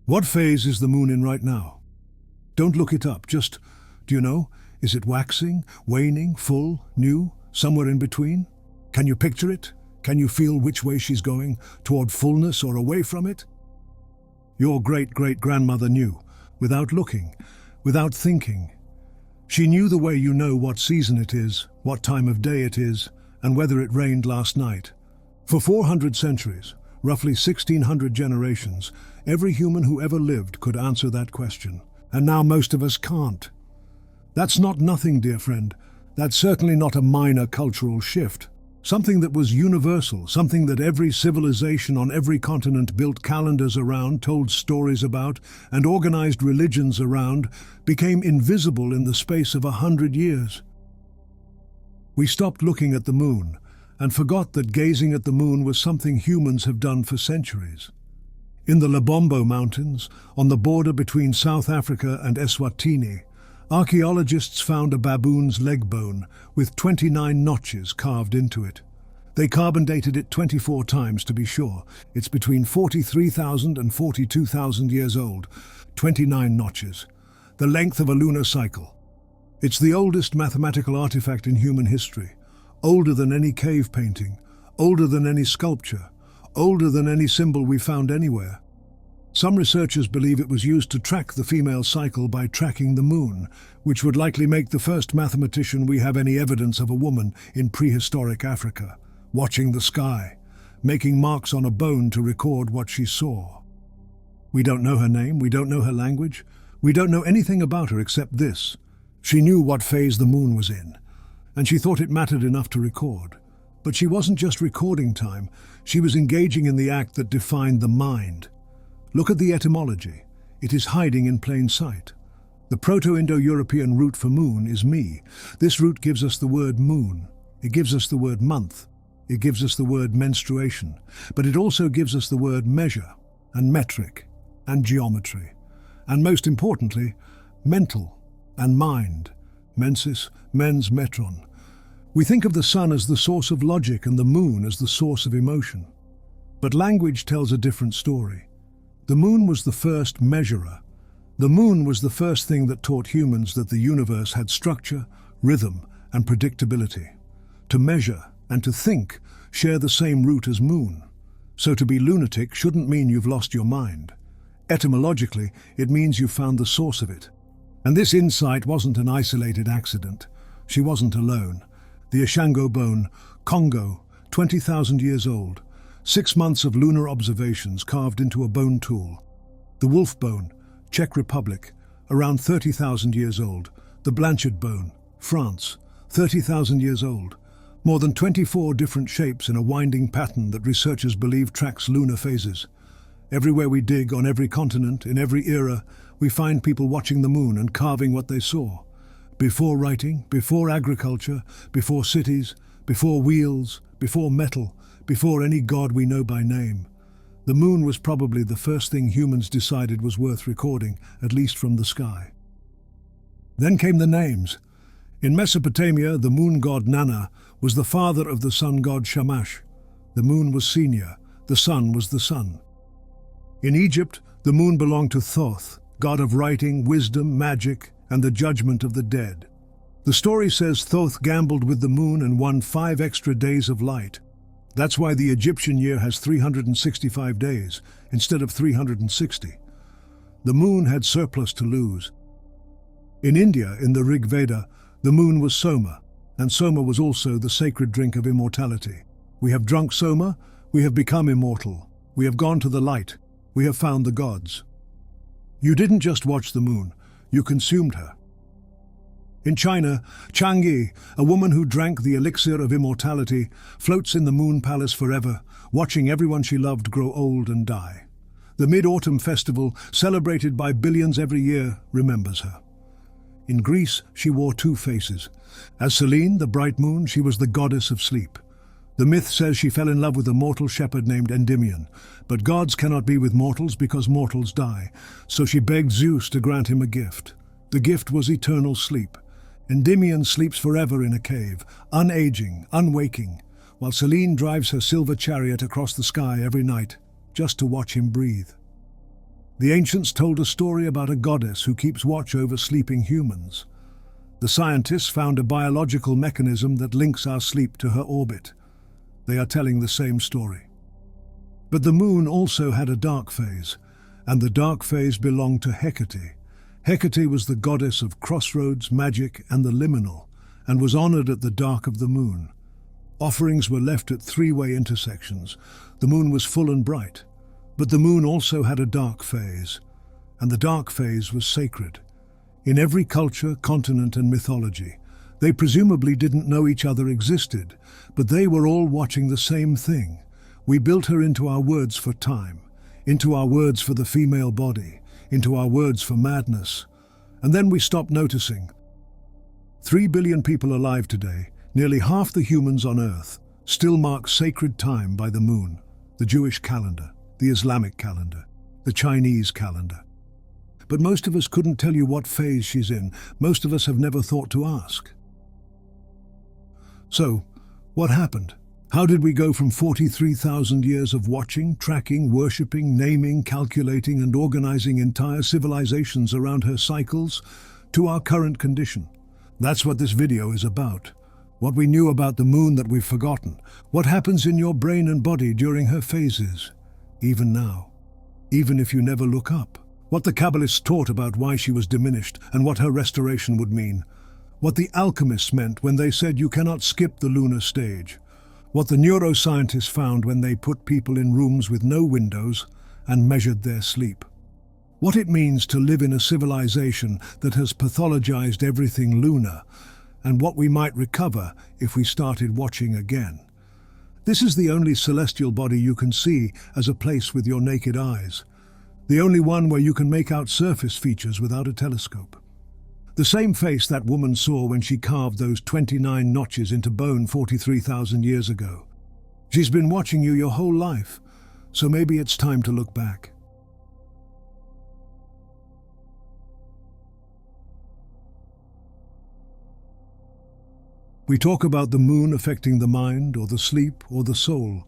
What phase is the moon in right now? Don't look it up, just, do you know, is it waxing, waning, full, new, somewhere in between? Can you picture it? Can you feel which way she's going, toward fullness or away from it? Your great-great-grandmother knew, without looking, without thinking. She knew the way you know what season it is, what time of day it is, and whether it rained last night. For 400 centuries, roughly 1,600 generations, every human who ever lived could answer that question. And now most of us can't. That's not nothing, dear friend. That's certainly not a minor cultural shift. Something that was universal, something that every civilization on every continent built calendars around, told stories about, and organized religions around, became invisible in the space of 100 years. We stopped looking at the moon, and forgot that gazing at the moon was something humans have done for centuries. In the Lebombo Mountains, on the border between South Africa and Eswatini, archaeologists found a baboon's leg bone with 29 notches carved into it. They carbon dated it 24 times to be sure. It's between 43,000 and 42,000 years old. 29 notches. The length of a lunar cycle. It's the oldest mathematical artifact in human history. Older than any cave painting. Older than any sculpture. Older than any symbol we found anywhere. Some researchers believe it was used to track the female cycle by tracking the moon, which would likely make the first mathematician we have any evidence of a woman in prehistoric Africa, watching the sky, making marks on a bone to record what she saw. We don't know her name, we don't know her language, we don't know anything about her except this. She knew what phase the moon was in, and she thought it mattered enough to record. But she wasn't just recording time, she was engaging in the act that defined the mind. Look at the etymology. It is hiding in plain sight. The Proto-Indo-European root for moon is me. This root gives us the word moon. It gives us the word month. It gives us the word menstruation. But it also gives us the word measure, and metric, and geometry. And most importantly, mental and mind. Mensis, mens metron. We think of the sun as the source of logic and the moon as the source of emotion. But language tells a different story. The moon was the first measurer. The moon was the first thing that taught humans that the universe had structure, rhythm, and predictability. To measure and to think share the same root as moon. So to be lunatic shouldn't mean you've lost your mind. Etymologically, it means you've found the source of it. And this insight wasn't an isolated accident. She wasn't alone. The Ashango bone, Congo, 20,000 years old. 6 months of lunar observations carved into a bone tool. The wolf bone, Czech Republic, around 30,000 years old. The Blanchard bone, France, 30,000 years old. More than 24 different shapes in a winding pattern that researchers believe tracks lunar phases. Everywhere we dig, on every continent, in every era, we find people watching the moon and carving what they saw. Before writing, before agriculture, before cities, before wheels, before metal, before any god we know by name. The moon was probably the first thing humans decided was worth recording, at least from the sky. Then came the names. In Mesopotamia, the moon god Inanna was the father of the sun god Shamash. The moon was senior, the sun was the sun. In Egypt, the moon belonged to Thoth, god of writing, wisdom, magic, and the judgment of the dead. The story says Thoth gambled with the moon and won 5 extra days of light. That's why the Egyptian year has 365 days, instead of 360. The moon had surplus to lose. In India, in the Rig Veda, the moon was Soma, and Soma was also the sacred drink of immortality. We have drunk Soma, we have become immortal. We have gone to the light, we have found the gods. You didn't just watch the moon, you consumed her. In China, Chang'e, a woman who drank the elixir of immortality, floats in the moon palace forever, watching everyone she loved grow old and die. The Mid-Autumn Festival, celebrated by billions every year, remembers her. In Greece, she wore 2 faces. As Selene, the bright moon, she was the goddess of sleep. The myth says she fell in love with a mortal shepherd named Endymion, but gods cannot be with mortals because mortals die, so she begged Zeus to grant him a gift. The gift was eternal sleep. Endymion sleeps forever in a cave, unaging, unwaking, while Selene drives her silver chariot across the sky every night, just to watch him breathe. The ancients told a story about a goddess who keeps watch over sleeping humans. The scientists found a biological mechanism that links our sleep to her orbit. They are telling the same story. But the moon also had a dark phase, and the dark phase belonged to Hecate. Hecate was the goddess of crossroads, magic, and the liminal, and was honored at the dark of the moon. Offerings were left at three-way intersections. The moon was full and bright, but the moon also had a dark phase, and the dark phase was sacred. In every culture, continent, and mythology, they presumably didn't know each other existed, but they were all watching the same thing. We built her into our words for time, into our words for the female body, into our words for madness, and then we stopped noticing. 3 billion people alive today, nearly half the humans on Earth, still mark sacred time by the moon, the Jewish calendar, the Islamic calendar, the Chinese calendar. But most of us couldn't tell you what phase she's in. Most of us have never thought to ask. So, what happened? How did we go from 43,000 years of watching, tracking, worshipping, naming, calculating, and organizing entire civilizations around her cycles to our current condition? That's what this video is about. What we knew about the moon that we've forgotten. What happens in your brain and body during her phases, even now, even if you never look up. What the Kabbalists taught about why she was diminished and what her restoration would mean. What the alchemists meant when they said you cannot skip the lunar stage. What the neuroscientists found when they put people in rooms with no windows and measured their sleep. What it means to live in a civilization that has pathologized everything lunar, and what we might recover if we started watching again. This is the only celestial body you can see as a place with your naked eyes. The only one where you can make out surface features without a telescope. The same face that woman saw when she carved those 29 notches into bone 43,000 years ago. She's been watching you your whole life, so maybe it's time to look back. We talk about the moon affecting the mind, or the sleep, or the soul.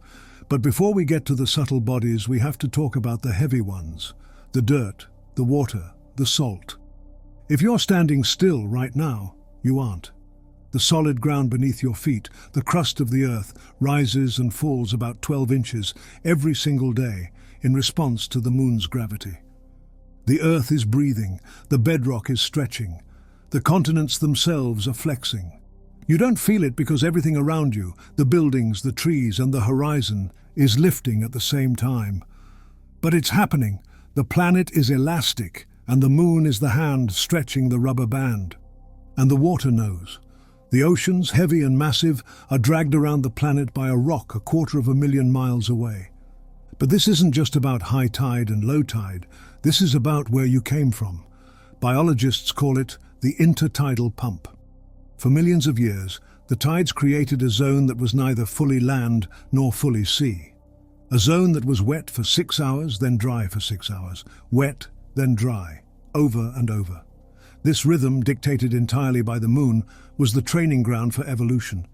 But before we get to the subtle bodies, we have to talk about the heavy ones, the dirt, the water, the salt. If you're standing still right now, you aren't. The solid ground beneath your feet, the crust of the earth, rises and falls about 12 inches every single day in response to the moon's gravity. The earth is breathing, the bedrock is stretching, the continents themselves are flexing. You don't feel it because everything around you, the buildings, the trees, and the horizon, is lifting at the same time. But it's happening. The planet is elastic, and the moon is the hand stretching the rubber band. And the water knows. The oceans, heavy and massive, are dragged around the planet by a rock 250,000 miles away. But this isn't just about high tide and low tide. This is about where you came from. Biologists call it the intertidal pump. For millions of years, the tides created a zone that was neither fully land nor fully sea. A zone that was wet for 6 hours, then dry for 6 hours. Wet, then dry, over and over. This rhythm, dictated entirely by the moon, was the training ground for evolution.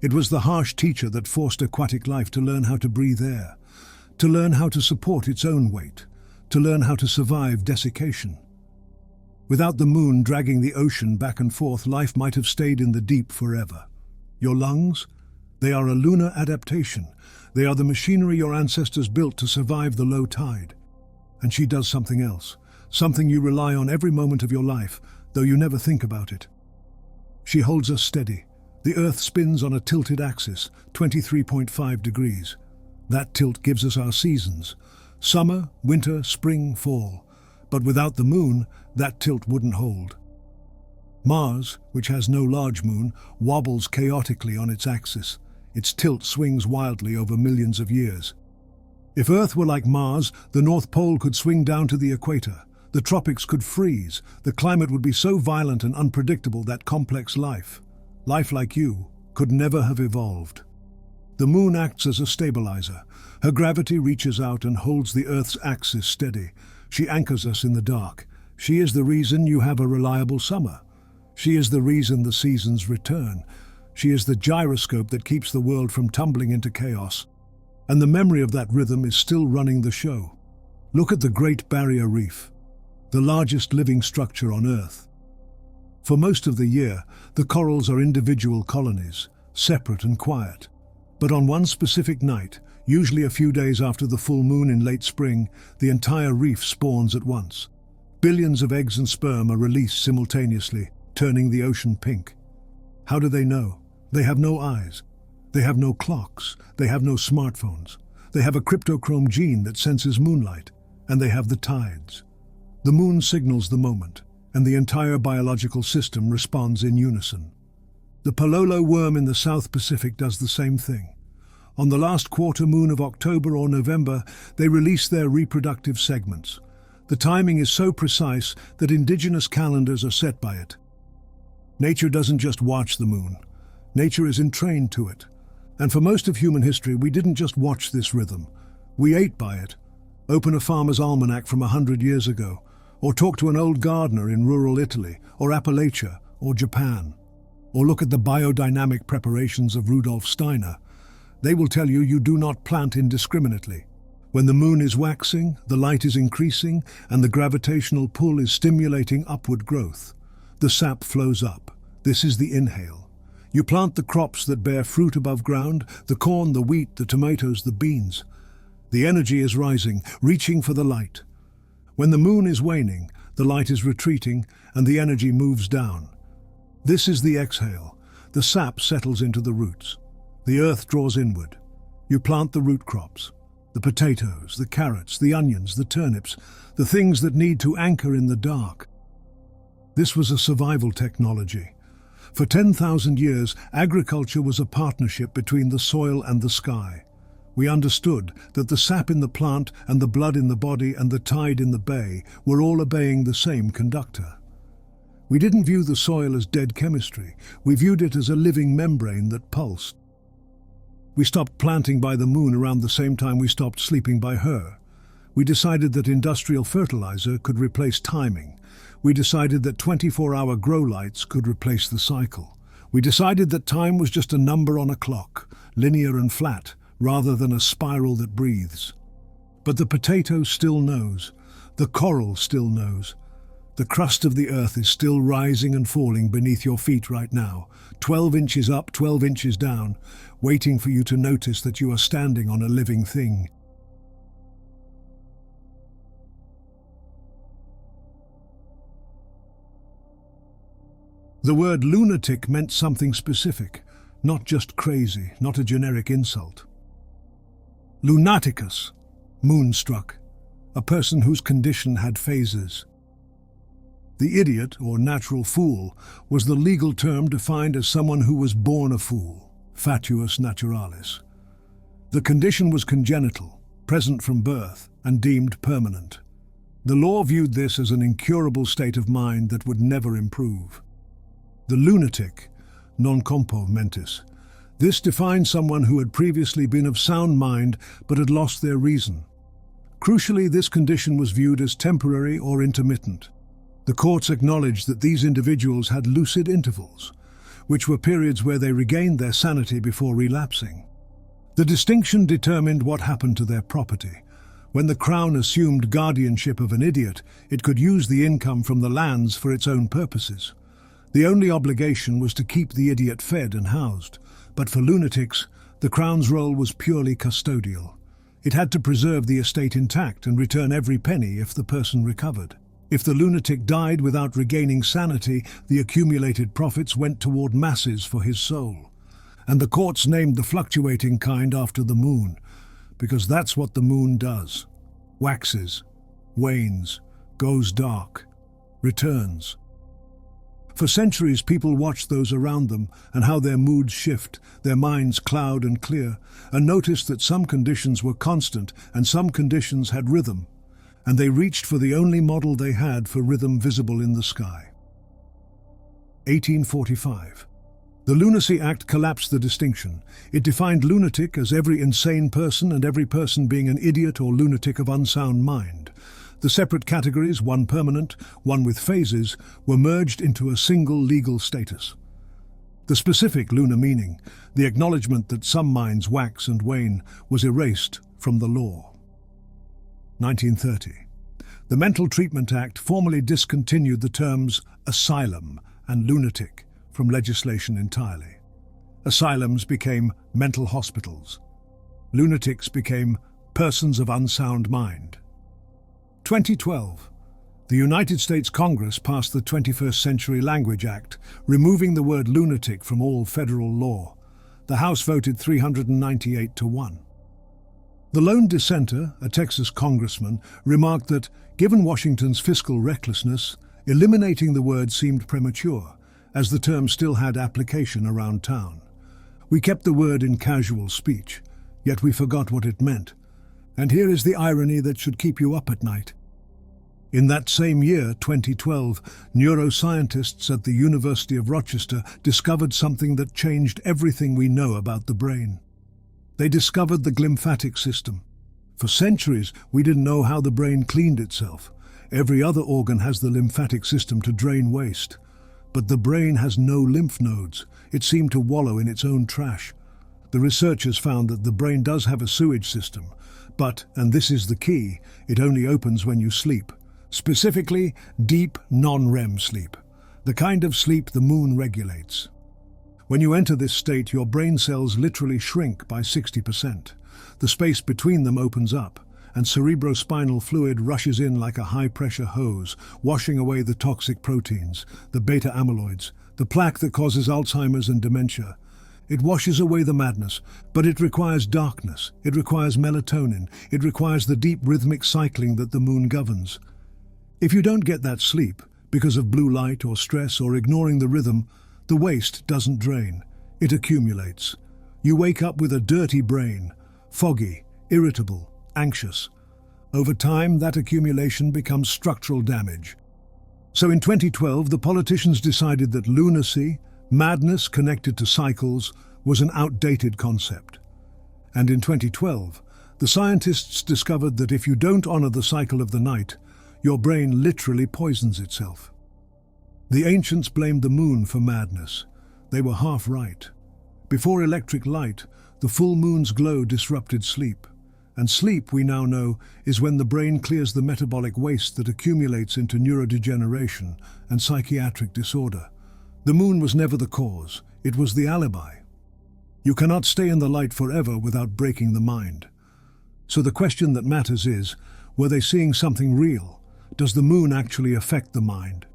It was the harsh teacher that forced aquatic life to learn how to breathe air, to learn how to support its own weight, to learn how to survive desiccation. Without the moon dragging the ocean back and forth, life might have stayed in the deep forever. Your lungs? They are a lunar adaptation. They are the machinery your ancestors built to survive the low tide. And she does something else, something you rely on every moment of your life, though you never think about it. She holds us steady. The Earth spins on a tilted axis, 23.5 degrees. That tilt gives us our seasons: summer, winter, spring, fall. But without the moon, that tilt wouldn't hold. Mars, which has no large moon, wobbles chaotically on its axis. Its tilt swings wildly over millions of years. If Earth were like Mars, the North Pole could swing down to the equator. The tropics could freeze. The climate would be so violent and unpredictable that complex life like you, could never have evolved. The moon acts as a stabilizer. Her gravity reaches out and holds the Earth's axis steady. She anchors us in the dark. She is the reason you have a reliable summer. She is the reason the seasons return. She is the gyroscope that keeps the world from tumbling into chaos. And the memory of that rhythm is still running the show. Look at the Great Barrier Reef, the largest living structure on Earth. For most of the year, the corals are individual colonies, separate and quiet. But on one specific night, usually a few days after the full moon in late spring, the entire reef spawns at once. Billions of eggs and sperm are released simultaneously, turning the ocean pink. How do they know? They have no eyes. They have no clocks. They have no smartphones. They have a cryptochrome gene that senses moonlight, and they have the tides. The moon signals the moment, and the entire biological system responds in unison. The Pololo worm in the South Pacific does the same thing. On the last quarter moon of October or November, they release their reproductive segments. The timing is so precise that indigenous calendars are set by it. Nature doesn't just watch the moon. Nature is entrained to it. And for most of human history, we didn't just watch this rhythm. We ate by it. Open a farmer's almanac from 100 years ago, or talk to an old gardener in rural Italy, or Appalachia, or Japan. Or look at the biodynamic preparations of Rudolf Steiner. They will tell you you do not plant indiscriminately. When the moon is waxing, the light is increasing, and the gravitational pull is stimulating upward growth. The sap flows up. This is the inhale. You plant the crops that bear fruit above ground, the corn, the wheat, the tomatoes, the beans. The energy is rising, reaching for the light. When the moon is waning, the light is retreating, and the energy moves down. This is the exhale. The sap settles into the roots. The earth draws inward. You plant the root crops, the potatoes, the carrots, the onions, the turnips, the things that need to anchor in the dark. This was a survival technology. For 10,000 years, agriculture was a partnership between the soil and the sky. We understood that the sap in the plant and the blood in the body and the tide in the bay were all obeying the same conductor. We didn't view the soil as dead chemistry. We viewed it as a living membrane that pulsed. We stopped planting by the moon around the same time we stopped sleeping by her. We decided that industrial fertilizer could replace timing. We decided that 24-hour grow lights could replace the cycle. We decided that time was just a number on a clock, linear and flat, rather than a spiral that breathes. But the potato still knows. The coral still knows. The crust of the earth is still rising and falling beneath your feet right now, 12 inches up, 12 inches down, waiting for you to notice that you are standing on a living thing. The word lunatic meant something specific, not just crazy, not a generic insult. Lunaticus, moonstruck, a person whose condition had phases. The idiot, or natural fool, was the legal term defined as someone who was born a fool, fatuus naturalis. The condition was congenital, present from birth, and deemed permanent. The law viewed this as an incurable state of mind that would never improve. The lunatic, non compo mentis. This defined someone who had previously been of sound mind but had lost their reason. Crucially, this condition was viewed as temporary or intermittent. The courts acknowledged that these individuals had lucid intervals, which were periods where they regained their sanity before relapsing. The distinction determined what happened to their property. When the crown assumed guardianship of an idiot, it could use the income from the lands for its own purposes. The only obligation was to keep the idiot fed and housed. But for lunatics, the crown's role was purely custodial. It had to preserve the estate intact and return every penny if the person recovered. If the lunatic died without regaining sanity, the accumulated profits went toward masses for his soul. And the courts named the fluctuating kind after the moon, because that's what the moon does. Waxes, wanes, goes dark, returns. For centuries, people watched those around them and how their moods shift, their minds cloud and clear, and noticed that some conditions were constant and some conditions had rhythm. And they reached for the only model they had for rhythm visible in the sky. 1845. The Lunacy Act collapsed the distinction. It defined lunatic as every insane person and every person being an idiot or lunatic of unsound mind. The separate categories, one permanent, one with phases, were merged into a single legal status. The specific lunar meaning, the acknowledgement that some minds wax and wane, was erased from the law. 1930. The Mental Treatment Act formally discontinued the terms asylum and lunatic from legislation entirely. Asylums became mental hospitals. Lunatics became persons of unsound mind. 2012. The United States Congress passed the 21st Century Language Act, removing the word lunatic from all federal law. The House voted 398 to 1. The lone dissenter, a Texas congressman, remarked that, given Washington's fiscal recklessness, eliminating the word seemed premature, as the term still had application around town. We kept the word in casual speech, yet we forgot what it meant. And here is the irony that should keep you up at night. In that same year, 2012, neuroscientists at the University of Rochester discovered something that changed everything we know about the brain. They discovered the glymphatic system. For centuries, we didn't know how the brain cleaned itself. Every other organ has the lymphatic system to drain waste. But the brain has no lymph nodes. It seemed to wallow in its own trash. The researchers found that the brain does have a sewage system, but, and this is the key, it only opens when you sleep. Specifically, deep non-REM sleep, the kind of sleep the moon regulates. When you enter this state, your brain cells literally shrink by 60%. The space between them opens up, and cerebrospinal fluid rushes in like a high-pressure hose, washing away the toxic proteins, the beta amyloids, the plaque that causes Alzheimer's and dementia. It washes away the madness, but it requires darkness, it requires melatonin, it requires the deep rhythmic cycling that the moon governs. If you don't get that sleep, because of blue light or stress or ignoring the rhythm, the waste doesn't drain, it accumulates. You wake up with a dirty brain, foggy, irritable, anxious. Over time, that accumulation becomes structural damage. So in 2012, the politicians decided that lunacy, madness connected to cycles, was an outdated concept. And in 2012, the scientists discovered that if you don't honor the cycle of the night, your brain literally poisons itself. The ancients blamed the moon for madness. They were half right. Before electric light, the full moon's glow disrupted sleep. And sleep, we now know, is when the brain clears the metabolic waste that accumulates into neurodegeneration and psychiatric disorder. The moon was never the cause, it was the alibi. You cannot stay in the light forever without breaking the mind. So the question that matters is, were they seeing something real? Does the moon actually affect the mind?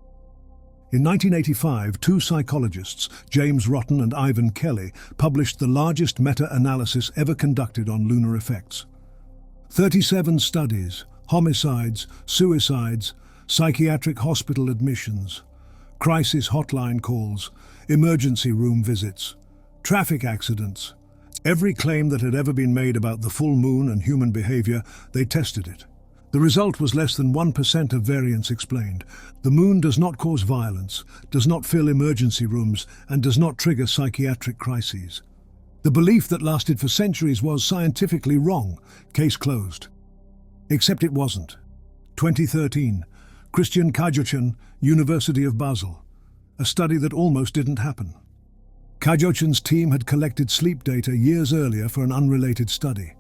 In 1985, two psychologists, James Rotten and Ivan Kelly, published the largest meta-analysis ever conducted on lunar effects. 37 studies, homicides, suicides, psychiatric hospital admissions, crisis hotline calls, emergency room visits, traffic accidents. Every claim that had ever been made about the full moon and human behavior, they tested it. The result was less than 1% of variance explained. The moon does not cause violence, does not fill emergency rooms, and does not trigger psychiatric crises. The belief that lasted for centuries was scientifically wrong. Case closed. Except it wasn't. 2013, Christian Kajochan, University of Basel. A study that almost didn't happen. Kajochan's team had collected sleep data years earlier for an unrelated study.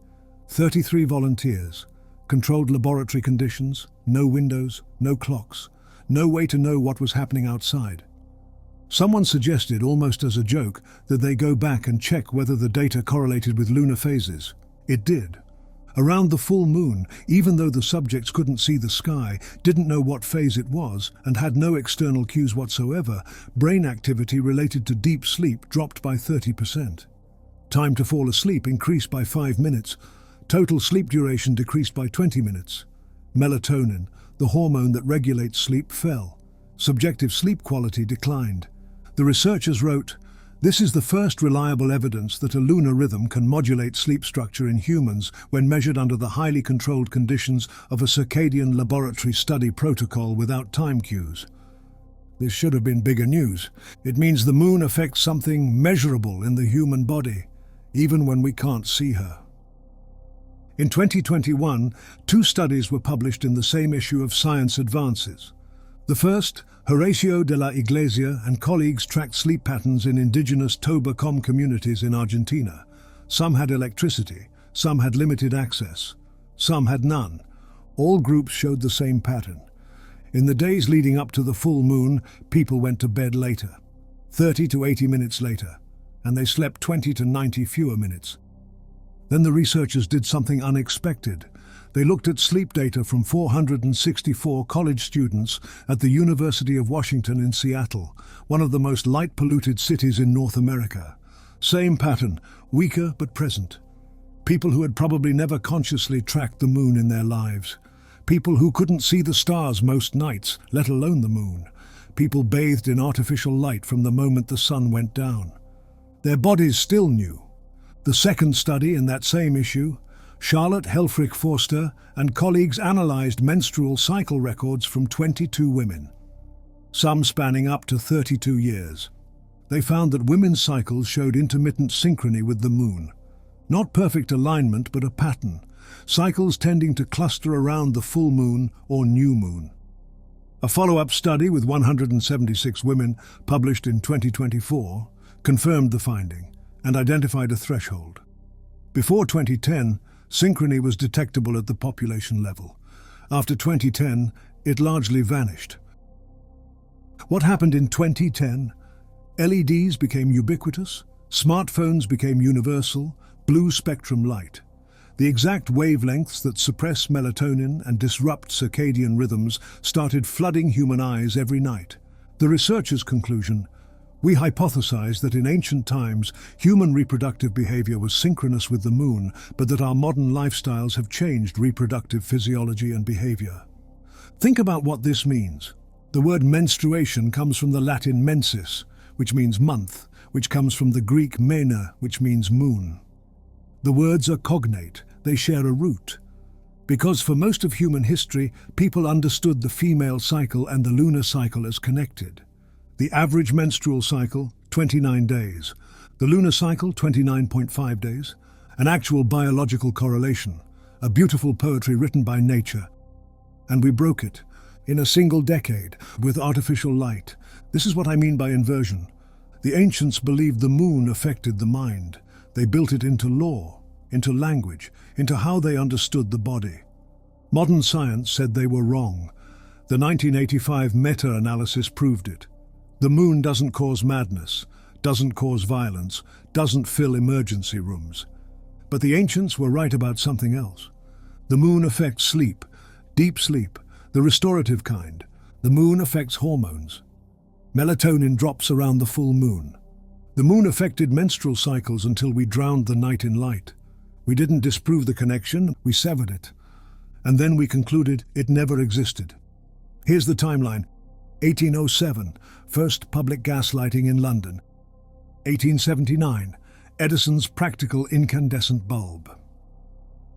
33 volunteers. Controlled laboratory conditions, no windows, no clocks, no way to know what was happening outside. Someone suggested, almost as a joke, that they go back and check whether the data correlated with lunar phases. It did. Around the full moon, even though the subjects couldn't see the sky, didn't know what phase it was, and had no external cues whatsoever, brain activity related to deep sleep dropped by 30%. Time to fall asleep increased by 5 minutes. Total sleep duration decreased by 20 minutes. Melatonin, the hormone that regulates sleep, fell. Subjective sleep quality declined. The researchers wrote, "This is the first reliable evidence that a lunar rhythm can modulate sleep structure in humans when measured under the highly controlled conditions of a circadian laboratory study protocol without time cues." This should have been bigger news. It means the moon affects something measurable in the human body, even when we can't see her. In 2021, 2 studies were published in the same issue of Science Advances. The first, Horacio de la Iglesia and colleagues tracked sleep patterns in indigenous Toba-Com communities in Argentina. Some had electricity, some had limited access, some had none. All groups showed the same pattern. In the days leading up to the full moon, people went to bed later, 30 to 80 minutes later, and they slept 20 to 90 fewer minutes. Then the researchers did something unexpected. They looked at sleep data from 464 college students at the University of Washington in Seattle, one of the most light-polluted cities in North America. Same pattern, weaker but present. People who had probably never consciously tracked the moon in their lives. People who couldn't see the stars most nights, let alone the moon. People bathed in artificial light from the moment the sun went down. Their bodies still knew. The second study in that same issue, Charlotte Helfrich Forster and colleagues analyzed menstrual cycle records from 22 women, some spanning up to 32 years. They found that women's cycles showed intermittent synchrony with the moon. Not perfect alignment, but a pattern, cycles tending to cluster around the full moon or new moon. A follow-up study with 176 women, published in 2024, confirmed the finding and identified a threshold. Before 2010, synchrony was detectable at the population level. After 2010, it largely vanished. What happened in 2010? LEDs became ubiquitous, smartphones became universal, blue spectrum light. The exact wavelengths that suppress melatonin and disrupt circadian rhythms started flooding human eyes every night. The researchers' conclusion: we hypothesized that in ancient times, human reproductive behavior was synchronous with the moon, but that our modern lifestyles have changed reproductive physiology and behavior. Think about what this means. The word menstruation comes from the Latin mensis, which means month, which comes from the Greek mena, which means moon. The words are cognate, they share a root. Because for most of human history, people understood the female cycle and the lunar cycle as connected. The average menstrual cycle, 29 days. The lunar cycle, 29.5 days. An actual biological correlation, a beautiful poetry written by nature. And we broke it, in a single decade, with artificial light. This is what I mean by inversion. The ancients believed the moon affected the mind. They built it into law, into language, into how they understood the body. Modern science said they were wrong. The 1985 meta-analysis proved it. The moon doesn't cause madness, doesn't cause violence, doesn't fill emergency rooms. But the ancients were right about something else. The moon affects sleep, deep sleep, the restorative kind. The moon affects hormones. Melatonin drops around the full moon. The moon affected menstrual cycles until we drowned the night in light. We didn't disprove the connection, we severed it. And then we concluded it never existed. Here's the timeline. 1807, first public gas lighting in London. 1879, Edison's practical incandescent bulb.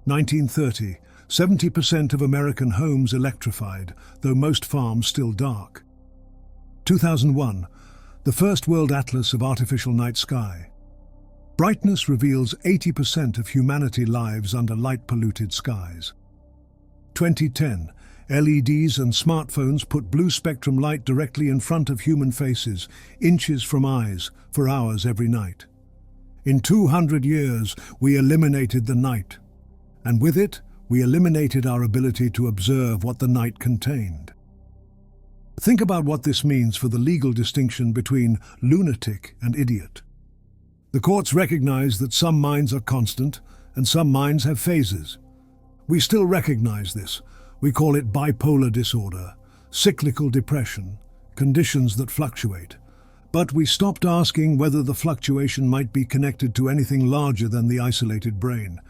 1930, 70% of American homes electrified, though most farms still dark. 2001, the first world atlas of artificial night sky. Brightness reveals 80% of humanity lives under light-polluted skies. 2010, LEDs and smartphones put blue spectrum light directly in front of human faces, inches from eyes, for hours every night. In 200 years, we eliminated the night, and with it, we eliminated our ability to observe what the night contained. Think about what this means for the legal distinction between lunatic and idiot. The courts recognize that some minds are constant and some minds have phases. We still recognize this. We call it bipolar disorder, cyclical depression, conditions that fluctuate. But we stopped asking whether the fluctuation might be connected to anything larger than the isolated brain.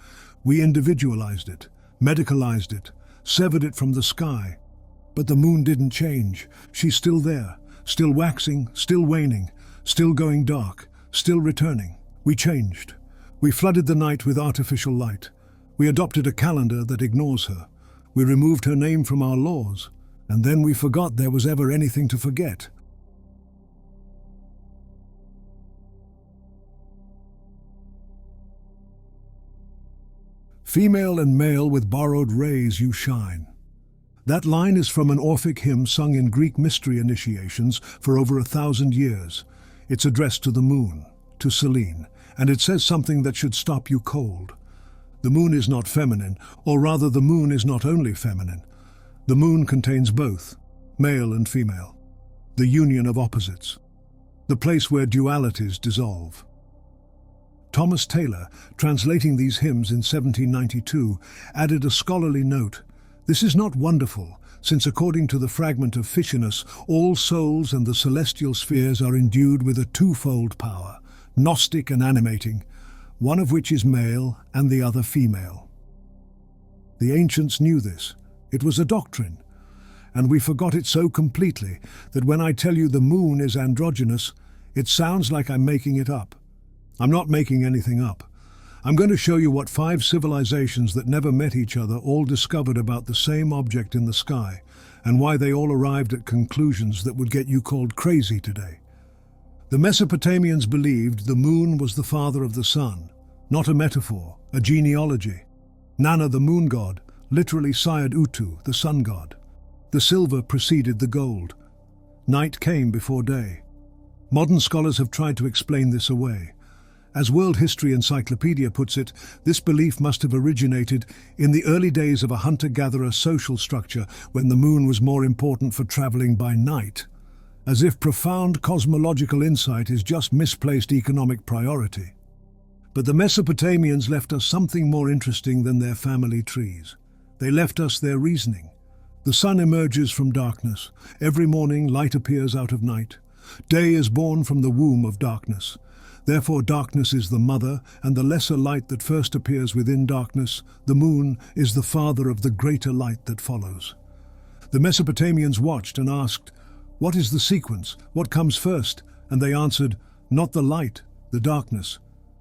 We individualized it, medicalized it, severed it from the sky. But the moon didn't change. She's still there, still waxing, still waning, still going dark, still returning. We changed. We flooded the night with artificial light. We adopted a calendar that ignores her. We removed her name from our laws, and then we forgot there was ever anything to forget. Female and male with borrowed rays you shine. That line is from an Orphic hymn sung in Greek mystery initiations for over 1,000 years. It's addressed to the moon, to Selene, and it says something that should stop you cold. The moon is not feminine, or rather the moon is not only feminine. The moon contains both, male and female, the union of opposites, the place where dualities dissolve. Thomas Taylor, translating these hymns in 1792, added a scholarly note. This is not wonderful, since according to the fragment of Fichinus, all souls and the celestial spheres are endued with a twofold power, gnostic and animating, one of which is male and the other female. The ancients knew this. It was a doctrine, and we forgot it so completely that when I tell you the moon is androgynous, it sounds like I'm making it up. I'm not making anything up. I'm going to show you what 5 civilizations that never met each other all discovered about the same object in the sky, and why they all arrived at conclusions that would get you called crazy today. The Mesopotamians believed the moon was the father of the sun, not a metaphor, a genealogy. Inanna, the moon god, literally sired Utu, the sun god. The silver preceded the gold. Night came before day. Modern scholars have tried to explain this away. As World History Encyclopedia puts it, this belief must have originated in the early days of a hunter-gatherer social structure when the moon was more important for traveling by night, as if profound cosmological insight is just misplaced economic priority. But the Mesopotamians left us something more interesting than their family trees. They left us their reasoning. The sun emerges from darkness. Every morning light appears out of night. Day is born from the womb of darkness. Therefore darkness is the mother, and the lesser light that first appears within darkness, the moon, is the father of the greater light that follows. The Mesopotamians watched and asked, "What is the sequence? What comes first?" And they answered, "Not the light, the darkness.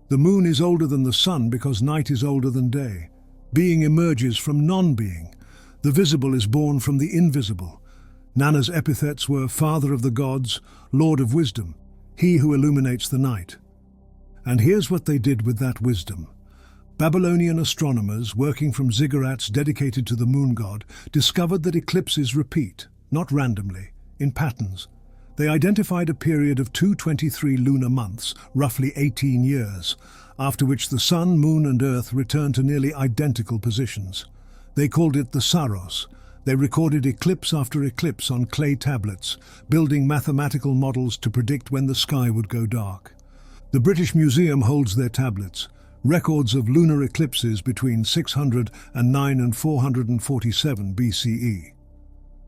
The moon is older than the sun because night is older than day. Being emerges from non-being. The visible is born from the invisible." Inanna's epithets were Father of the Gods, Lord of Wisdom, He who illuminates the night. And here's what they did with that wisdom. Babylonian astronomers, working from ziggurats dedicated to the moon god, discovered that eclipses repeat, not randomly, in patterns. They identified a period of 223 lunar months, roughly 18 years, after which the sun, moon and earth returned to nearly identical positions. They called it the Saros. They recorded eclipse after eclipse on clay tablets, building mathematical models to predict when the sky would go dark. The British Museum holds their tablets, records of lunar eclipses between 609 and 447 BCE.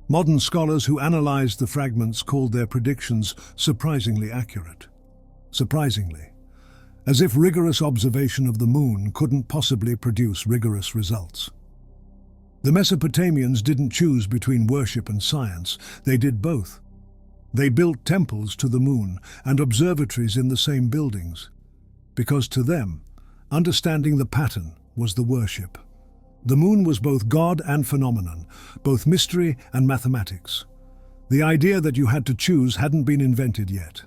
Modern scholars who analyzed the fragments called their predictions surprisingly accurate. Surprisingly. As if rigorous observation of the moon couldn't possibly produce rigorous results. The Mesopotamians didn't choose between worship and science, they did both. They built temples to the moon and observatories in the same buildings, because to them, understanding the pattern was the worship. The moon was both god and phenomenon, both mystery and mathematics. The idea that you had to choose hadn't been invented yet.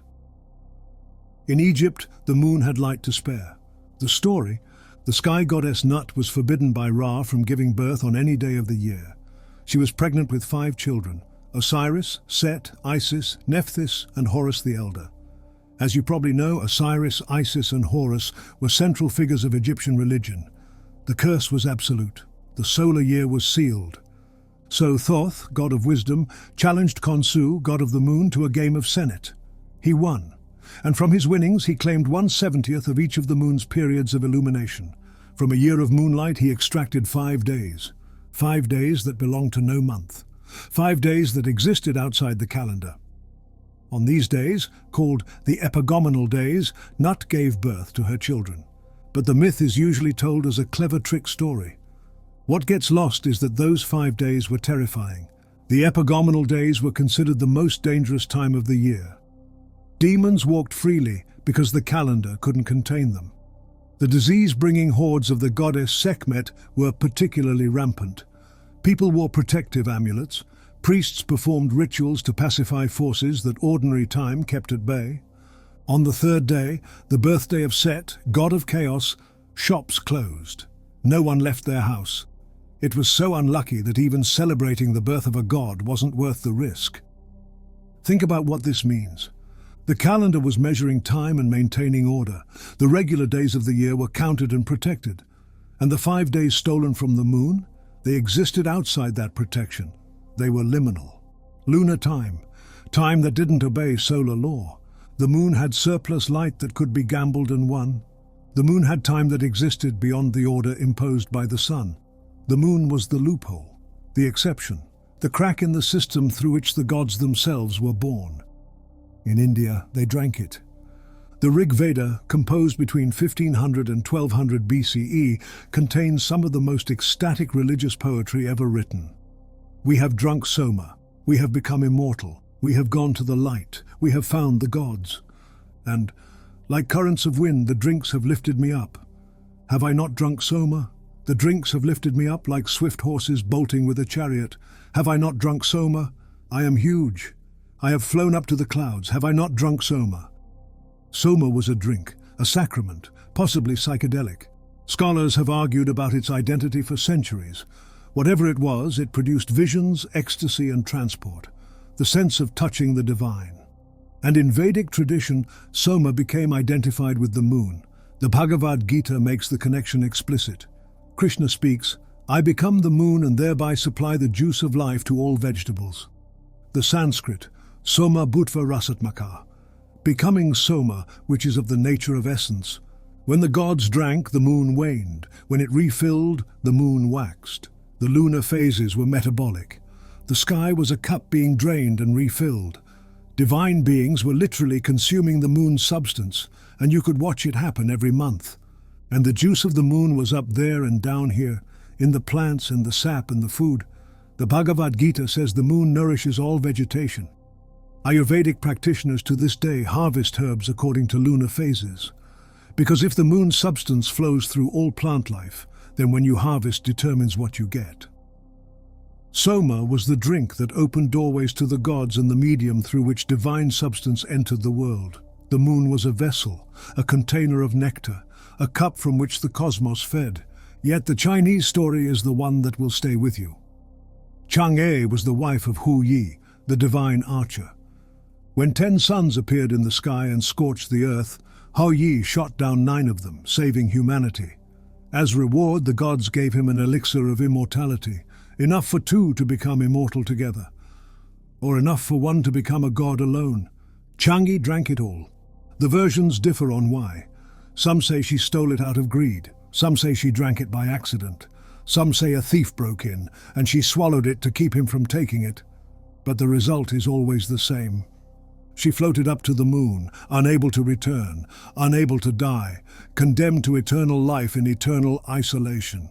In Egypt, the moon had light to spare. The story: the sky goddess Nut was forbidden by Ra from giving birth on any day of the year. She was pregnant with 5 children: Osiris, Set, Isis, Nephthys, and Horus the Elder. As you probably know, Osiris, Isis, and Horus were central figures of Egyptian religion. The curse was absolute. The solar year was sealed. So Thoth, god of wisdom, challenged Khonsu, god of the moon, to a game of Senate. He won, and from his winnings he claimed 1/70th of each of the moon's periods of illumination. From a year of moonlight he extracted 5 days. 5 days that belonged to no month. 5 days that existed outside the calendar. On these days, called the epigomenal days, Nut gave birth to her children. But the myth is usually told as a clever trick story. What gets lost is that those 5 days were terrifying. The epigomenal days were considered the most dangerous time of the year. Demons walked freely because the calendar couldn't contain them. The disease-bringing hordes of the goddess Sekhmet were particularly rampant. People wore protective amulets. Priests performed rituals to pacify forces that ordinary time kept at bay. On the 3rd day, the birthday of Set, god of chaos, shops closed. No one left their house. It was so unlucky that even celebrating the birth of a god wasn't worth the risk. Think about what this means. The calendar was measuring time and maintaining order. The regular days of the year were counted and protected. And the 5 days stolen from the moon? They existed outside that protection. They were liminal. Lunar time, time that didn't obey solar law. The moon had surplus light that could be gambled and won. The moon had time that existed beyond the order imposed by the sun. The moon was the loophole, the exception, the crack in the system through which the gods themselves were born. In India, they drank it. The Rig Veda, composed between 1500 and 1200 BCE, contains some of the most ecstatic religious poetry ever written. We have drunk Soma. We have become immortal. We have gone to the light. We have found the gods. And, like currents of wind, the drinks have lifted me up. Have I not drunk Soma? The drinks have lifted me up like swift horses bolting with a chariot. Have I not drunk Soma? I am huge. I have flown up to the clouds. Have I not drunk Soma? Soma was a drink, a sacrament, possibly psychedelic. Scholars have argued about its identity for centuries. Whatever it was, it produced visions, ecstasy, and transport, the sense of touching the divine. And in Vedic tradition, Soma became identified with the moon. The Bhagavad Gita makes the connection explicit. Krishna speaks, "I become the moon and thereby supply the juice of life to all vegetables." The Sanskrit, Soma Bhutva Rasatmaka, becoming Soma, which is of the nature of essence. When the gods drank, the moon waned. When it refilled, the moon waxed. The lunar phases were metabolic. The sky was a cup being drained and refilled. Divine beings were literally consuming the moon's substance, and you could watch it happen every month. And the juice of the moon was up there and down here, in the plants and the sap and the food. The Bhagavad Gita says the moon nourishes all vegetation. Ayurvedic practitioners to this day harvest herbs according to lunar phases. Because if the moon's substance flows through all plant life, then when you harvest determines what you get. Soma was the drink that opened doorways to the gods and the medium through which divine substance entered the world. The moon was a vessel, a container of nectar, a cup from which the cosmos fed. Yet the Chinese story is the one that will stay with you. Chang'e was the wife of Hu Yi, the divine archer. When 10 suns appeared in the sky and scorched the earth, Hu Yi shot down 9 of them, saving humanity. As reward, the gods gave him an elixir of immortality, enough for 2 to become immortal together, or enough for 1 to become a god alone. Chang'e drank it all. The versions differ on why. Some say she stole it out of greed. Some say she drank it by accident. Some say a thief broke in, and she swallowed it to keep him from taking it. But the result is always the same. She floated up to the moon, unable to return, unable to die, condemned to eternal life in eternal isolation.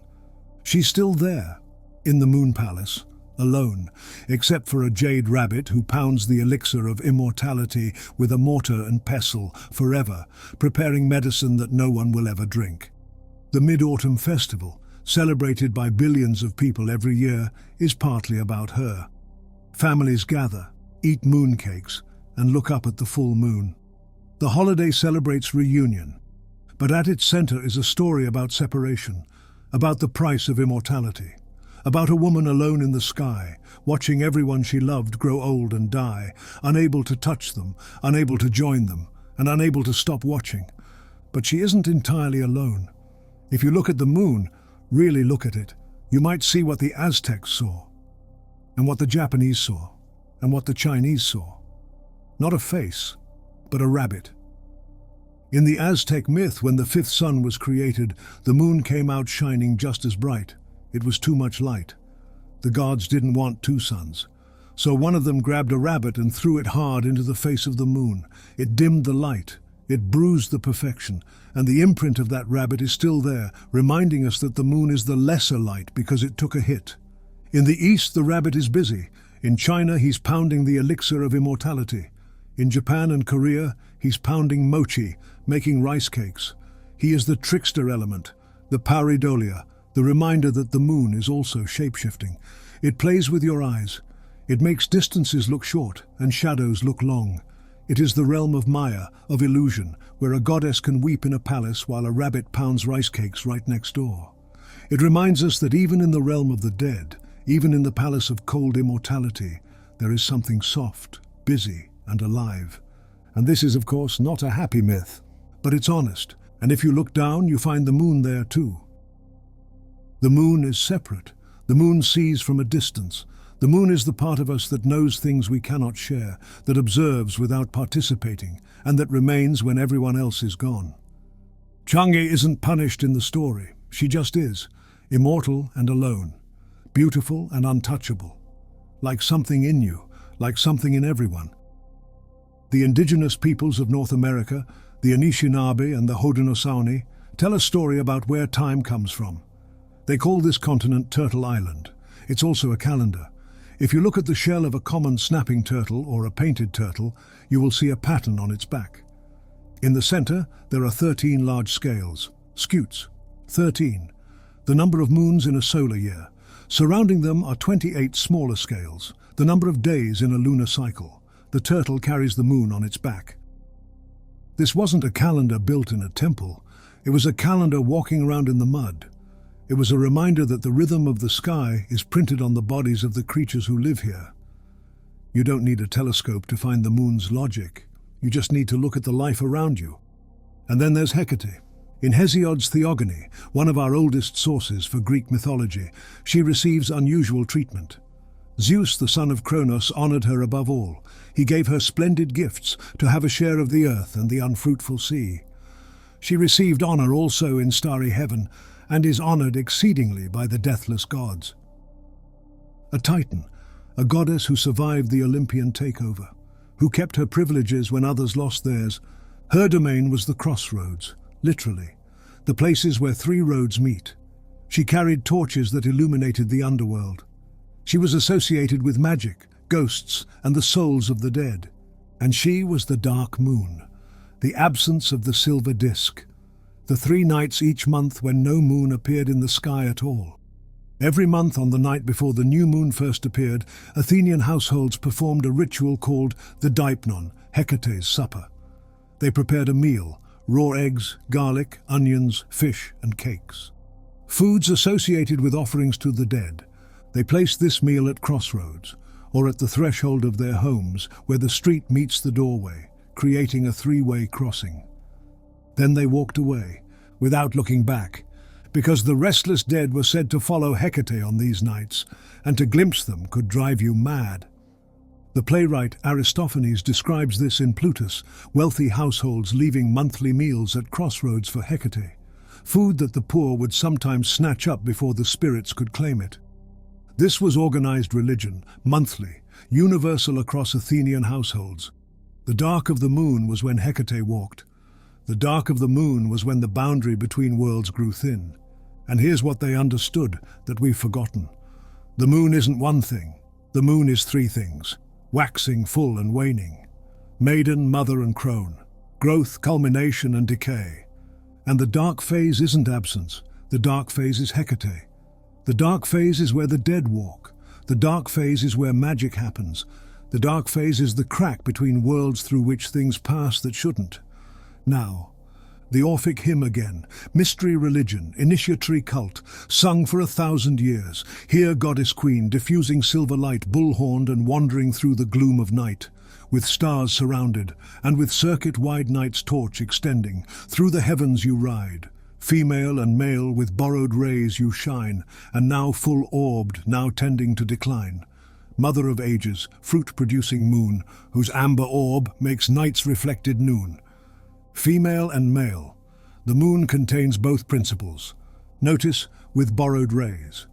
She's still there, in the moon palace, alone, except for a jade rabbit who pounds the elixir of immortality with a mortar and pestle forever, preparing medicine that no one will ever drink. The Mid-Autumn Festival, celebrated by billions of people every year, is partly about her. Families gather, eat mooncakes, and look up at the full moon. The holiday celebrates reunion, but at its center is a story about separation, about the price of immortality, about a woman alone in the sky, watching everyone she loved grow old and die, unable to touch them, unable to join them, and unable to stop watching. But she isn't entirely alone. If you look at the moon, really look at it, you might see what the Aztecs saw, and what the Japanese saw, and what the Chinese saw. Not a face, but a rabbit. In the Aztec myth, when the 5th sun was created, the moon came out shining just as bright. It was too much light. The gods didn't want 2 suns. So one of them grabbed a rabbit and threw it hard into the face of the moon. It dimmed the light. It bruised the perfection. And the imprint of that rabbit is still there, reminding us that the moon is the lesser light because it took a hit. In the East, the rabbit is busy. In China, he's pounding the elixir of immortality. In Japan and Korea, he's pounding mochi, making rice cakes. He is the trickster element, the pareidolia, the reminder that the moon is also shape-shifting. It plays with your eyes. It makes distances look short and shadows look long. It is the realm of Maya, of illusion, where a goddess can weep in a palace while a rabbit pounds rice cakes right next door. It reminds us that even in the realm of the dead, even in the palace of cold immortality, there is something soft, busy, and alive. And this is, of course, not a happy myth, but it's honest, and if you look down, you find the moon there too. The moon is separate. The moon sees from a distance. The moon is the part of us that knows things we cannot share, that observes without participating, and that remains when everyone else is gone. Chang'e isn't punished in the story. She just is, immortal and alone, beautiful and untouchable, like something in you, like something in everyone. The indigenous peoples of North America, the Anishinaabe and the Haudenosaunee, tell a story about where time comes from. They call this continent Turtle Island. It's also a calendar. If you look at the shell of a common snapping turtle or a painted turtle, you will see a pattern on its back. In the center, there are 13 large scales, scutes, 13, the number of moons in a solar year. Surrounding them are 28 smaller scales, the number of days in a lunar cycle. The turtle carries the moon on its back. This wasn't a calendar built in a temple. It was a calendar walking around in the mud. It was a reminder that the rhythm of the sky is printed on the bodies of the creatures who live here. You don't need a telescope to find the moon's logic. You just need to look at the life around you. And then there's Hecate. In Hesiod's Theogony, one of our oldest sources for Greek mythology, she receives unusual treatment. Zeus, the son of Kronos, honored her above all. He gave her splendid gifts to have a share of the earth and the unfruitful sea. She received honor also in starry heaven, and is honored exceedingly by the deathless gods. A Titan, a goddess who survived the Olympian takeover, who kept her privileges when others lost theirs. Her domain was the crossroads, literally, the places where three roads meet. She carried torches that illuminated the underworld. She was associated with magic, ghosts, and the souls of the dead. And she was the dark moon, the absence of the silver disk, the 3 nights each month when no moon appeared in the sky at all. Every month on the night before the new moon first appeared, Athenian households performed a ritual called the Deipnon, Hecate's supper. They prepared a meal, raw eggs, garlic, onions, fish, and cakes. Foods associated with offerings to the dead. They placed this meal at crossroads, or at the threshold of their homes, where the street meets the doorway, creating a 3-way crossing. Then they walked away, without looking back, because the restless dead were said to follow Hecate on these nights, and to glimpse them could drive you mad. The playwright Aristophanes describes this in Plutus, wealthy households leaving monthly meals at crossroads for Hecate, food that the poor would sometimes snatch up before the spirits could claim it. This was organized religion, monthly, universal across Athenian households. The dark of the moon was when Hecate walked. The dark of the moon was when the boundary between worlds grew thin. And here's what they understood that we've forgotten. The moon isn't one thing. The moon is 3 things: waxing, full, and waning. Maiden, mother, and crone. Growth, culmination, and decay. And the dark phase isn't absence. The dark phase is Hecate. The dark phase is where the dead walk. The dark phase is where magic happens. The dark phase is the crack between worlds through which things pass that shouldn't. Now, the Orphic hymn again, mystery religion, initiatory cult, sung for 1,000 years. Here goddess queen, diffusing silver light, bull-horned and wandering through the gloom of night, with stars surrounded, and with circuit-wide night's torch extending. Through the heavens you ride. Female and male with borrowed rays you shine, and now full-orbed, now tending to decline. Mother of ages, fruit-producing moon, whose amber orb makes night's reflected noon. Female and male. The moon contains both principles. Notice, with borrowed rays.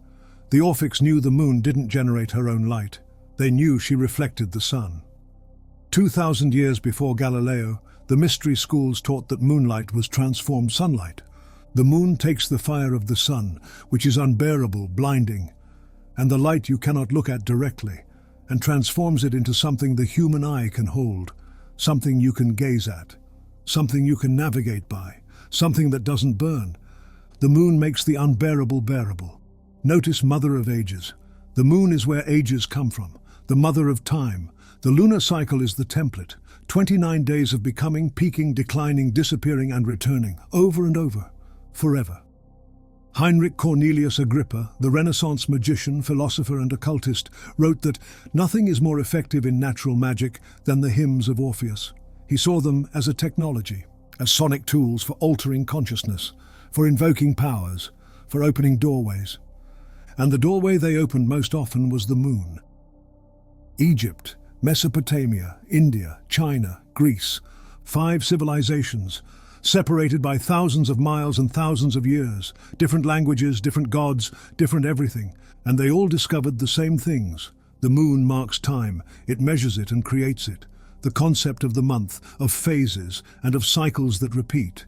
The Orphics knew the moon didn't generate her own light. They knew she reflected the sun. 2,000 years before Galileo, the mystery schools taught that moonlight was transformed sunlight. The moon takes the fire of the sun, which is unbearable, blinding, and the light you cannot look at directly, and transforms it into something the human eye can hold, something you can gaze at, something you can navigate by, something that doesn't burn. The moon makes the unbearable bearable. Notice mother of ages. The moon is where ages come from, the mother of time. The lunar cycle is the template, 29 days of becoming, peaking, declining, disappearing and returning, over and over, forever. Heinrich Cornelius Agrippa, the Renaissance magician, philosopher and occultist, wrote that nothing is more effective in natural magic than the hymns of Orpheus. He saw them as a technology, as sonic tools for altering consciousness, for invoking powers, for opening doorways. And the doorway they opened most often was the moon. Egypt, Mesopotamia, India, China, Greece, 5 civilizations, separated by thousands of miles and thousands of years, different languages, different gods, different everything, and they all discovered the same things. The moon marks time, it measures it and creates it. The concept of the month, of phases, and of cycles that repeat.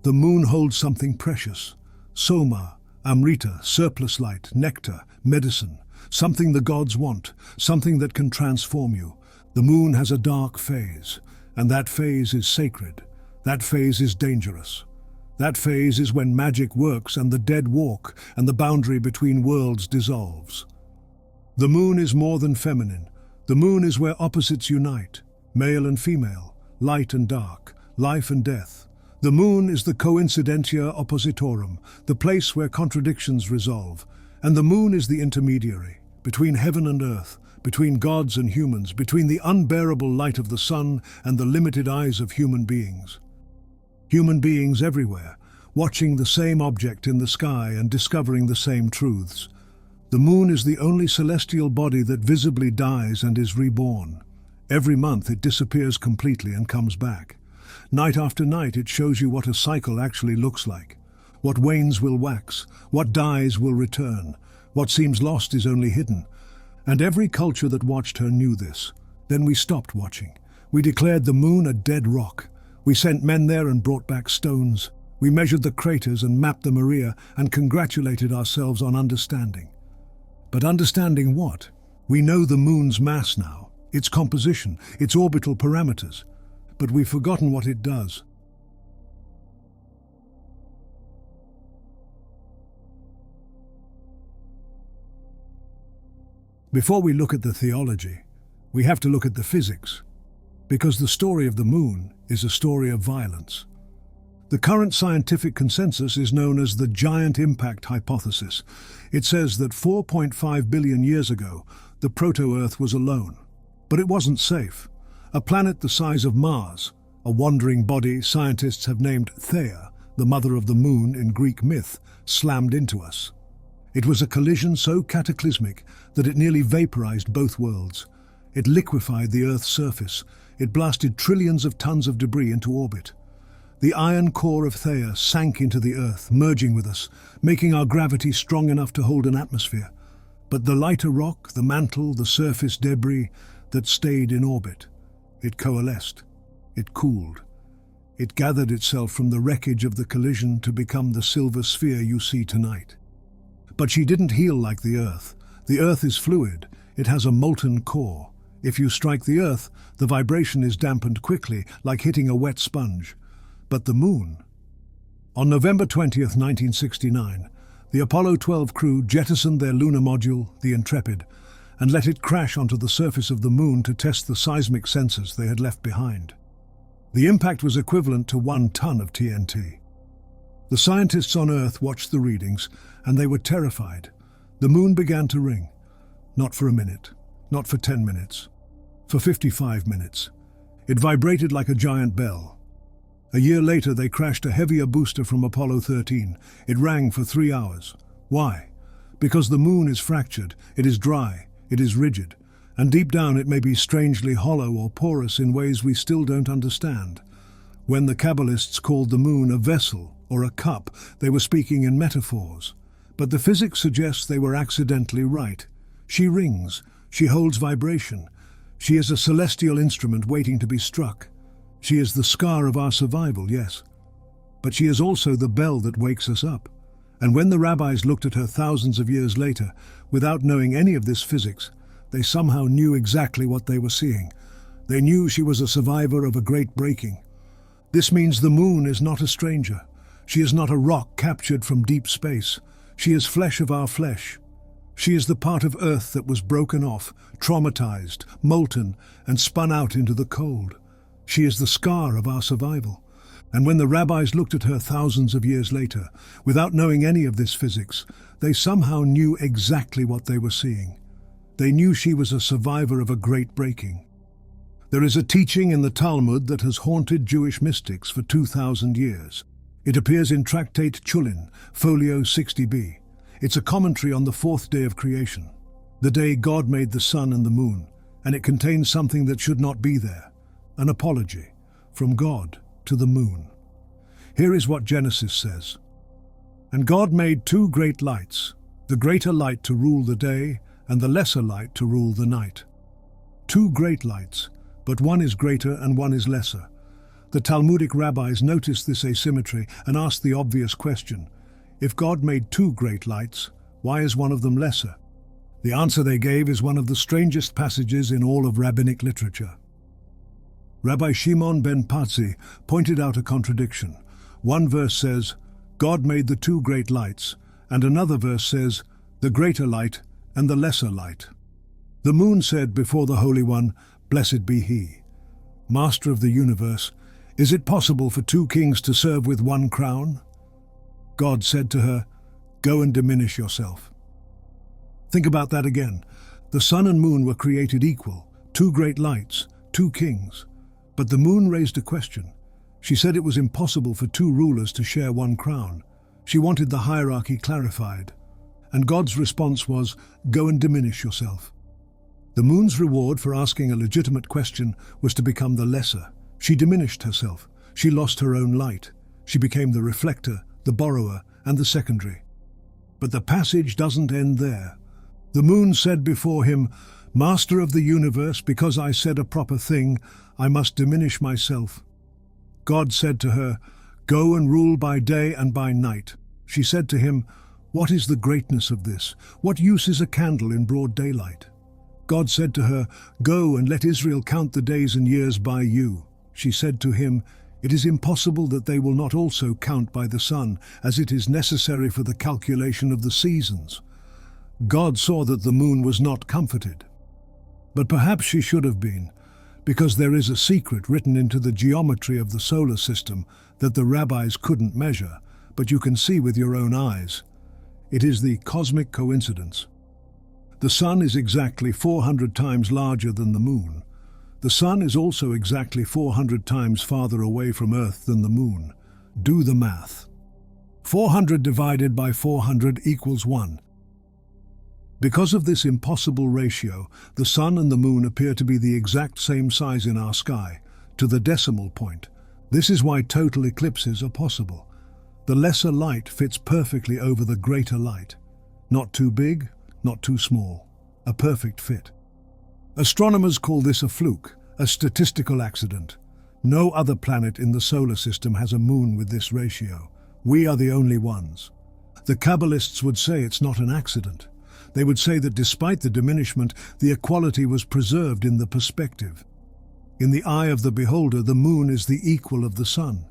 The moon holds something precious. Soma, Amrita, surplus light, nectar, medicine. Something the gods want, something that can transform you. The moon has a dark phase, and that phase is sacred. That phase is dangerous. That phase is when magic works and the dead walk and the boundary between worlds dissolves. The moon is more than feminine. The moon is where opposites unite, male and female, light and dark, life and death. The moon is the coincidentia oppositorum, the place where contradictions resolve. And the moon is the intermediary, between heaven and earth, between gods and humans, between the unbearable light of the sun and the limited eyes of human beings. Human beings everywhere, watching the same object in the sky and discovering the same truths. The moon is the only celestial body that visibly dies and is reborn. Every month it disappears completely and comes back. Night after night it shows you what a cycle actually looks like. What wanes will wax, what dies will return, what seems lost is only hidden. And every culture that watched her knew this. Then we stopped watching. We declared the moon a dead rock. We sent men there and brought back stones. We measured the craters and mapped the Maria and congratulated ourselves on understanding. But understanding what? We know the moon's mass now, its composition, its orbital parameters. But we've forgotten what it does. Before we look at the theology, we have to look at the physics, because the story of the moon is a story of violence. The current scientific consensus is known as the giant impact hypothesis. It says that 4.5 billion years ago, the proto-Earth was alone. But it wasn't safe. A planet the size of Mars, a wandering body scientists have named Theia, the mother of the moon in Greek myth, slammed into us. It was a collision so cataclysmic that it nearly vaporized both worlds. It liquefied the Earth's surface. It blasted trillions of tons of debris into orbit. The iron core of Theia sank into the Earth, merging with us, making our gravity strong enough to hold an atmosphere. But the lighter rock, the mantle, the surface debris that stayed in orbit, it coalesced. It cooled. It gathered itself from the wreckage of the collision to become the silver sphere you see tonight. But she didn't heal like the Earth. The Earth is fluid. It has a molten core. If you strike the Earth, the vibration is dampened quickly, like hitting a wet sponge. But the moon? On November 20th, 1969, the Apollo 12 crew jettisoned their lunar module, the Intrepid, and let it crash onto the surface of the moon to test the seismic sensors they had left behind. The impact was equivalent to 1 ton of TNT. The scientists on Earth watched the readings, and they were terrified. The moon began to ring. Not for a minute, not for 10 minutes, for 55 minutes. It vibrated like a giant bell. A year later, they crashed a heavier booster from Apollo 13. It rang for 3 hours. Why? Because the moon is fractured, it is dry, it is rigid, and deep down it may be strangely hollow or porous in ways we still don't understand. When the Kabbalists called the moon a vessel or a cup, they were speaking in metaphors. But the physics suggests they were accidentally right. She rings, she holds vibration. She is a celestial instrument waiting to be struck. She is the scar of our survival, yes. But she is also the bell that wakes us up. And when the rabbis looked at her thousands of years later, without knowing any of this physics, they somehow knew exactly what they were seeing. They knew she was a survivor of a great breaking. This means the moon is not a stranger. She is not a rock captured from deep space. She is flesh of our flesh. She is the part of Earth that was broken off, traumatized, molten, and spun out into the cold. She is the scar of our survival. And when the rabbis looked at her thousands of years later, without knowing any of this physics, they somehow knew exactly what they were seeing. They knew she was a survivor of a great breaking. There is a teaching in the Talmud that has haunted Jewish mystics for 2,000 years. It appears in Tractate Chulin, folio 60b. It's a commentary on the fourth day of creation, the day God made the sun and the moon, and it contains something that should not be there, an apology from God to the moon. Here is what Genesis says. And God made two great lights, the greater light to rule the day and the lesser light to rule the night. Two great lights, but one is greater and one is lesser. The Talmudic rabbis noticed this asymmetry and asked the obvious question, if God made two great lights, why is one of them lesser? The answer they gave is one of the strangest passages in all of rabbinic literature. Rabbi Shimon ben Pazi pointed out a contradiction. One verse says, God made the two great lights, and another verse says, the greater light and the lesser light. The moon said before the Holy One, blessed be he, Master of the universe, is it possible for two kings to serve with one crown? God said to her, go and diminish yourself. Think about that again. The sun and moon were created equal, two great lights, two kings. But the moon raised a question. She said it was impossible for two rulers to share one crown. She wanted the hierarchy clarified. And God's response was, go and diminish yourself. The moon's reward for asking a legitimate question was to become the lesser. She diminished herself. She lost her own light. She became the reflector, the borrower, and the secondary. But the passage doesn't end there. The moon said before him, Master of the universe, because I said a proper thing, I must diminish myself. God said to her, go and rule by day and by night. She said to him, what is the greatness of this? What use is a candle in broad daylight? God said to her, go and let Israel count the days and years by you. She said to him, it is impossible that they will not also count by the sun, as it is necessary for the calculation of the seasons. God saw that the moon was not comforted. But perhaps she should have been, because there is a secret written into the geometry of the solar system that the rabbis couldn't measure, but you can see with your own eyes. It is the cosmic coincidence. The sun is exactly 400 times larger than the moon. The sun is also exactly 400 times farther away from Earth than the moon. Do the math. 400 divided by 400 equals 1. Because of this impossible ratio, the sun and the moon appear to be the exact same size in our sky, to the decimal point. This is why total eclipses are possible. The lesser light fits perfectly over the greater light. Not too big, not too small. A perfect fit. Astronomers call this a fluke, a statistical accident. No other planet in the solar system has a moon with this ratio. We are the only ones. The Kabbalists would say it's not an accident. They would say that despite the diminishment, the equality was preserved in the perspective. In the eye of the beholder, the moon is the equal of the sun.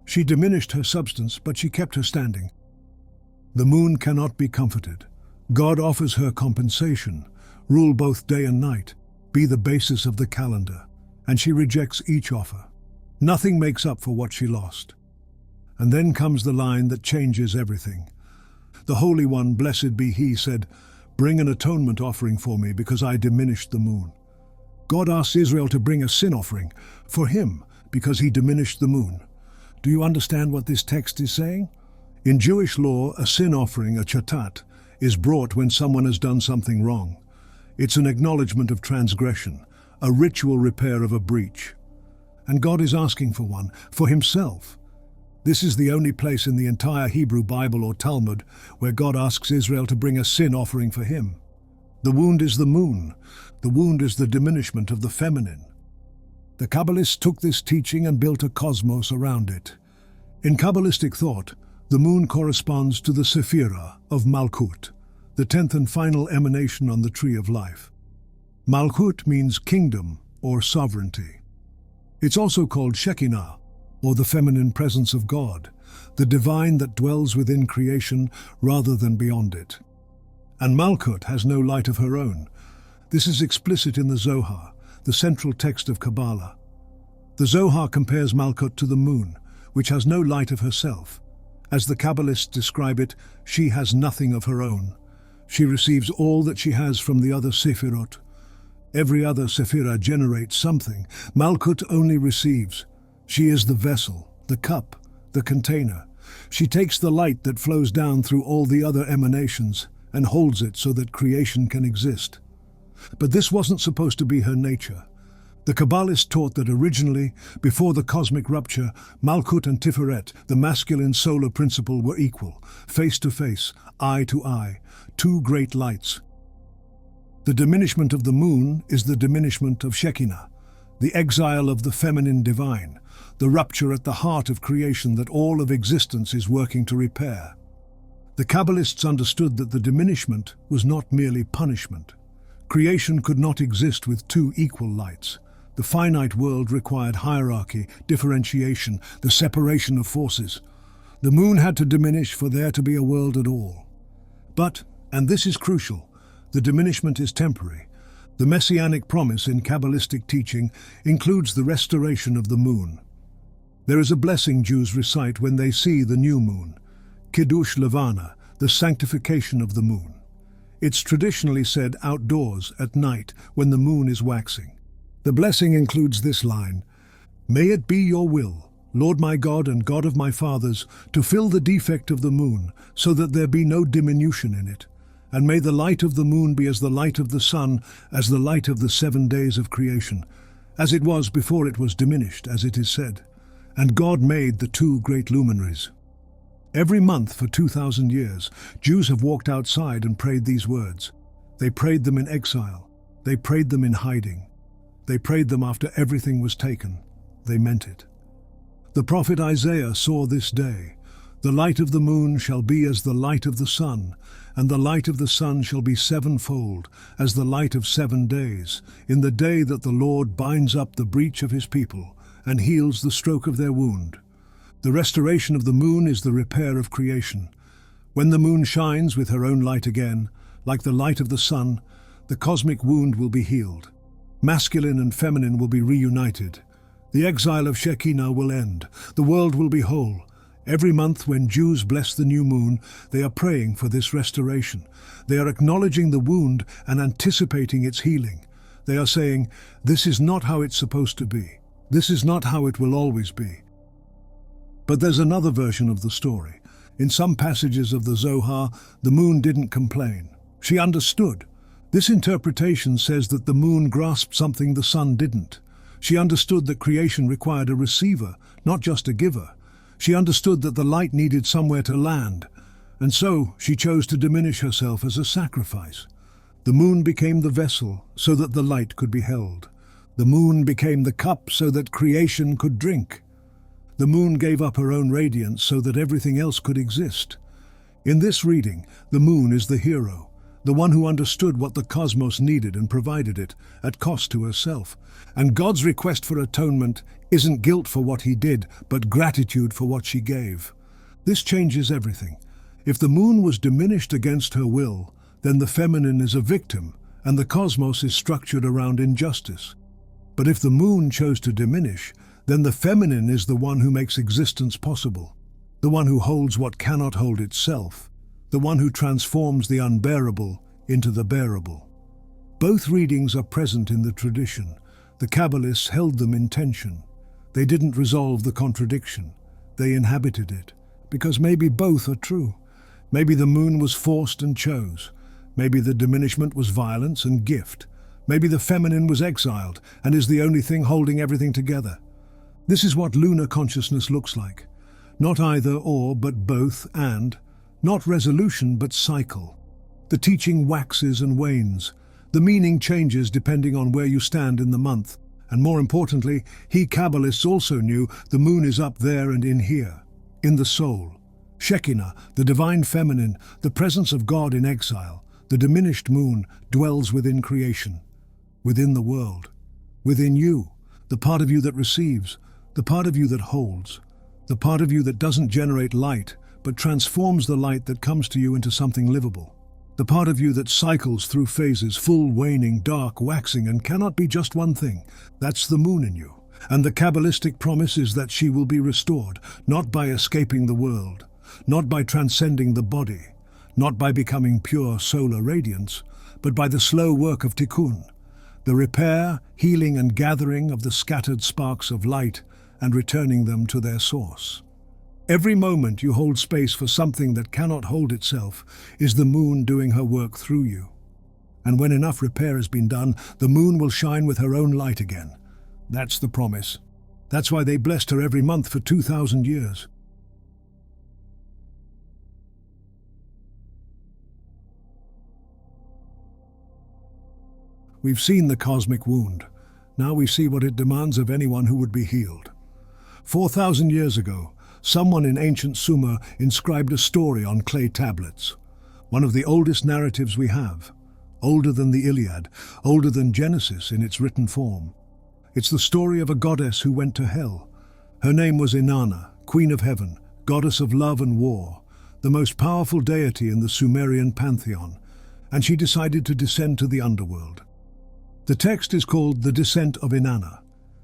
She diminished her substance, but she kept her standing. The moon cannot be comforted. God offers her compensation, rule both day and night, be the basis of the calendar, and she rejects each offer. Nothing makes up for what she lost. And then comes the line that changes everything. The Holy One, blessed be he, said, bring an atonement offering for me because I diminished the moon. God asks Israel to bring a sin offering for him because he diminished the moon. Do you understand what this text is saying? In Jewish law, a sin offering, a chatat, is brought when someone has done something wrong. It's an acknowledgement of transgression, a ritual repair of a breach. And God is asking for one, for himself. This is the only place in the entire Hebrew Bible or Talmud where God asks Israel to bring a sin offering for him. The wound is the moon. The wound is the diminishment of the feminine. The Kabbalists took this teaching and built a cosmos around it. In Kabbalistic thought, the moon corresponds to the Sephirah of Malkut, the 10th and final emanation on the tree of life. Malkut means kingdom or sovereignty. It's also called Shekhinah, or the feminine presence of God, the divine that dwells within creation rather than beyond it. And Malkut has no light of her own. This is explicit in the Zohar, the central text of Kabbalah. The Zohar compares Malkut to the moon, which has no light of herself. As the Kabbalists describe it, she has nothing of her own. She receives all that she has from the other Sephirot. Every other Sephirah generates something. Malkut only receives. She is the vessel, the cup, the container. She takes the light that flows down through all the other emanations and holds it so that creation can exist. But this wasn't supposed to be her nature. The Kabbalists taught that originally, before the cosmic rupture, Malkut and Tiferet, the masculine solar principle, were equal, face to face, eye to eye, two great lights. The diminishment of the moon is the diminishment of Shekhinah, the exile of the feminine divine, the rupture at the heart of creation that all of existence is working to repair. The Kabbalists understood that the diminishment was not merely punishment. Creation could not exist with two equal lights. The finite world required hierarchy, differentiation, the separation of forces. The moon had to diminish for there to be a world at all. But, and this is crucial, the diminishment is temporary. The messianic promise in Kabbalistic teaching includes the restoration of the moon. There is a blessing Jews recite when they see the new moon, Kiddush Levana, the sanctification of the moon. It's traditionally said outdoors at night when the moon is waxing. The blessing includes this line: "May it be your will, Lord my God and God of my fathers, to fill the defect of the moon, so that there be no diminution in it. And may the light of the moon be as the light of the sun, as the light of the 7 days of creation, as it was before it was diminished, as it is said. And God made the two great luminaries." Every month for 2,000 years, Jews have walked outside and prayed these words. They prayed them in exile. They prayed them in hiding. They prayed them after everything was taken. They meant it. The prophet Isaiah saw this day: "The light of the moon shall be as the light of the sun, and the light of the sun shall be sevenfold, as the light of 7 days, in the day that the Lord binds up the breach of his people, and heals the stroke of their wound." The restoration of the moon is the repair of creation. When the moon shines with her own light again, like the light of the sun, the cosmic wound will be healed. Masculine and feminine will be reunited. The exile of Shekhinah will end. The world will be whole. Every month when Jews bless the new moon, they are praying for this restoration. They are acknowledging the wound and anticipating its healing. They are saying, "This is not how it's supposed to be. This is not how it will always be." But there's another version of the story. In some passages of the Zohar, the moon didn't complain. She understood. This interpretation says that the moon grasped something the sun didn't. She understood that creation required a receiver, not just a giver. She understood that the light needed somewhere to land, and so she chose to diminish herself as a sacrifice. The moon became the vessel so that the light could be held. The moon became the cup so that creation could drink. The moon gave up her own radiance so that everything else could exist. In this reading, the moon is the hero, the one who understood what the cosmos needed and provided it, at cost to herself. And God's request for atonement isn't guilt for what he did, but gratitude for what she gave. This changes everything. If the moon was diminished against her will, then the feminine is a victim, and the cosmos is structured around injustice. But if the moon chose to diminish, then the feminine is the one who makes existence possible, the one who holds what cannot hold itself, the one who transforms the unbearable into the bearable. Both readings are present in the tradition. The Kabbalists held them in tension. They didn't resolve the contradiction. They inhabited it, because maybe both are true. Maybe the moon was forced and chose. Maybe the diminishment was violence and gift. Maybe the feminine was exiled and is the only thing holding everything together. This is what lunar consciousness looks like. Not either or, but both and. Not resolution, but cycle. The teaching waxes and wanes. The meaning changes depending on where you stand in the month. And more importantly, Kabbalists also knew the moon is up there and in here, in the soul. Shekhinah, the divine feminine, the presence of God in exile, the diminished moon, dwells within creation, within the world, within you, the part of you that receives, the part of you that holds, the part of you that doesn't generate light, but transforms the light that comes to you into something livable. The part of you that cycles through phases, full, waning, dark, waxing, and cannot be just one thing. That's the moon in you. And the Kabbalistic promise is that she will be restored, not by escaping the world, not by transcending the body, not by becoming pure solar radiance, but by the slow work of tikkun, the repair, healing, and gathering of the scattered sparks of light and returning them to their source. Every moment you hold space for something that cannot hold itself is the moon doing her work through you. And when enough repair has been done, the moon will shine with her own light again. That's the promise. That's why they blessed her every month for 2,000 years. We've seen the cosmic wound. Now we see what it demands of anyone who would be healed. 4,000 years ago, someone in ancient Sumer inscribed a story on clay tablets, one of the oldest narratives we have, older than the Iliad, older than Genesis in its written form. It's the story of a goddess who went to hell. Her name was Inanna, Queen of Heaven, goddess of love and war, the most powerful deity in the Sumerian pantheon, and she decided to descend to the underworld. The text is called The Descent of Inanna.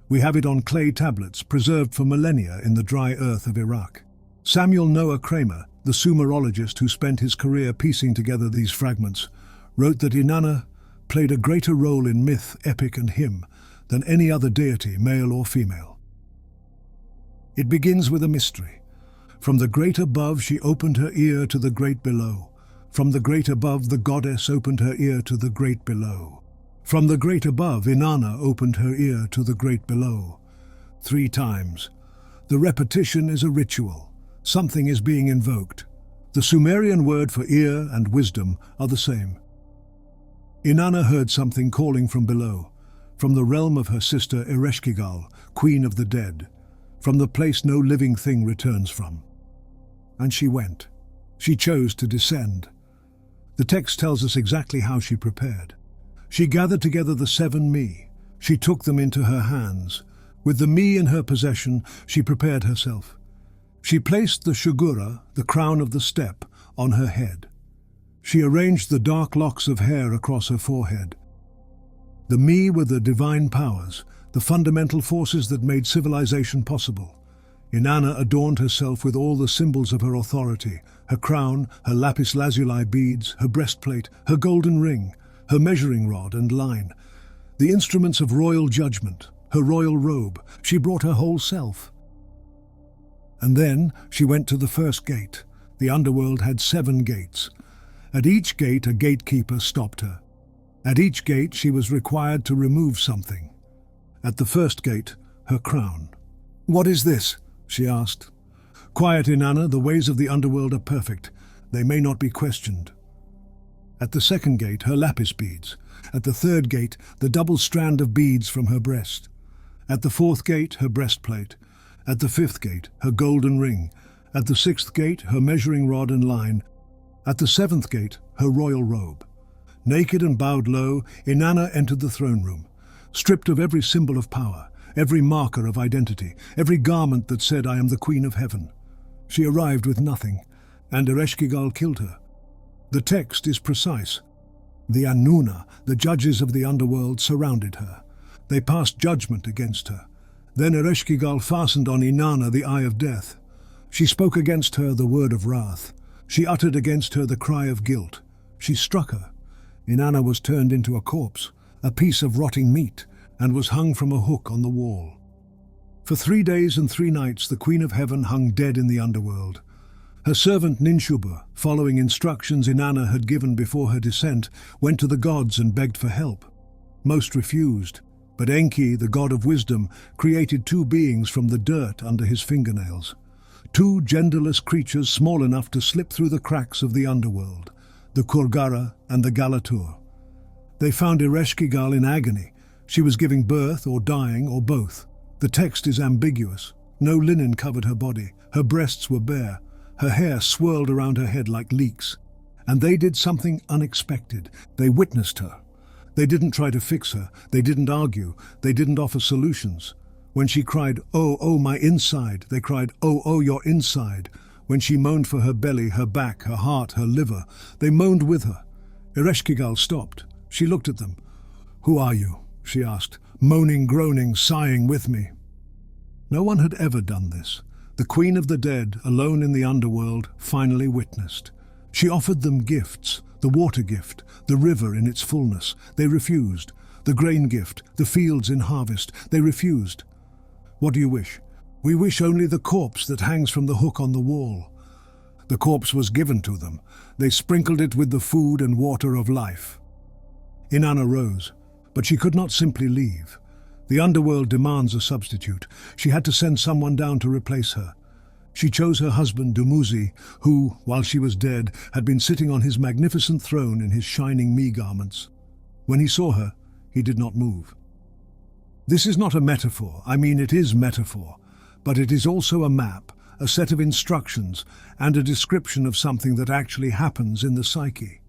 We have it on clay tablets preserved for millennia in the dry earth of Iraq. Samuel Noah Kramer, the Sumerologist who spent his career piecing together these fragments, wrote that Inanna played a greater role in myth, epic and hymn than any other deity, male or female. It begins with a mystery. From the great above she opened her ear to the great below. From the great above the goddess opened her ear to the great below. From the great above, Inanna opened her ear to the great below. 3 times. The repetition is a ritual. Something is being invoked. The Sumerian word for ear and wisdom are the same. Inanna heard something calling from below, from the realm of her sister Ereshkigal, queen of the dead, from the place no living thing returns from. And she went. She chose to descend. The text tells us exactly how she prepared. She gathered together the 7 me. She took them into her hands. With the me in her possession, she prepared herself. She placed the shugura, the crown of the steppe, on her head. She arranged the dark locks of hair across her forehead. The me were the divine powers, the fundamental forces that made civilization possible. Inanna adorned herself with all the symbols of her authority, her crown, her lapis lazuli beads, her breastplate, her golden ring, her measuring rod and line, the instruments of royal judgment, her royal robe. She brought her whole self. And then she went to the first gate. The underworld had 7 gates. At each gate a gatekeeper stopped her. At each gate she was required to remove something. At the first gate, her crown. "What is this?" she asked. "Quiet, Inanna, the ways of the underworld are perfect. They may not be questioned." At the second gate, her lapis beads. At the third gate, the double strand of beads from her breast. At the 4th gate, her breastplate. At the 5th gate, her golden ring. At the 6th gate, her measuring rod and line. At the 7th gate, her royal robe. Naked and bowed low, Inanna entered the throne room, stripped of every symbol of power, every marker of identity, every garment that said, "I am the Queen of Heaven." She arrived with nothing, and Ereshkigal killed her. The text is precise. The Annuna, the judges of the underworld, surrounded her. They passed judgment against her. Then Ereshkigal fastened on Inanna the eye of death. She spoke against her the word of wrath. She uttered against her the cry of guilt. She struck her. Inanna was turned into a corpse, a piece of rotting meat, and was hung from a hook on the wall. For 3 days and 3 nights the Queen of Heaven hung dead in the underworld. Her servant Ninshuba, following instructions Inanna had given before her descent, went to the gods and begged for help. Most refused, but Enki, the god of wisdom, created 2 beings from the dirt under his fingernails. 2 genderless creatures small enough to slip through the cracks of the underworld, the Kurgara and the Galatur. They found Ereshkigal in agony. She was giving birth or dying or both. The text is ambiguous. No linen covered her body. Her breasts were bare. Her hair swirled around her head like leeks. And they did something unexpected. They witnessed her. They didn't try to fix her. They didn't argue. They didn't offer solutions. When she cried, "Oh, oh, my inside," they cried, "Oh, oh, your inside." When she moaned for her belly, her back, her heart, her liver, they moaned with her. Ereshkigal stopped. She looked at them. "Who are you?" she asked, moaning, groaning, sighing with me. No one had ever done this. The Queen of the Dead, alone in the underworld, finally witnessed. She offered them gifts, the water gift, the river in its fullness. They refused. The grain gift, the fields in harvest. They refused. "What do you wish?" We wish only the corpse that hangs from the hook on the wall. The corpse was given to them. They sprinkled it with the food and water of life. Inanna rose, but she could not simply leave. The underworld demands a substitute. She had to send someone down to replace her. She chose her husband Dumuzi, who, while she was dead, had been sitting on his magnificent throne in his shining garments. When he saw her, he did not move. This is not a metaphor. I mean, it is metaphor, but it is also a map, a set of instructions, and a description of something that actually happens in the psyche.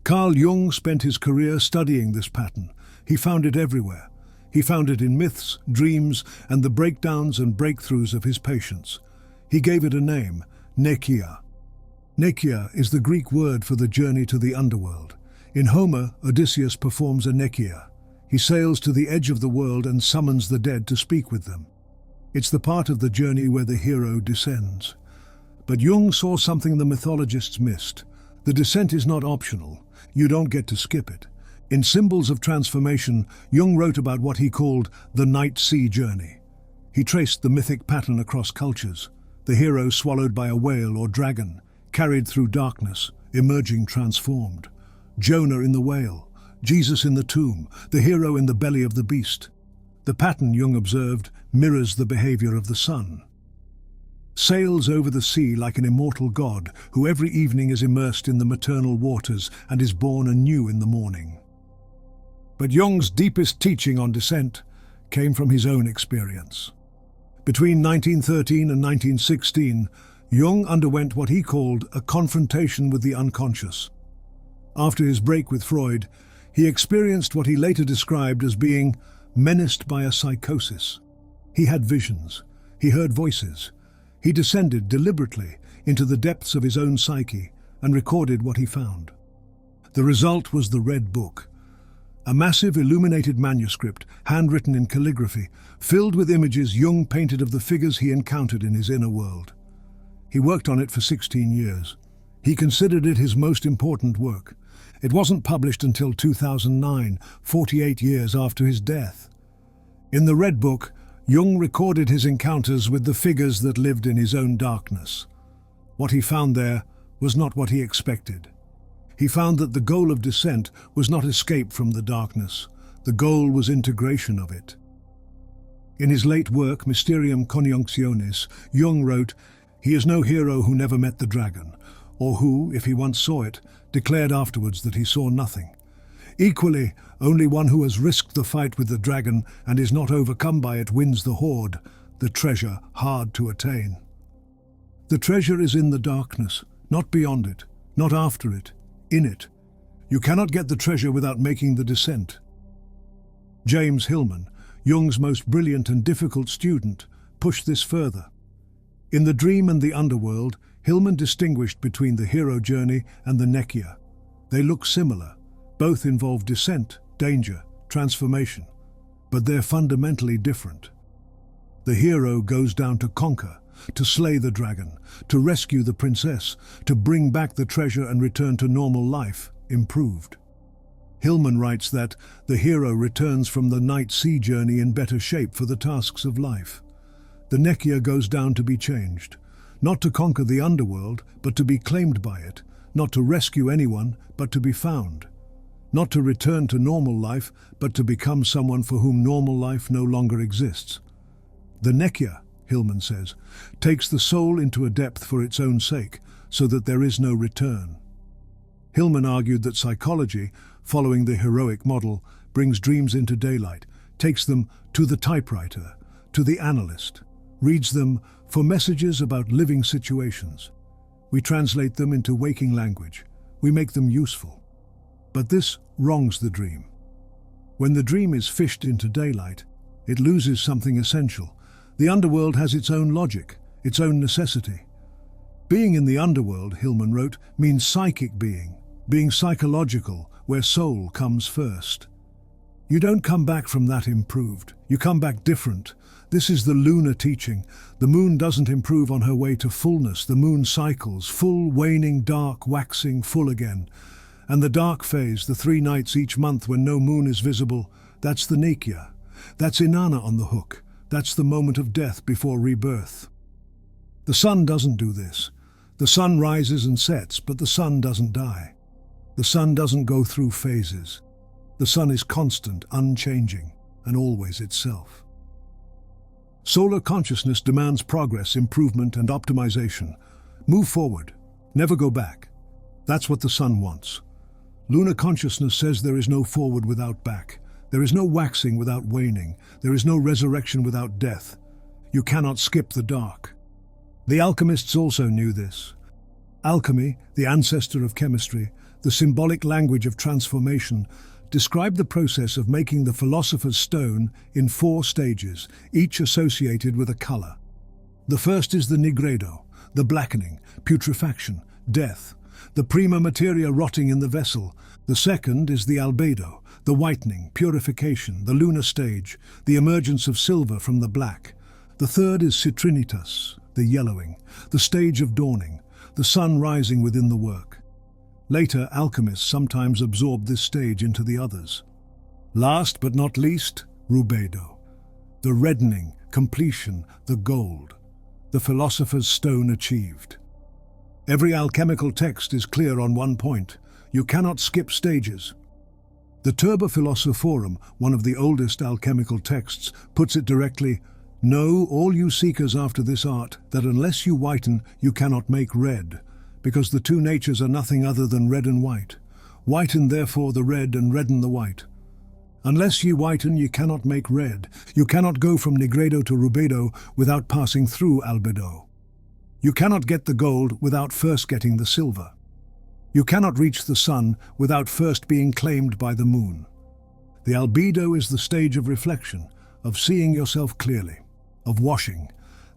Carl Jung spent his career studying this pattern. He found it everywhere. He found it in myths, dreams, and the breakdowns and breakthroughs of his patients. He gave it a name, nekyia. Nekyia is the Greek word for the journey to the underworld. In Homer, Odysseus performs a nekyia. He sails to the edge of the world and summons the dead to speak with them. It's the part of the journey where the hero descends. But Jung saw something the mythologists missed. The descent is not optional. You don't get to skip it. In Symbols of Transformation, Jung wrote about what he called the night sea journey. He traced the mythic pattern across cultures. The hero swallowed by a whale or dragon, carried through darkness, emerging transformed. Jonah in the whale, Jesus in the tomb, the hero in the belly of the beast. The pattern, Jung observed, mirrors the behavior of the sun. Sails over the sea like an immortal god who every evening is immersed in the maternal waters and is born anew in the morning. But Jung's deepest teaching on descent came from his own experience. Between 1913 and 1916, Jung underwent what he called a confrontation with the unconscious. After his break with Freud, he experienced what he later described as being menaced by a psychosis. He had visions. He heard voices. He descended deliberately into the depths of his own psyche and recorded what he found. The result was the Red Book, a massive illuminated manuscript, handwritten in calligraphy, filled with images Jung painted of the figures he encountered in his inner world. He worked on it for 16 years. He considered it his most important work. It wasn't published until 2009, 48 years after his death. In the Red Book, Jung recorded his encounters with the figures that lived in his own darkness. What he found there was not what he expected. He found that the goal of descent was not escape from the darkness. The goal was integration of it. In his late work, Mysterium Conjunctionis, Jung wrote, "He is no hero who never met the dragon, or who, if he once saw it, declared afterwards that he saw nothing. Equally, only one who has risked the fight with the dragon and is not overcome by it wins the hoard, the treasure hard to attain." The treasure is in the darkness, not beyond it, not after it, in it. You cannot get the treasure without making the descent. James Hillman, Jung's most brilliant and difficult student, pushed this further. In The Dream and the Underworld, Hillman distinguished between the hero journey and the nekyia. They look similar. Both involve descent, danger, transformation, but they're fundamentally different. The hero goes down to conquer, to slay the dragon, to rescue the princess, to bring back the treasure and return to normal life, improved. Hillman writes that the hero returns from the night sea journey in better shape for the tasks of life. The nekyia goes down to be changed, not to conquer the underworld, but to be claimed by it, not to rescue anyone, but to be found. Not to return to normal life, but to become someone for whom normal life no longer exists. The nekyia, Hillman says, takes the soul into a depth for its own sake, so that there is no return. Hillman argued that psychology, following the heroic model, brings dreams into daylight, takes them to the typewriter, to the analyst, reads them for messages about living situations. We translate them into waking language. We make them useful. But this wrongs the dream. When the dream is fished into daylight, it loses something essential. The underworld has its own logic, its own necessity. Being in the underworld, Hillman wrote, means psychic being psychological, where soul comes first. You don't come back from that improved. You come back different. This is the lunar teaching. The moon doesn't improve on her way to fullness. The moon cycles, full, waning, dark, waxing, full again. And the dark phase, the 3 nights each month when no moon is visible, that's the nekyia. That's Inanna on the hook, That's the moment of death before rebirth. The sun doesn't do this. The sun rises and sets, but the sun doesn't die. The sun doesn't go through phases. The sun is constant, unchanging, and always itself. Solar consciousness demands progress, improvement, and optimization. Move forward, never go back. That's what the sun wants. Lunar consciousness says there is no forward without back. There is no waxing without waning. There is no resurrection without death. You cannot skip the dark. The alchemists also knew this. Alchemy, the ancestor of chemistry, the symbolic language of transformation, described the process of making the philosopher's stone in 4 stages, each associated with a color. The first is the nigredo, the blackening, putrefaction, death, the prima materia rotting in the vessel. The second is the albedo, the whitening, purification, the lunar stage, the emergence of silver from the black. The third is citrinitas, the yellowing, the stage of dawning, the sun rising within the work. Later, alchemists sometimes absorbed this stage into the others. Last but not least, rubedo, the reddening, completion, the gold, the philosopher's stone achieved. Every alchemical text is clear on one point: you cannot skip stages. The Turba Philosophorum, one of the oldest alchemical texts, puts it directly: "Know, all you seekers after this art, that unless you whiten, you cannot make red, because the two natures are nothing other than red and white. Whiten therefore the red and redden the white. Unless ye whiten, ye cannot make red. You cannot go from nigredo to rubedo without passing through albedo. You cannot get the gold without first getting the silver. You cannot reach the sun without first being claimed by the moon." The albedo is the stage of reflection, of seeing yourself clearly, of washing.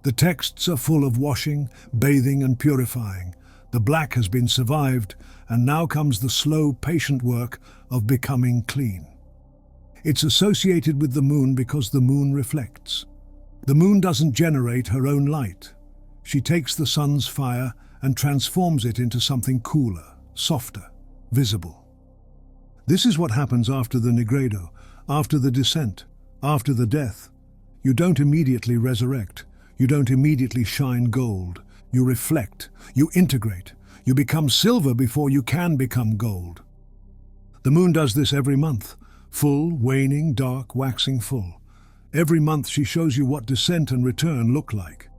The texts are full of washing, bathing and purifying. The black has been survived, and now comes the slow, patient work of becoming clean. It's associated with the moon because the moon reflects. The moon doesn't generate her own light. She takes the sun's fire and transforms it into something cooler, softer, visible. This is what happens after the nigredo, after the descent, after the death. You don't immediately resurrect. You don't immediately shine gold. You reflect, you integrate, you become silver before you can become gold. The moon does this every month: full, waning, dark, waxing full. Every month she shows you what descent and return look like.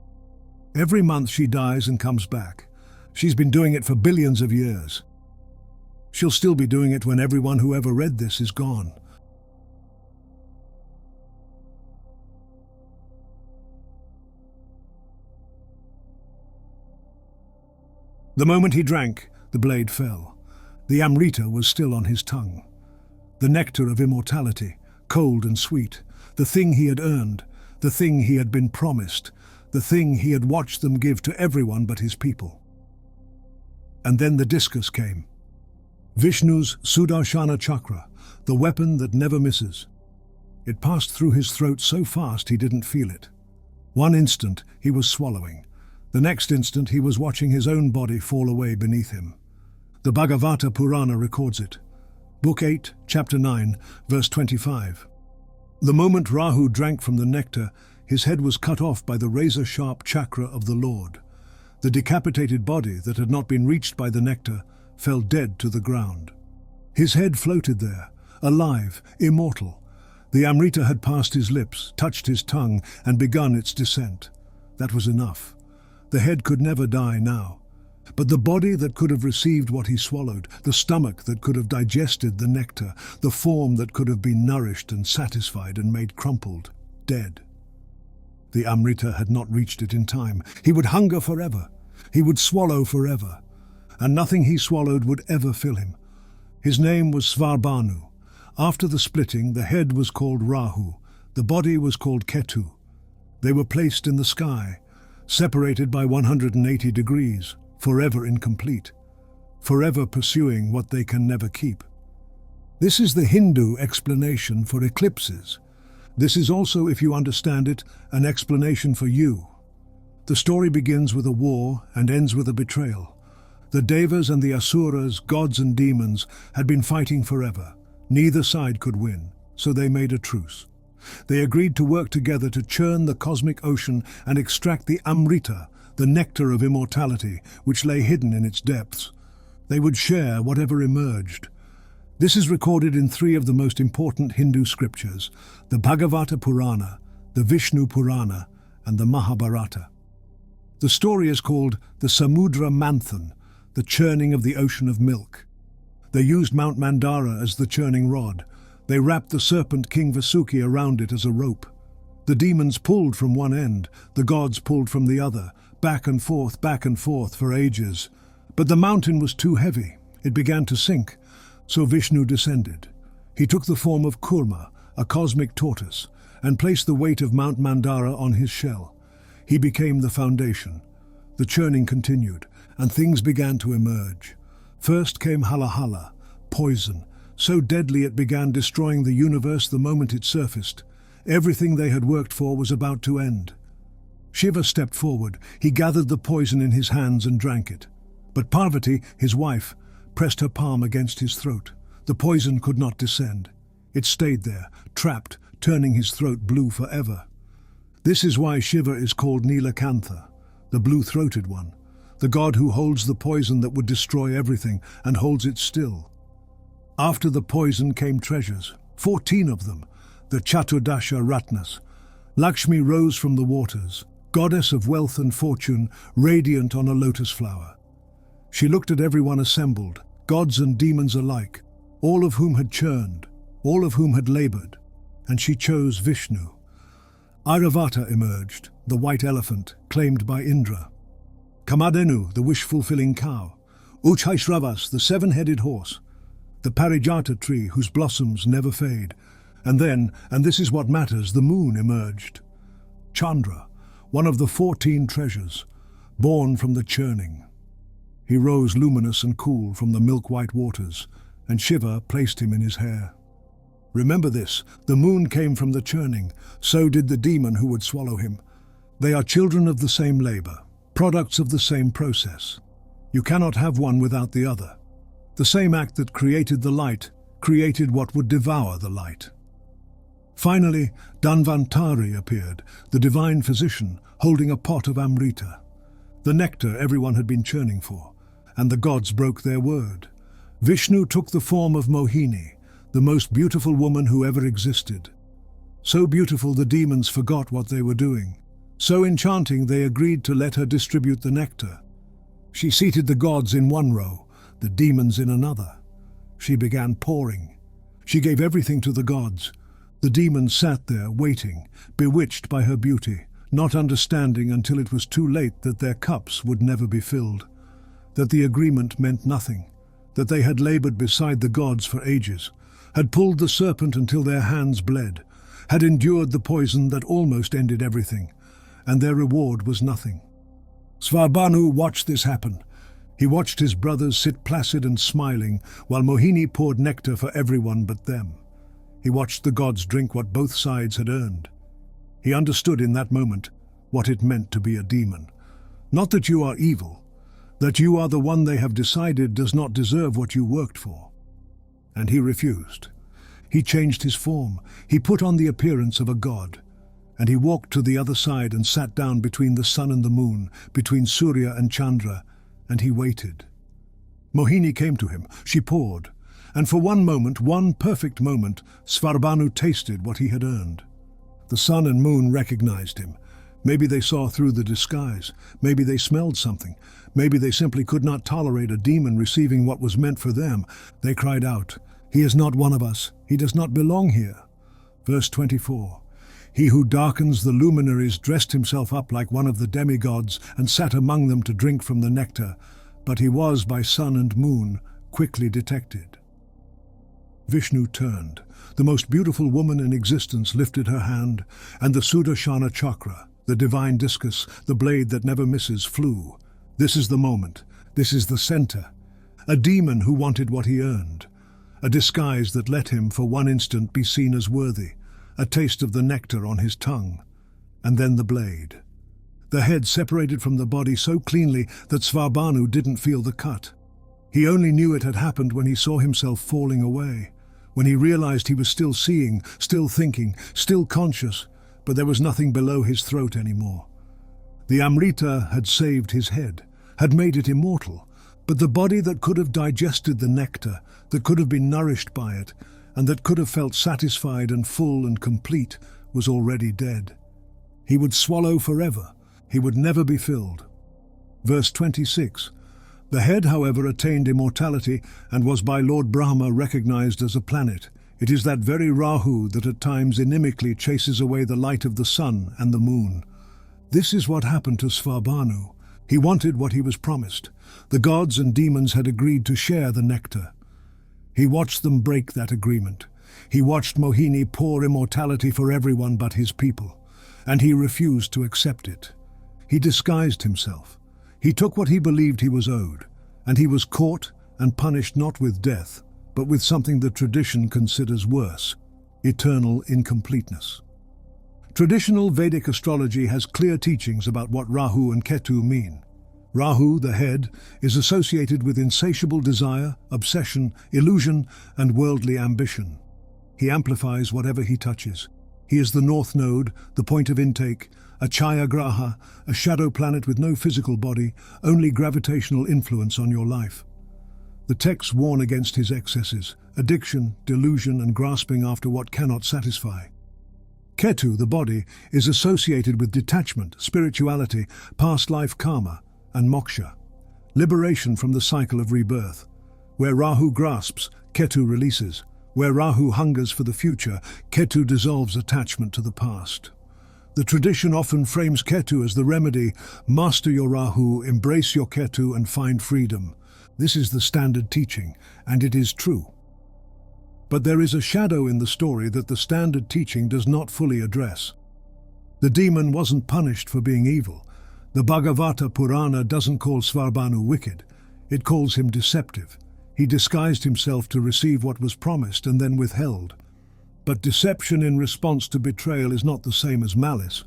Every month she dies and comes back. She's been doing it for billions of years. She'll still be doing it when everyone who ever read this is gone. The moment he drank, the blade fell. The Amrita was still on his tongue. The nectar of immortality, cold and sweet, the thing he had earned, the thing he had been promised, the thing he had watched them give to everyone but his people. And then the discus came. Vishnu's Sudarshana chakra, the weapon that never misses. It passed through his throat so fast he didn't feel it. One instant he was swallowing. The next instant he was watching his own body fall away beneath him. The Bhagavata Purana records it. Book 8, Chapter 9, verse 25. The moment Rahu drank from the nectar, his head was cut off by the razor-sharp chakra of the Lord. The decapitated body that had not been reached by the nectar fell dead to the ground. His head floated there, alive, immortal. The Amrita had passed his lips, touched his tongue, and begun its descent. That was enough. The head could never die now. But the body that could have received what he swallowed, the stomach that could have digested the nectar, the form that could have been nourished and satisfied and made crumpled, dead. The Amrita had not reached it in time. He would hunger forever. He would swallow forever. And nothing he swallowed would ever fill him. His name was Svarbhanu. After the splitting, the head was called Rahu. The body was called Ketu. They were placed in the sky, separated by 180 degrees, forever incomplete, forever pursuing what they can never keep. This is the Hindu explanation for eclipses. This is also, if you understand it, an explanation for you. The story begins with a war and ends with a betrayal. The Devas and the Asuras, gods and demons, had been fighting forever. Neither side could win, so they made a truce. They agreed to work together to churn the cosmic ocean and extract the Amrita, the nectar of immortality, which lay hidden in its depths. They would share whatever emerged. This is recorded in three of the most important Hindu scriptures, the Bhagavata Purana, the Vishnu Purana, and the Mahabharata. The story is called the Samudra Manthan, the churning of the ocean of milk. They used Mount Mandara as the churning rod. They wrapped the serpent King Vasuki around it as a rope. The demons pulled from one end, the gods pulled from the other, back and forth for ages. But the mountain was too heavy. It began to sink. So Vishnu descended. He took the form of Kurma, a cosmic tortoise, and placed the weight of Mount Mandara on his shell. He became the foundation. The churning continued, and things began to emerge. First came Halahala, poison, so deadly it began destroying the universe the moment it surfaced. Everything they had worked for was about to end. Shiva stepped forward. He gathered the poison in his hands and drank it. But Parvati, his wife, pressed her palm against his throat. The poison could not descend. It stayed there, trapped, turning his throat blue forever. This is why Shiva is called Nilakantha, the blue-throated one, the god who holds the poison that would destroy everything and holds it still. After the poison came treasures, 14 of them, the Chaturdasha Ratnas. Lakshmi rose from the waters, goddess of wealth and fortune, radiant on a lotus flower. She looked at everyone assembled, gods and demons alike, all of whom had churned, all of whom had labored, and she chose Vishnu. Airavata emerged, the white elephant, claimed by Indra. Kamadhenu, the wish-fulfilling cow. Uchhaishravas, the seven-headed horse. The Parijata tree, whose blossoms never fade. And then, and this is what matters, the moon emerged. Chandra, one of the 14 treasures, born from the churning. He rose luminous and cool from the milk-white waters, and Shiva placed him in his hair. Remember this, the moon came from the churning, so did the demon who would swallow him. They are children of the same labor, products of the same process. You cannot have one without the other. The same act that created the light created what would devour the light. Finally, Dhanvantari appeared, the divine physician, holding a pot of Amrita, the nectar everyone had been churning for, and the gods broke their word. Vishnu took the form of Mohini, the most beautiful woman who ever existed. So beautiful the demons forgot what they were doing. So enchanting they agreed to let her distribute the nectar. She seated the gods in one row, the demons in another. She began pouring. She gave everything to the gods. The demons sat there waiting, bewitched by her beauty, not understanding until it was too late that their cups would never be filled, that the agreement meant nothing, that they had labored beside the gods for ages, had pulled the serpent until their hands bled, had endured the poison that almost ended everything, and their reward was nothing. Svarbhanu watched this happen. He watched his brothers sit placid and smiling, while Mohini poured nectar for everyone but them. He watched the gods drink what both sides had earned. He understood in that moment what it meant to be a demon. Not that you are evil, that you are the one they have decided does not deserve what you worked for. And he refused. He changed his form. He put on the appearance of a god. And he walked to the other side and sat down between the sun and the moon, between Surya and Chandra, and he waited. Mohini came to him. She poured. And for one moment, one perfect moment, Svarbhanu tasted what he had earned. The sun and moon recognized him. Maybe they saw through the disguise. Maybe they smelled something. Maybe they simply could not tolerate a demon receiving what was meant for them. They cried out, "He is not one of us. He does not belong here." Verse 24. He who darkens the luminaries dressed himself up like one of the demigods and sat among them to drink from the nectar, but he was by sun and moon quickly detected. Vishnu turned. The most beautiful woman in existence lifted her hand, and the Sudarshana chakra, the divine discus, the blade that never misses, flew. This is the moment. This is the center. A demon who wanted what he earned. A disguise that let him, for one instant, be seen as worthy. A taste of the nectar on his tongue. And then the blade. The head separated from the body so cleanly that Svarbhanu didn't feel the cut. He only knew it had happened when he saw himself falling away, when he realized he was still seeing, still thinking, still conscious, but there was nothing below his throat anymore. The Amrita had saved his head, had made it immortal, but the body that could have digested the nectar, that could have been nourished by it, and that could have felt satisfied and full and complete, was already dead. He would swallow forever. He would never be filled. Verse 26. The head, however, attained immortality and was by Lord Brahma recognized as a planet. It is that very Rahu that at times inimically chases away the light of the sun and the moon. This is what happened to Svabhanu. He wanted what he was promised. The gods and demons had agreed to share the nectar. He watched them break that agreement. He watched Mohini pour immortality for everyone but his people, and he refused to accept it. He disguised himself. He took what he believed he was owed, and he was caught and punished not with death, but with something the tradition considers worse: eternal incompleteness. Traditional Vedic astrology has clear teachings about what Rahu and Ketu mean. Rahu, the head, is associated with insatiable desire, obsession, illusion, and worldly ambition. He amplifies whatever he touches. He is the north node, the point of intake, a Chaya Graha, a shadow planet with no physical body, only gravitational influence on your life. The texts warn against his excesses: addiction, delusion, and grasping after what cannot satisfy. Ketu, the body, is associated with detachment, spirituality, past life karma, and moksha, liberation from the cycle of rebirth. Where Rahu grasps, Ketu releases. Where Rahu hungers for the future, Ketu dissolves attachment to the past. The tradition often frames Ketu as the remedy: master your Rahu, embrace your Ketu, and find freedom. This is the standard teaching, and it is true. But there is a shadow in the story that the standard teaching does not fully address. The demon wasn't punished for being evil. The Bhagavata Purana doesn't call Svabhanu wicked. It calls him deceptive. He disguised himself to receive what was promised and then withheld. But deception in response to betrayal is not the same as malice.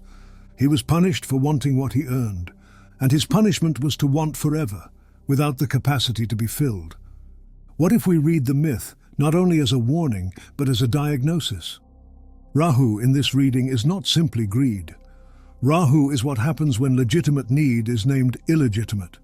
He was punished for wanting what he earned, and his punishment was to want forever, without the capacity to be filled. What if we read the myth not only as a warning, but as a diagnosis? Rahu in this reading is not simply greed. Rahu is what happens when legitimate need is named illegitimate.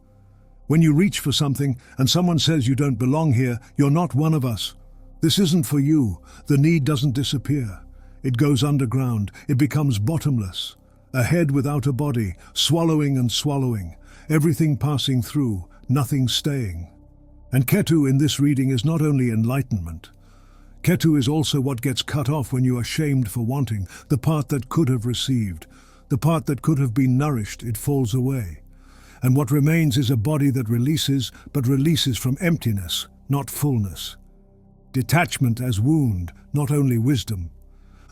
When you reach for something and someone says you don't belong here, you're not one of us. This isn't for you. The need doesn't disappear. It goes underground. It becomes bottomless. A head without a body, swallowing and swallowing. Everything passing through, nothing staying. And Ketu in this reading is not only enlightenment. Ketu is also what gets cut off when you are shamed for wanting, the part that could have received, the part that could have been nourished. It falls away. And what remains is a body that releases, but releases from emptiness, not fullness. Detachment as wound, not only wisdom.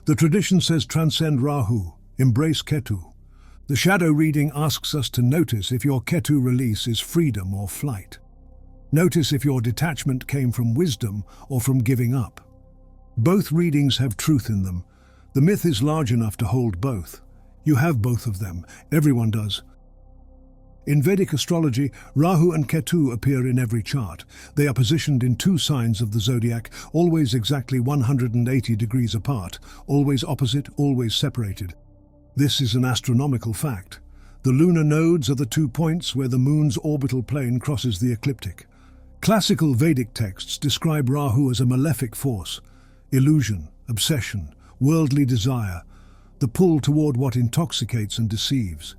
The tradition says transcend Rahu, embrace Ketu. The shadow reading asks us to notice if your Ketu release is freedom or flight. Notice if your detachment came from wisdom or from giving up. Both readings have truth in them. The myth is large enough to hold both. You have both of them. Everyone does. In Vedic astrology, Rahu and Ketu appear in every chart. They are positioned in two signs of the zodiac, always exactly 180 degrees apart, always opposite, always separated. This is an astronomical fact. The lunar nodes are the 2 points where the moon's orbital plane crosses the ecliptic. Classical Vedic texts describe Rahu as a malefic force: illusion, obsession, worldly desire, the pull toward what intoxicates and deceives.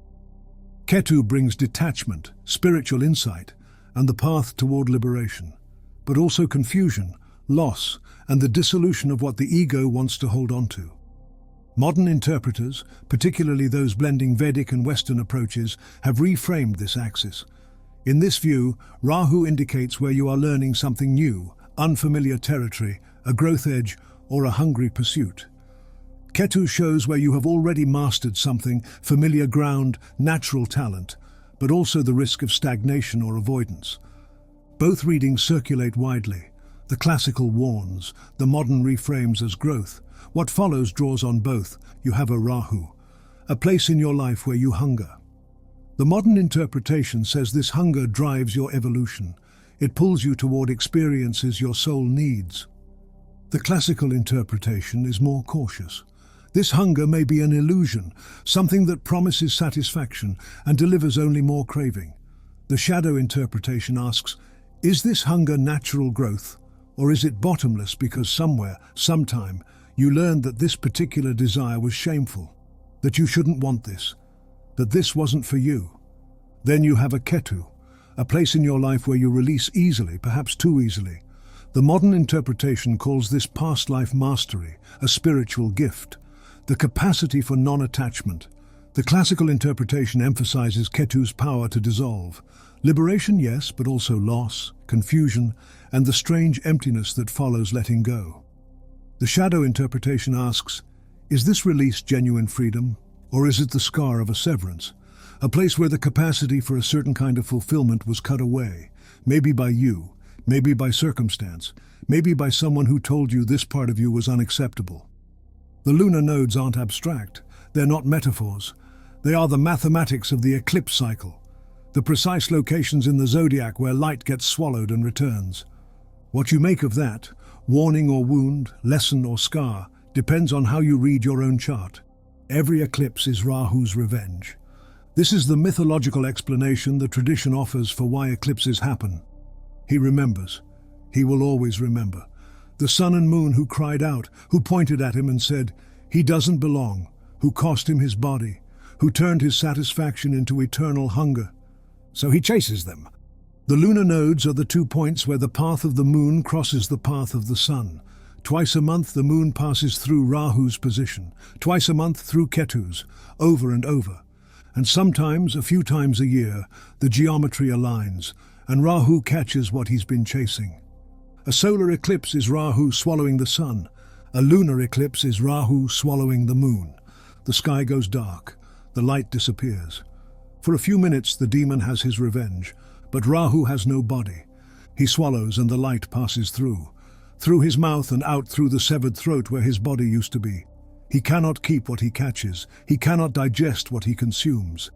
Ketu brings detachment, spiritual insight, and the path toward liberation, but also confusion, loss, and the dissolution of what the ego wants to hold on to. Modern interpreters, particularly those blending Vedic and Western approaches, have reframed this axis. In this view, Rahu indicates where you are learning something new, unfamiliar territory, a growth edge, or a hungry pursuit. Ketu shows where you have already mastered something, familiar ground, natural talent, but also the risk of stagnation or avoidance. Both readings circulate widely. The classical warns, the modern reframes as growth. What follows draws on both. You have a Rahu, a place in your life where you hunger. The modern interpretation says this hunger drives your evolution. It pulls you toward experiences your soul needs. The classical interpretation is more cautious. This hunger may be an illusion, something that promises satisfaction and delivers only more craving. The shadow interpretation asks, is this hunger natural growth, or is it bottomless because somewhere, sometime, you learned that this particular desire was shameful, that you shouldn't want this, that this wasn't for you? Then you have a Ketu, a place in your life where you release easily, perhaps too easily. The modern interpretation calls this past life mastery, a spiritual gift, the capacity for non-attachment. The classical interpretation emphasizes Ketu's power to dissolve. Liberation, yes, but also loss, confusion, and the strange emptiness that follows letting go. The shadow interpretation asks, is this release genuine freedom, or is it the scar of a severance? A place where the capacity for a certain kind of fulfillment was cut away, maybe by you, maybe by circumstance, maybe by someone who told you this part of you was unacceptable. The lunar nodes aren't abstract, they're not metaphors. They are the mathematics of the eclipse cycle, the precise locations in the zodiac where light gets swallowed and returns. What you make of that, warning or wound, lesson or scar, depends on how you read your own chart. Every eclipse is Rahu's revenge. This is the mythological explanation the tradition offers for why eclipses happen. He remembers. He will always remember. The sun and moon who cried out, who pointed at him and said, he doesn't belong, who cost him his body, who turned his satisfaction into eternal hunger. So he chases them. The lunar nodes are the 2 points where the path of the moon crosses the path of the sun. Twice a month the moon passes through Rahu's position, twice a month through Ketu's, over and over. And sometimes, a few times a year, the geometry aligns, and Rahu catches what he's been chasing. A solar eclipse is Rahu swallowing the sun. A lunar eclipse is Rahu swallowing the moon. The sky goes dark. The light disappears. For a few minutes the demon has his revenge, but Rahu has no body. He swallows and the light passes through his mouth and out through the severed throat where his body used to be. He cannot keep what he catches. He cannot digest what he consumes.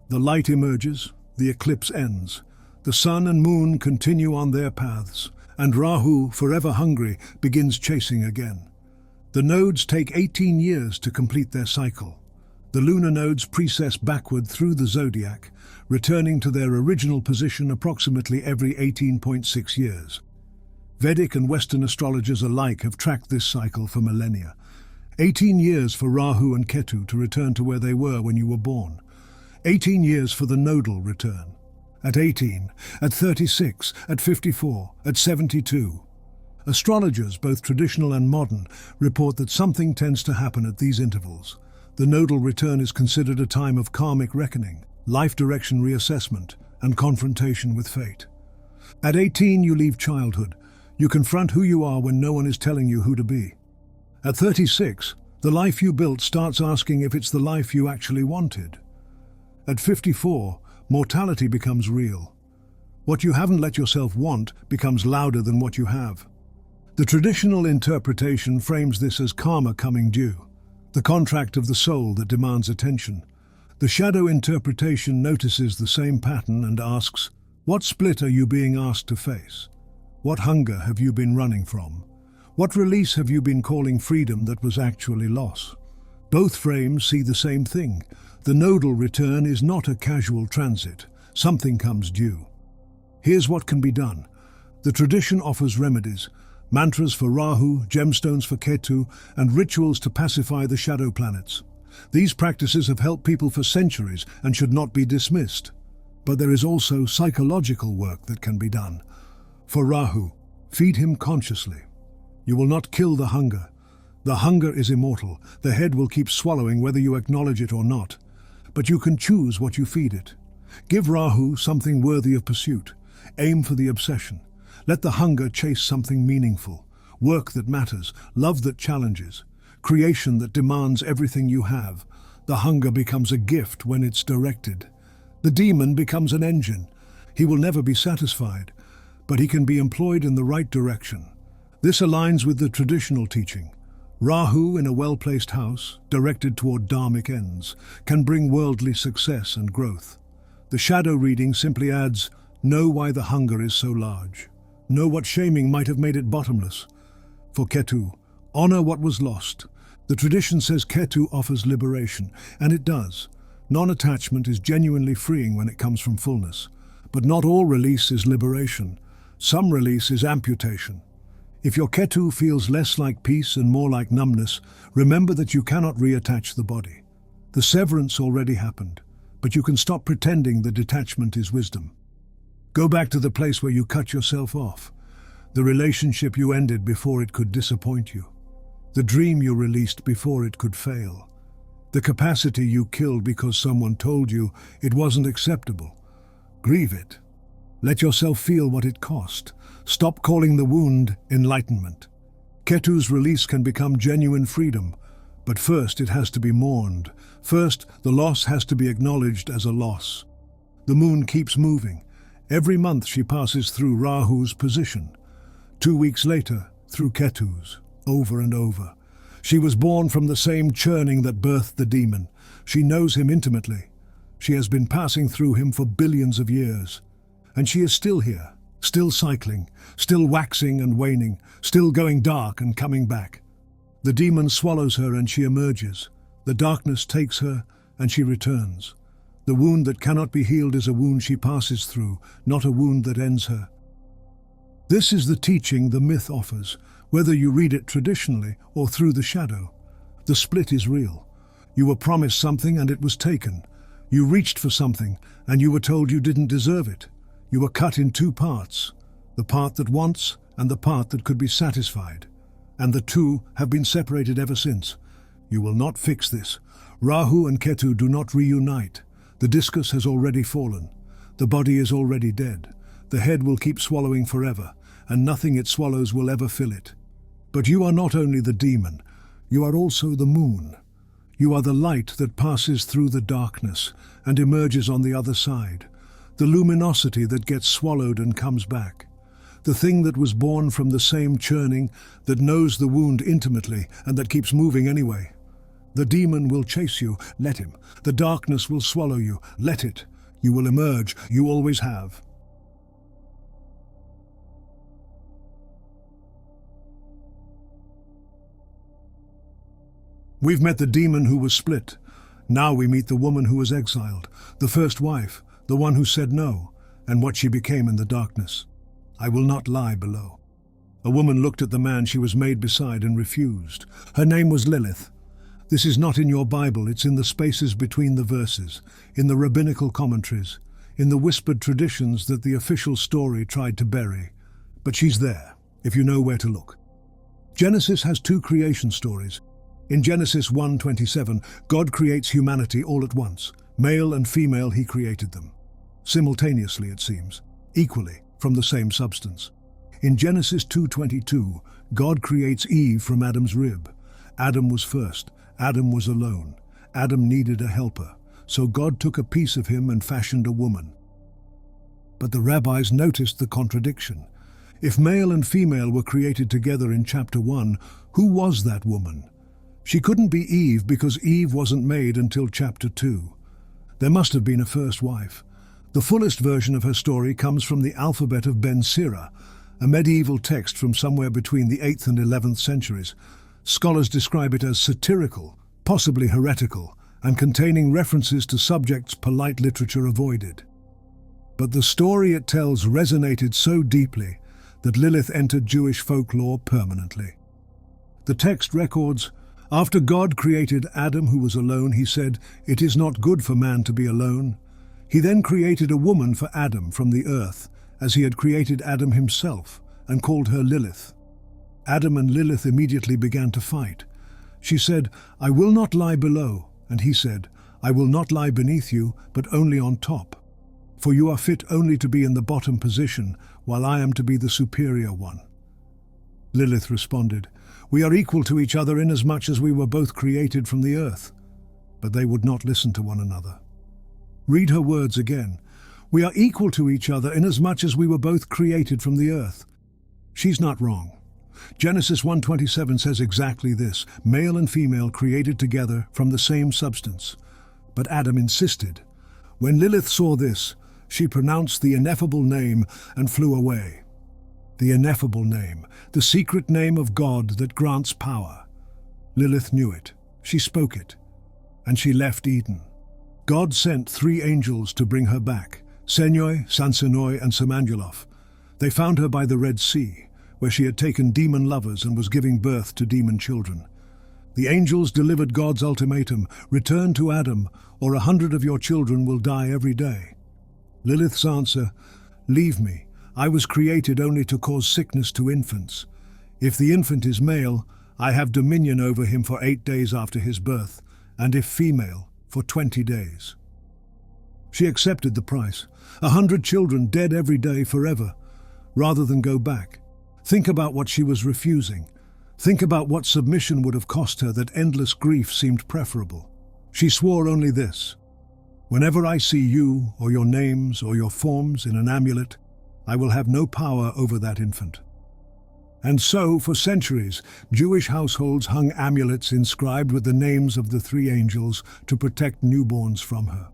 The light emerges. The eclipse ends. The sun and moon continue on their paths, and Rahu, forever hungry, begins chasing again. The nodes take 18 years to complete their cycle. The lunar nodes precess backward through the zodiac, returning to their original position approximately every 18.6 years. Vedic and Western astrologers alike have tracked this cycle for millennia. 18 years for Rahu and Ketu to return to where they were when you were born. 18 years for the nodal return. At 18, at 36, at 54, at 72. Astrologers, both traditional and modern, report that something tends to happen at these intervals. The nodal return is considered a time of karmic reckoning, life direction reassessment, and confrontation with fate. At 18, you leave childhood. You confront who you are when no one is telling you who to be. At 36, the life you built starts asking if it's the life you actually wanted. At 54, mortality becomes real. What you haven't let yourself want becomes louder than what you have. The traditional interpretation frames this as karma coming due, the contract of the soul that demands attention. The shadow interpretation notices the same pattern and asks, what split are you being asked to face? What hunger have you been running from? What release have you been calling freedom that was actually loss? Both frames see the same thing. The nodal return is not a casual transit. Something comes due. Here's what can be done. The tradition offers remedies, mantras for Rahu, gemstones for Ketu, and rituals to pacify the shadow planets. These practices have helped people for centuries and should not be dismissed. But there is also psychological work that can be done. For Rahu, feed him consciously. You will not kill the hunger. The hunger is immortal. The head will keep swallowing whether you acknowledge it or not. But you can choose what you feed it. Give Rahu something worthy of pursuit. Aim for the obsession. Let the hunger chase something meaningful. Work that matters. Love that challenges. Creation that demands everything you have. The hunger becomes a gift when it's directed. The demon becomes an engine. He will never be satisfied, but he can be employed in the right direction. This aligns with the traditional teaching. Rahu in a well-placed house, directed toward dharmic ends, can bring worldly success and growth. The shadow reading simply adds, know why the hunger is so large. Know what shaming might have made it bottomless. For Ketu, honor what was lost. The tradition says Ketu offers liberation, and it does. Non-attachment is genuinely freeing when it comes from fullness. But not all release is liberation. Some release is amputation. If your Ketu feels less like peace and more like numbness, remember that you cannot reattach the body. The severance already happened, but you can stop pretending the detachment is wisdom. Go back to the place where you cut yourself off, the relationship you ended before it could disappoint you, the dream you released before it could fail, the capacity you killed because someone told you it wasn't acceptable. Grieve it. Let yourself feel what it cost. Stop calling the wound enlightenment. Ketu's release can become genuine freedom, but first it has to be mourned. First, the loss has to be acknowledged as a loss. The moon keeps moving. Every month she passes through Rahu's position. 2 weeks later, through Ketu's, over and over. She was born from the same churning that birthed the demon. She knows him intimately. She has been passing through him for billions of years. And she is still here, still cycling, still waxing and waning, still going dark and coming back. The demon swallows her and she emerges. The darkness takes her and she returns. The wound that cannot be healed is a wound she passes through, not a wound that ends her. This is the teaching the myth offers, whether you read it traditionally or through the shadow. The split is real. You were promised something and it was taken. You reached for something and you were told you didn't deserve it. You were cut in 2 parts, the part that wants and the part that could be satisfied. And the two have been separated ever since. You will not fix this. Rahu and Ketu do not reunite. The discus has already fallen. The body is already dead. The head will keep swallowing forever, and nothing it swallows will ever fill it. But you are not only the demon, you are also the moon. You are the light that passes through the darkness and emerges on the other side. The luminosity that gets swallowed and comes back. The thing that was born from the same churning, that knows the wound intimately and that keeps moving anyway. The demon will chase you, let him. The darkness will swallow you, let it. You will emerge, you always have. We've met the demon who was split. Now we meet the woman who was exiled, the first wife, the one who said no, and what she became in the darkness. I will not lie below. A woman looked at the man she was made beside and refused. Her name was Lilith. This is not in your Bible, it's in the spaces between the verses, in the rabbinical commentaries, in the whispered traditions that the official story tried to bury. But she's there, if you know where to look. Genesis has 2 creation stories. In Genesis 1:27, God creates humanity all at once. Male and female he created them. Simultaneously, it seems, equally, from the same substance. In Genesis 2:22, God creates Eve from Adam's rib. Adam was first. Adam was alone. Adam needed a helper, so God took a piece of him and fashioned a woman. But the rabbis noticed the contradiction. If male and female were created together in chapter 1, who was that woman? She couldn't be Eve because Eve wasn't made until chapter 2. There must have been a first wife. The fullest version of her story comes from the alphabet of Ben Sira, a medieval text from somewhere between the 8th and 11th centuries. Scholars describe it as satirical, possibly heretical, and containing references to subjects polite literature avoided. But the story it tells resonated so deeply that Lilith entered Jewish folklore permanently. The text records, "After God created Adam who was alone, he said, 'It is not good for man to be alone.' He then created a woman for Adam from the earth, as he had created Adam himself, and called her Lilith. Adam and Lilith immediately began to fight. She said, 'I will not lie below,' and he said, 'I will not lie beneath you, but only on top. For you are fit only to be in the bottom position, while I am to be the superior one.' Lilith responded, 'We are equal to each other inasmuch as we were both created from the earth.' But they would not listen to one another. Read her words again. 'We are equal to each other inasmuch as we were both created from the earth.' She's not wrong. Genesis 1:27 says exactly this, male and female created together from the same substance. But Adam insisted. When Lilith saw this, she pronounced the ineffable name and flew away. The ineffable name, the secret name of God that grants power. Lilith knew it. She spoke it. And she left Eden. God sent 3 angels to bring her back, Senoi, Sansenoi, and Samandulof. They found her by the Red Sea, where she had taken demon lovers and was giving birth to demon children. The angels delivered God's ultimatum, return to Adam, or 100 of your children will die every day. Lilith's answer, leave me. I was created only to cause sickness to infants. If the infant is male, I have dominion over him for 8 days after his birth, and if female, for 20 days. She accepted the price, 100 children dead every day forever, rather than go back. Think about what she was refusing. Think about what submission would have cost her that endless grief seemed preferable. She swore only this, whenever I see you, or your names, or your forms in an amulet, I will have no power over that infant. And so, for centuries, Jewish households hung amulets inscribed with the names of the 3 angels to protect newborns from her.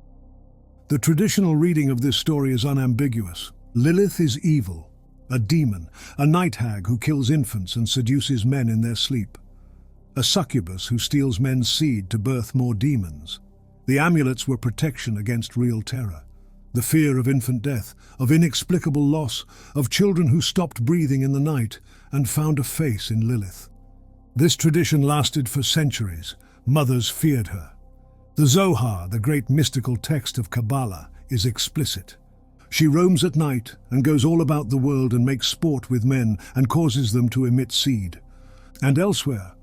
The traditional reading of this story is unambiguous. Lilith is evil, a demon, a night hag who kills infants and seduces men in their sleep, a succubus who steals men's seed to birth more demons. The amulets were protection against real terror, the fear of infant death, of inexplicable loss, of children who stopped breathing in the night and found a face in Lilith. This tradition lasted for centuries. Mothers feared her. The Zohar, the great mystical text of Kabbalah, is explicit. She roams at night and goes all about the world and makes sport with men and causes them to emit seed. And elsewhere,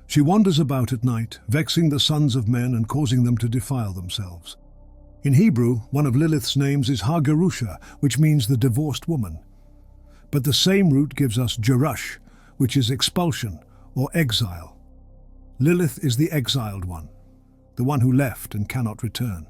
she wanders about at night, vexing the sons of men and causing them to defile themselves. In Hebrew, one of Lilith's names is Ha-Gerusha, which means the divorced woman. But the same root gives us Jerush, which is expulsion or exile. Lilith is the exiled one, the one who left and cannot return.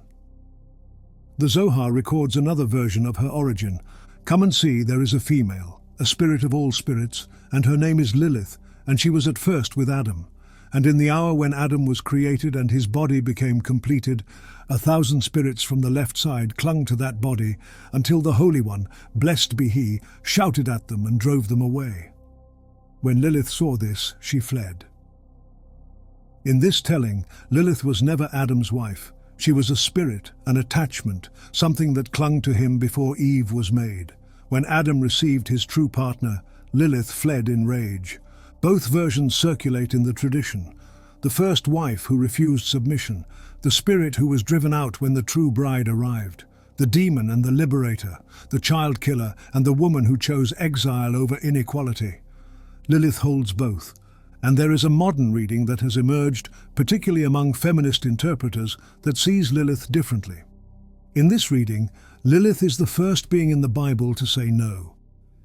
The Zohar records another version of her origin. Come and see, there is a female, a spirit of all spirits, and her name is Lilith, and she was at first with Adam. And in the hour when Adam was created and his body became completed, 1,000 spirits from the left side clung to that body until the Holy One, blessed be he, shouted at them and drove them away. When Lilith saw this, she fled. In this telling, Lilith was never Adam's wife. She was a spirit, an attachment, something that clung to him before Eve was made. When Adam received his true partner, Lilith fled in rage. Both versions circulate in the tradition. The first wife who refused submission, the spirit who was driven out when the true bride arrived, the demon and the liberator, the child killer and the woman who chose exile over inequality. Lilith holds both. And there is a modern reading that has emerged, particularly among feminist interpreters, that sees Lilith differently. In this reading, Lilith is the first being in the Bible to say no.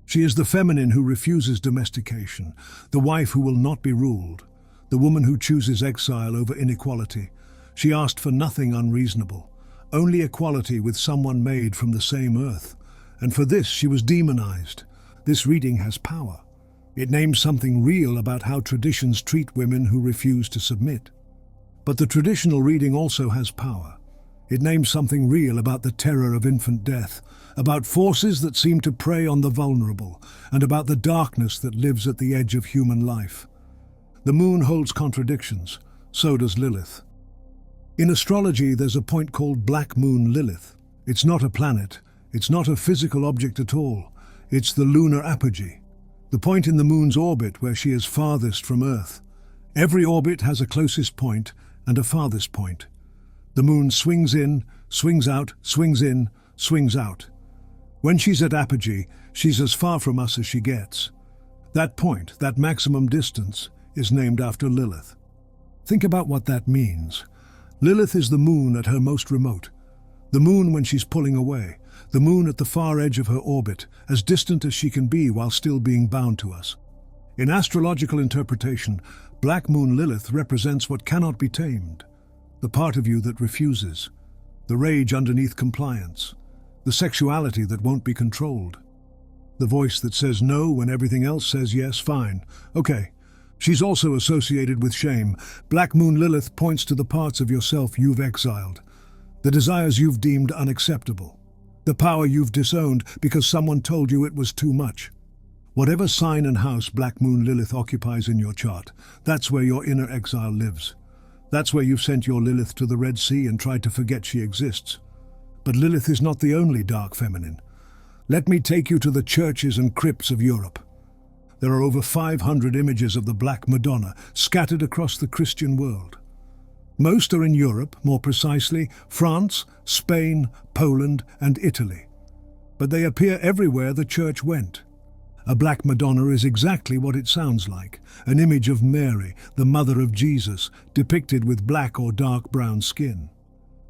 She is the feminine who refuses domestication, the wife who will not be ruled, the woman who chooses exile over inequality. She asked for nothing unreasonable, only equality with someone made from the same earth. And for this she was demonized. This reading has power. It names something real about how traditions treat women who refuse to submit. But the traditional reading also has power. It names something real about the terror of infant death, about forces that seem to prey on the vulnerable, and about the darkness that lives at the edge of human life. The moon holds contradictions, so does Lilith. In astrology, there's a point called Black Moon Lilith. It's not a planet, it's not a physical object at all, it's the lunar apogee, the point in the moon's orbit where she is farthest from Earth. Every orbit has a closest point and a farthest point. The moon swings in, swings out, swings in, swings out. When she's at apogee, she's as far from us as she gets. That point, that maximum distance, is named after Lilith. Think about what that means. Lilith is the moon at her most remote. The moon when she's pulling away. The moon at the far edge of her orbit, as distant as she can be while still being bound to us. In astrological interpretation, Black Moon Lilith represents what cannot be tamed. The part of you that refuses. The rage underneath compliance. The sexuality that won't be controlled. The voice that says no when everything else says yes, fine, okay. She's also associated with shame. Black Moon Lilith points to the parts of yourself you've exiled. The desires you've deemed unacceptable. The power you've disowned because someone told you it was too much. Whatever sign and house Black Moon Lilith occupies in your chart, that's where your inner exile lives. That's where you've sent your Lilith to the Red Sea and tried to forget she exists. But Lilith is not the only dark feminine. Let me take you to the churches and crypts of Europe. There are over 500 images of the Black Madonna scattered across the Christian world. Most are in Europe, more precisely France, Spain, Poland, and Italy. But they appear everywhere the church went. A Black Madonna is exactly what it sounds like, an image of Mary, the mother of Jesus, depicted with black or dark brown skin.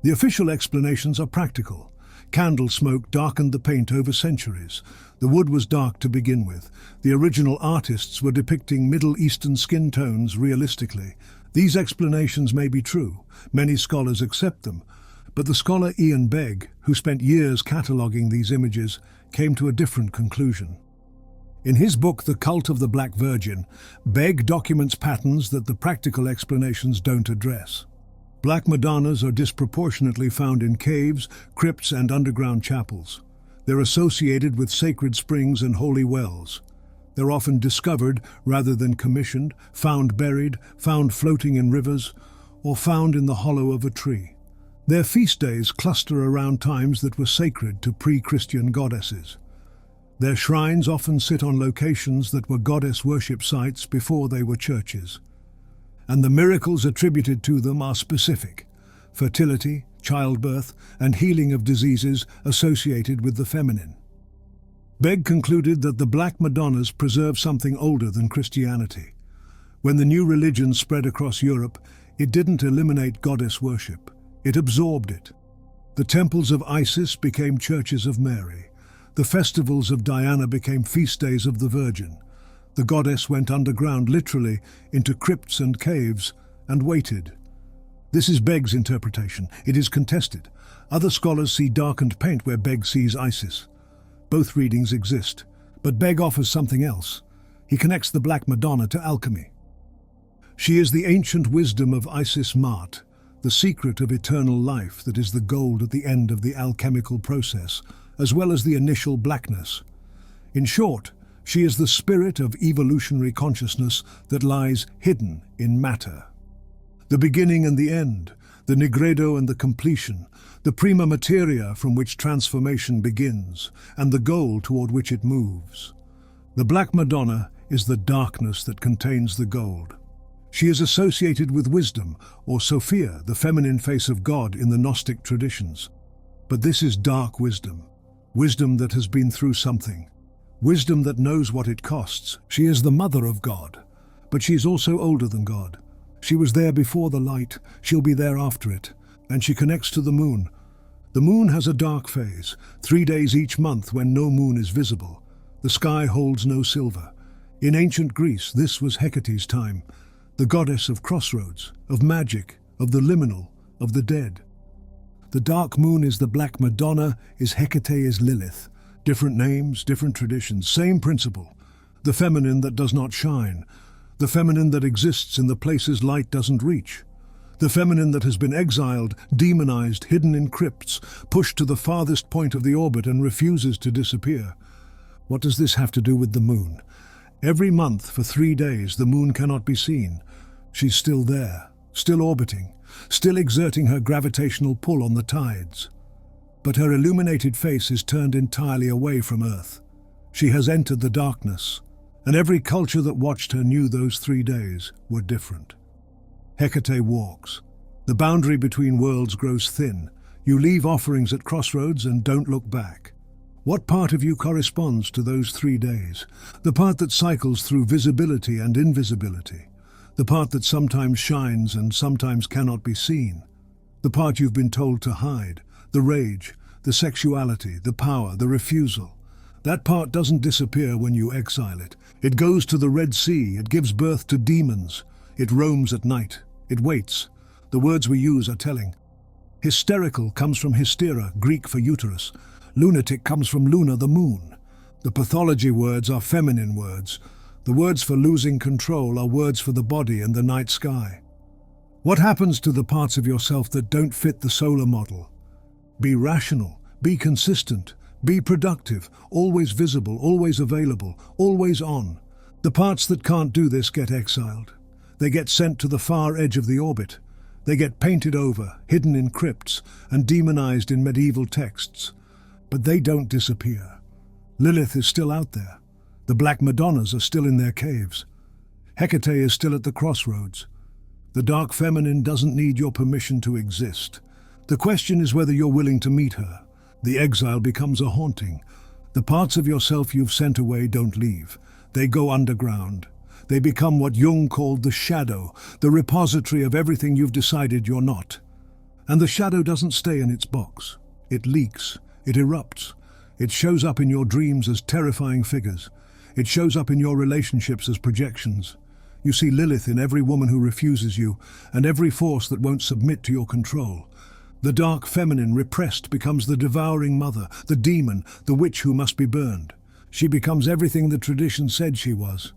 The official explanations are practical. Candle smoke darkened the paint over centuries. The wood was dark to begin with. The original artists were depicting Middle Eastern skin tones realistically. These explanations may be true. Many scholars accept them. But the scholar Ian Begg, who spent years cataloguing these images, came to a different conclusion. In his book, The Cult of the Black Virgin, Begg documents patterns that the practical explanations don't address. Black Madonnas are disproportionately found in caves, crypts, and underground chapels. They're associated with sacred springs and holy wells. They're often discovered rather than commissioned, found buried, found floating in rivers, or found in the hollow of a tree. Their feast days cluster around times that were sacred to pre-Christian goddesses. Their shrines often sit on locations that were goddess worship sites before they were churches. And the miracles attributed to them are specific: fertility, childbirth, and healing of diseases associated with the feminine. Begg concluded that the Black Madonnas preserve something older than Christianity. When the new religion spread across Europe, it didn't eliminate goddess worship, it absorbed it. The temples of Isis became churches of Mary. The festivals of Diana became feast days of the Virgin. The goddess went underground, literally, into crypts and caves, and waited. This is Begg's interpretation. It is contested. Other scholars see darkened paint where Begg sees Isis. Both readings exist, but Begg offers something else. He connects the Black Madonna to alchemy. She is the ancient wisdom of Isis Mart, the secret of eternal life that is the gold at the end of the alchemical process, as well as the initial blackness. In short, she is the spirit of evolutionary consciousness that lies hidden in matter. The beginning and the end, the nigredo and the completion, the prima materia from which transformation begins, and the goal toward which it moves. The Black Madonna is the darkness that contains the gold. She is associated with wisdom, or Sophia, the feminine face of God in the Gnostic traditions. But this is dark wisdom, wisdom that has been through something. Wisdom that knows what it costs. She is the mother of God, but she is also older than God. She was there before the light, she'll be there after it, and she connects to the moon. The moon has a dark phase, 3 days each month when no moon is visible. The sky holds no silver. In ancient Greece, this was Hecate's time, the goddess of crossroads, of magic, of the liminal, of the dead. The dark moon is the Black Madonna, is Hecate, is Lilith. Different names, different traditions, same principle. The feminine that does not shine. The feminine that exists in the places light doesn't reach. The feminine that has been exiled, demonized, hidden in crypts, pushed to the farthest point of the orbit and refuses to disappear. What does this have to do with the moon? Every month for 3 days the moon cannot be seen. She's still there, still orbiting, still exerting her gravitational pull on the tides. But her illuminated face is turned entirely away from Earth. She has entered the darkness, and every culture that watched her knew those 3 days were different. Hecate walks. The boundary between worlds grows thin. You leave offerings at crossroads and don't look back. What part of you corresponds to those 3 days? The part that cycles through visibility and invisibility. The part that sometimes shines and sometimes cannot be seen. The part you've been told to hide. The rage, the sexuality, the power, the refusal. That part doesn't disappear when you exile it. It goes to the Red Sea, it gives birth to demons. It roams at night, it waits. The words we use are telling. Hysterical comes from hystera, Greek for uterus. Lunatic comes from luna, the moon. The pathology words are feminine words. The words for losing control are words for the body and the night sky. What happens to the parts of yourself that don't fit the solar model? Be rational, be consistent, Be productive, always visible, always available, always on. The parts that can't do this get exiled. They get sent to the far edge of the orbit. They get painted over, hidden in crypts, and demonized in medieval texts. But they don't disappear. Lilith is still out there. The Black Madonnas are still in their caves. Hecate is still at the crossroads. The dark feminine doesn't need your permission to exist. The question is whether you're willing to meet her. The exile becomes a haunting. The parts of yourself you've sent away don't leave. They go underground. They become what Jung called the shadow, the repository of everything you've decided you're not. And the shadow doesn't stay in its box. It leaks. It erupts. It shows up in your dreams as terrifying figures. It shows up in your relationships as projections. You see Lilith in every woman who refuses you, and every force that won't submit to your control. The dark feminine repressed becomes the devouring mother, the demon, the witch who must be burned. She becomes everything the tradition said she was.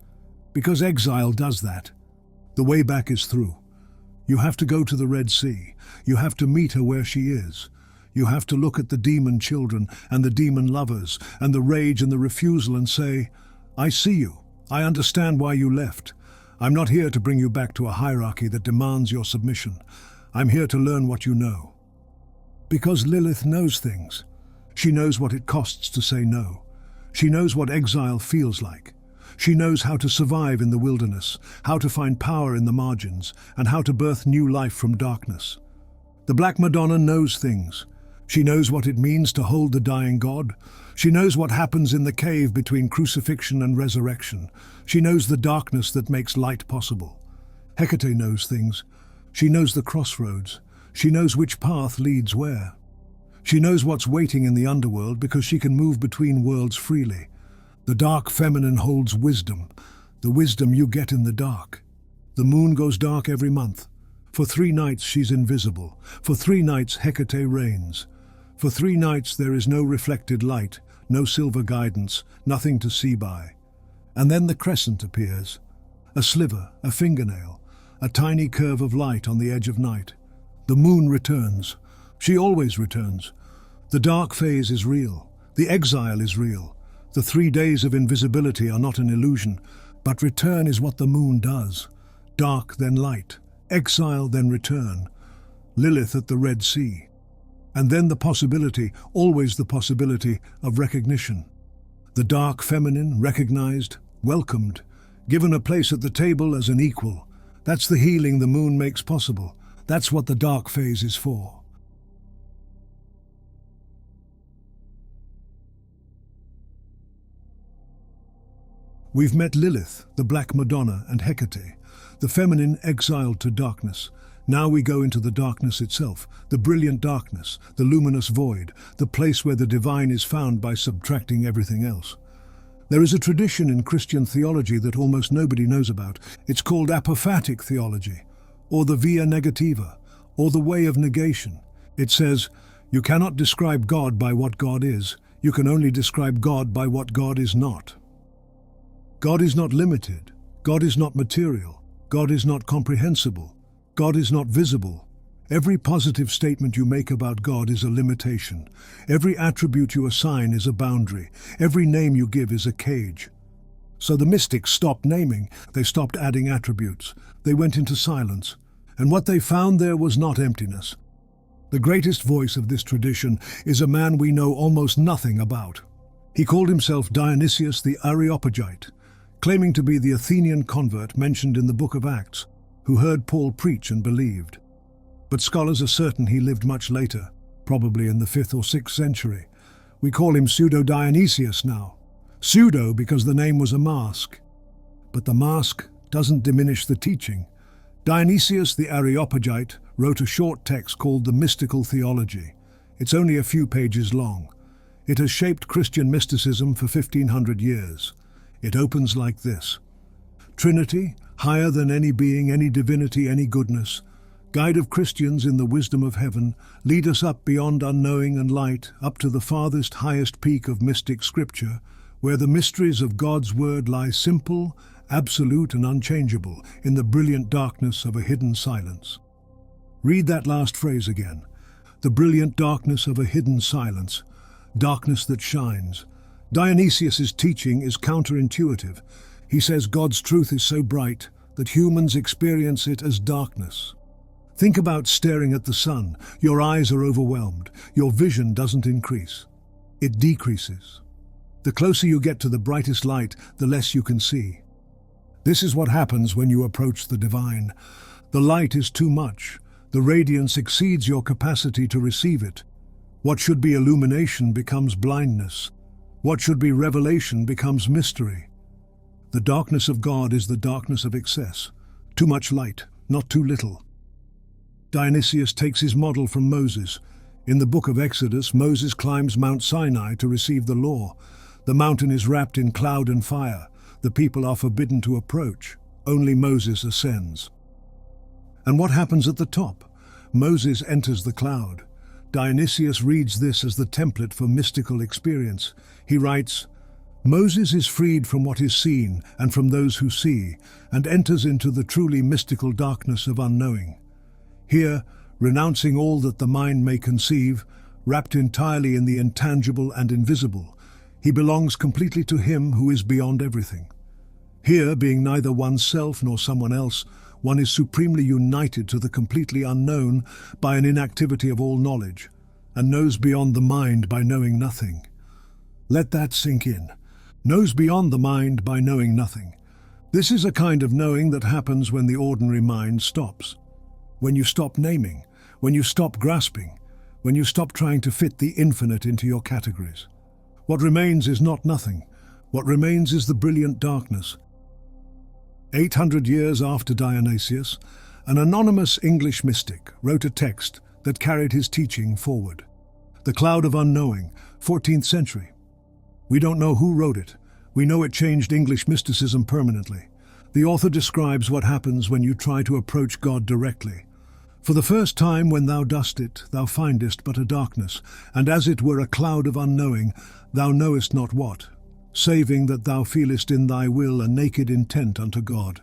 Because exile does that. The way back is through. You have to go to the Red Sea. You have to meet her where she is. You have to look at the demon children and the demon lovers and the rage and the refusal and say, I see you. I understand why you left. I'm not here to bring you back to a hierarchy that demands your submission. I'm here to learn what you know. Because Lilith knows things. She knows what it costs to say no. She knows what exile feels like. She knows how to survive in the wilderness, how to find power in the margins, and how to birth new life from darkness. The Black Madonna knows things. She knows what it means to hold the dying God. She knows what happens in the cave between crucifixion and resurrection. She knows the darkness that makes light possible. Hecate knows things. She knows the crossroads. She knows which path leads where. She knows what's waiting in the underworld because she can move between worlds freely. The dark feminine holds wisdom, the wisdom you get in the dark. The moon goes dark every month. For 3 nights she's invisible. For 3 nights Hecate reigns. For 3 nights there is no reflected light, no silver guidance, nothing to see by. And then the crescent appears. A sliver, a fingernail, a tiny curve of light on the edge of night. The moon returns. She always returns. The dark phase is real. The exile is real. The 3 days of invisibility are not an illusion, but return is what the moon does. Dark, then light. Exile, then return. Lilith at the Red Sea. And then the possibility, always the possibility, of recognition. The dark feminine, recognized, welcomed, given a place at the table as an equal. That's the healing the moon makes possible. That's what the dark phase is for. We've met Lilith, the Black Madonna, and Hecate, the feminine exiled to darkness. Now we go into the darkness itself, the brilliant darkness, the luminous void, the place where the divine is found by subtracting everything else. There is a tradition in Christian theology that almost nobody knows about. It's called apophatic theology, or the via negativa, or the way of negation. It says, you cannot describe God by what God is, you can only describe God by what God is not. God is not limited. God is not material. God is not comprehensible. God is not visible. Every positive statement you make about God is a limitation. Every attribute you assign is a boundary. Every name you give is a cage. So the mystics stopped naming. They stopped adding attributes. They went into silence. And what they found there was not emptiness. The greatest voice of this tradition is a man we know almost nothing about. He called himself Dionysius the Areopagite, claiming to be the Athenian convert mentioned in the Book of Acts, who heard Paul preach and believed. But scholars are certain he lived much later, probably in the 5th or 6th century. We call him Pseudo-Dionysius now. Pseudo because the name was a mask. But the mask doesn't diminish the teaching. Dionysius the Areopagite wrote a short text called the Mystical Theology. It's only a few pages long. It has shaped Christian mysticism for 1500 years. It opens like this. Trinity, higher than any being, any divinity, any goodness, guide of Christians in the wisdom of heaven, lead us up beyond unknowing and light, up to the farthest, highest peak of mystic scripture, where the mysteries of God's word lie simple, absolute and unchangeable in the brilliant darkness of a hidden silence. Read that last phrase again. The brilliant darkness of a hidden silence. darkness that shines. Dionysius's teaching is counterintuitive. He says God's truth is so bright that humans experience it as darkness. Think about staring at the sun. Your eyes are overwhelmed. Your vision doesn't increase. It decreases. The closer you get to the brightest light, the less you can see. This is what happens when you approach the divine. The light is too much. The radiance exceeds your capacity to receive it. What should be illumination becomes blindness. What should be revelation becomes mystery. The darkness of God is the darkness of excess. Too much light, not too little. Dionysius takes his model from Moses. In the book of Exodus, Moses climbs Mount Sinai to receive the law. The mountain is wrapped in cloud and fire. The people are forbidden to approach. Only Moses ascends. And what happens at the top? Moses enters the cloud. Dionysius reads this as the template for mystical experience. He writes, Moses is freed from what is seen and from those who see, and enters into the truly mystical darkness of unknowing. Here, renouncing all that the mind may conceive, wrapped entirely in the intangible and invisible, he belongs completely to Him who is beyond everything. Here, being neither oneself nor someone else, one is supremely united to the completely unknown by an inactivity of all knowledge, and knows beyond the mind by knowing nothing. Let that sink in. Knows beyond the mind by knowing nothing. This is a kind of knowing that happens when the ordinary mind stops. When you stop naming, when you stop grasping, when you stop trying to fit the infinite into your categories. What remains is not nothing. What remains is the brilliant darkness. 800 years after Dionysius, an anonymous English mystic wrote a text that carried his teaching forward. The Cloud of Unknowing, 14th century. We don't know who wrote it. We know it changed English mysticism permanently. The author describes what happens when you try to approach God directly. For the first time when thou dost it, thou findest but a darkness, and as it were a cloud of unknowing, thou knowest not what, saving that thou feelest in thy will a naked intent unto God.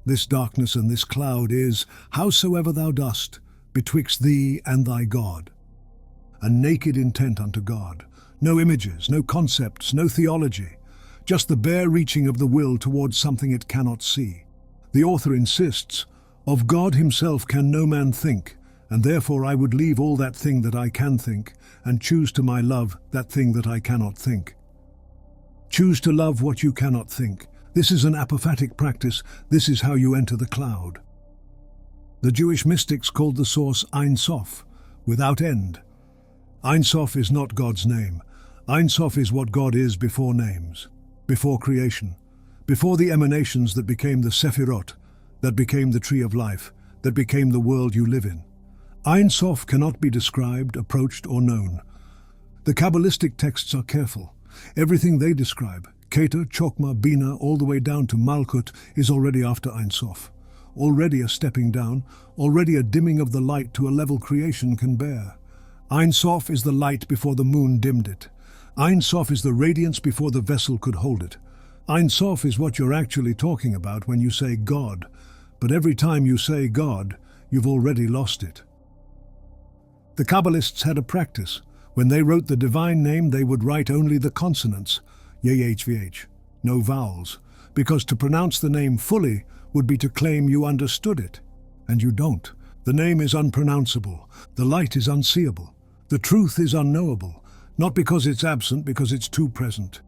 This darkness and this cloud is, howsoever thou dost, betwixt thee and thy God. A naked intent unto God. No images, no concepts, no theology. Just the bare reaching of the will towards something it cannot see. The author insists, of God himself can no man think, and therefore I would leave all that thing that I can think, and choose to my love that thing that I cannot think. Choose to love what you cannot think. This is an apophatic practice. This is how you enter the cloud. The Jewish mystics called the source Ein Sof, without end. Ein Sof is not God's name. Ein Sof is what God is before names, before creation, before the emanations that became the Sephirot, that became the tree of life, that became the world you live in. Ein Sof cannot be described, approached, or known. The Kabbalistic texts are careful. Everything they describe, Keter, Chokma, Bina, all the way down to Malkut, is already after Ein Sof. Already a stepping down, already a dimming of the light to a level creation can bear. Ein Sof is the light before the moon dimmed it. Ein Sof is the radiance before the vessel could hold it. Ein Sof is what you're actually talking about when you say God. But every time you say God, you've already lost it. The Kabbalists had a practice. When they wrote the divine name, they would write only the consonants, YHVH, no vowels, because to pronounce the name fully would be to claim you understood it. And you don't. The name is unpronounceable. The light is unseeable. The truth is unknowable, not because it's absent, because it's too present.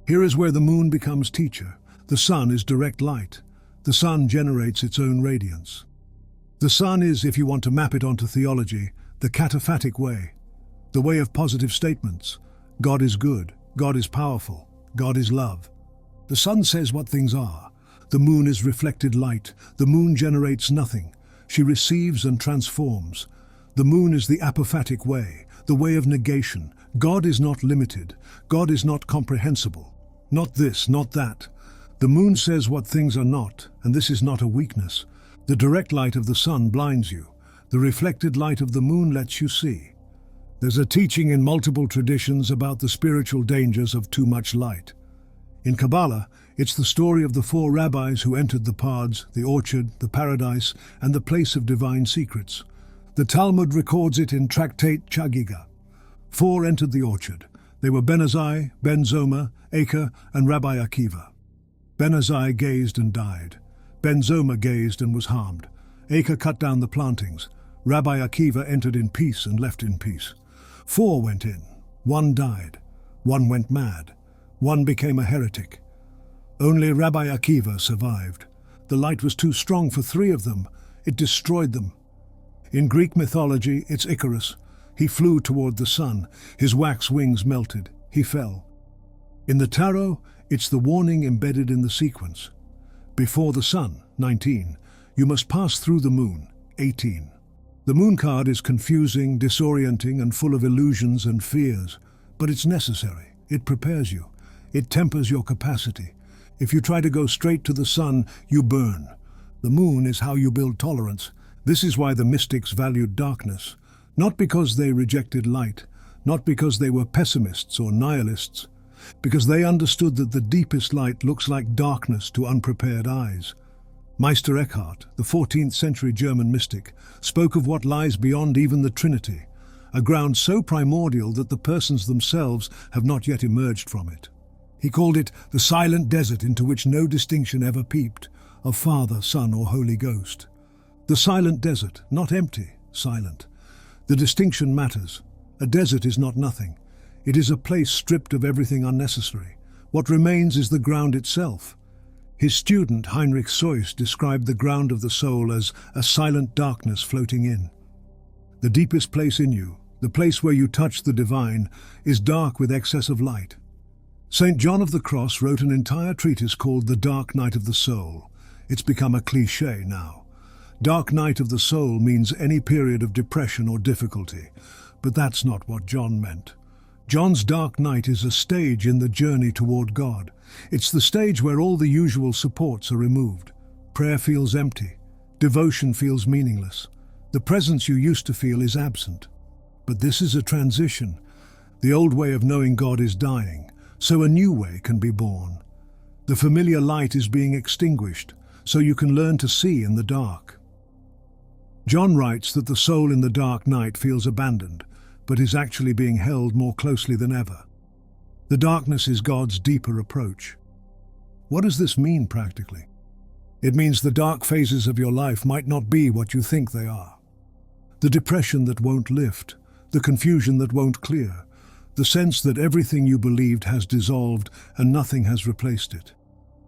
Here is where the moon becomes teacher. The sun is direct light. The sun generates its own radiance. The sun is, if you want to map it onto theology, the cataphatic way, the way of positive statements. God is good, God is powerful, God is love. The sun says what things are. The moon is reflected light. The moon generates nothing. She receives and transforms. The moon is the apophatic way, the way of negation. God is not limited. God is not comprehensible. Not this, not that. The moon says what things are not, and this is not a weakness. The direct light of the sun blinds you. The reflected light of the moon lets you see. There's a teaching in multiple traditions about the spiritual dangers of too much light. In Kabbalah, it's the story of the 4 rabbis who entered the paths, the orchard, the paradise, and the place of divine secrets. The Talmud records it in Tractate Chang'e. 4 entered the orchard. They were Ben-Azai, Ben-Zoma, Acre, and Rabbi Akiva. Ben-Azai gazed and died. Ben-Zoma gazed and was harmed. Acre cut down the plantings. Rabbi Akiva entered in peace and left in peace. 4 went in. 1 died. 1 went mad. 1 became a heretic. Only Rabbi Akiva survived. The light was too strong for 3 of them. It destroyed them. In Greek mythology, it's Icarus. He flew toward the sun. His wax wings melted. He fell. In the tarot, it's the warning embedded in the sequence. Before the sun, 19. You must pass through the moon, 18. The moon card is confusing, disorienting, and full of illusions and fears. But it's necessary. It prepares you. It tempers your capacity. If you try to go straight to the sun, you burn. The moon is how you build tolerance. This is why the mystics valued darkness. Not because they rejected light, not because they were pessimists or nihilists, because they understood that the deepest light looks like darkness to unprepared eyes. Meister Eckhart, the 14th century German mystic, spoke of what lies beyond even the Trinity, a ground so primordial that the persons themselves have not yet emerged from it. He called it the silent desert into which no distinction ever peeped, of Father, Son, or Holy Ghost. The silent desert, not empty, silent. The distinction matters. A desert is not nothing. It is a place stripped of everything unnecessary. What remains is the ground itself. His student, Heinrich Seuss, described the ground of the soul as a silent darkness floating in. The deepest place in you, the place where you touch the divine, is dark with excess of light. St. John of the Cross wrote an entire treatise called The Dark Night of the Soul. It's become a cliché now. Dark night of the soul means any period of depression or difficulty, but that's not what John meant. John's dark night is a stage in the journey toward God. It's the stage where all the usual supports are removed. Prayer feels empty. Devotion feels meaningless. The presence you used to feel is absent. But this is a transition. The old way of knowing God is dying, so a new way can be born. The familiar light is being extinguished, so you can learn to see in the dark. John writes that the soul in the dark night feels abandoned, but is actually being held more closely than ever. The darkness is God's deeper approach. What does this mean practically? It means the dark phases of your life might not be what you think they are. The depression that won't lift, the confusion that won't clear, the sense that everything you believed has dissolved and nothing has replaced it.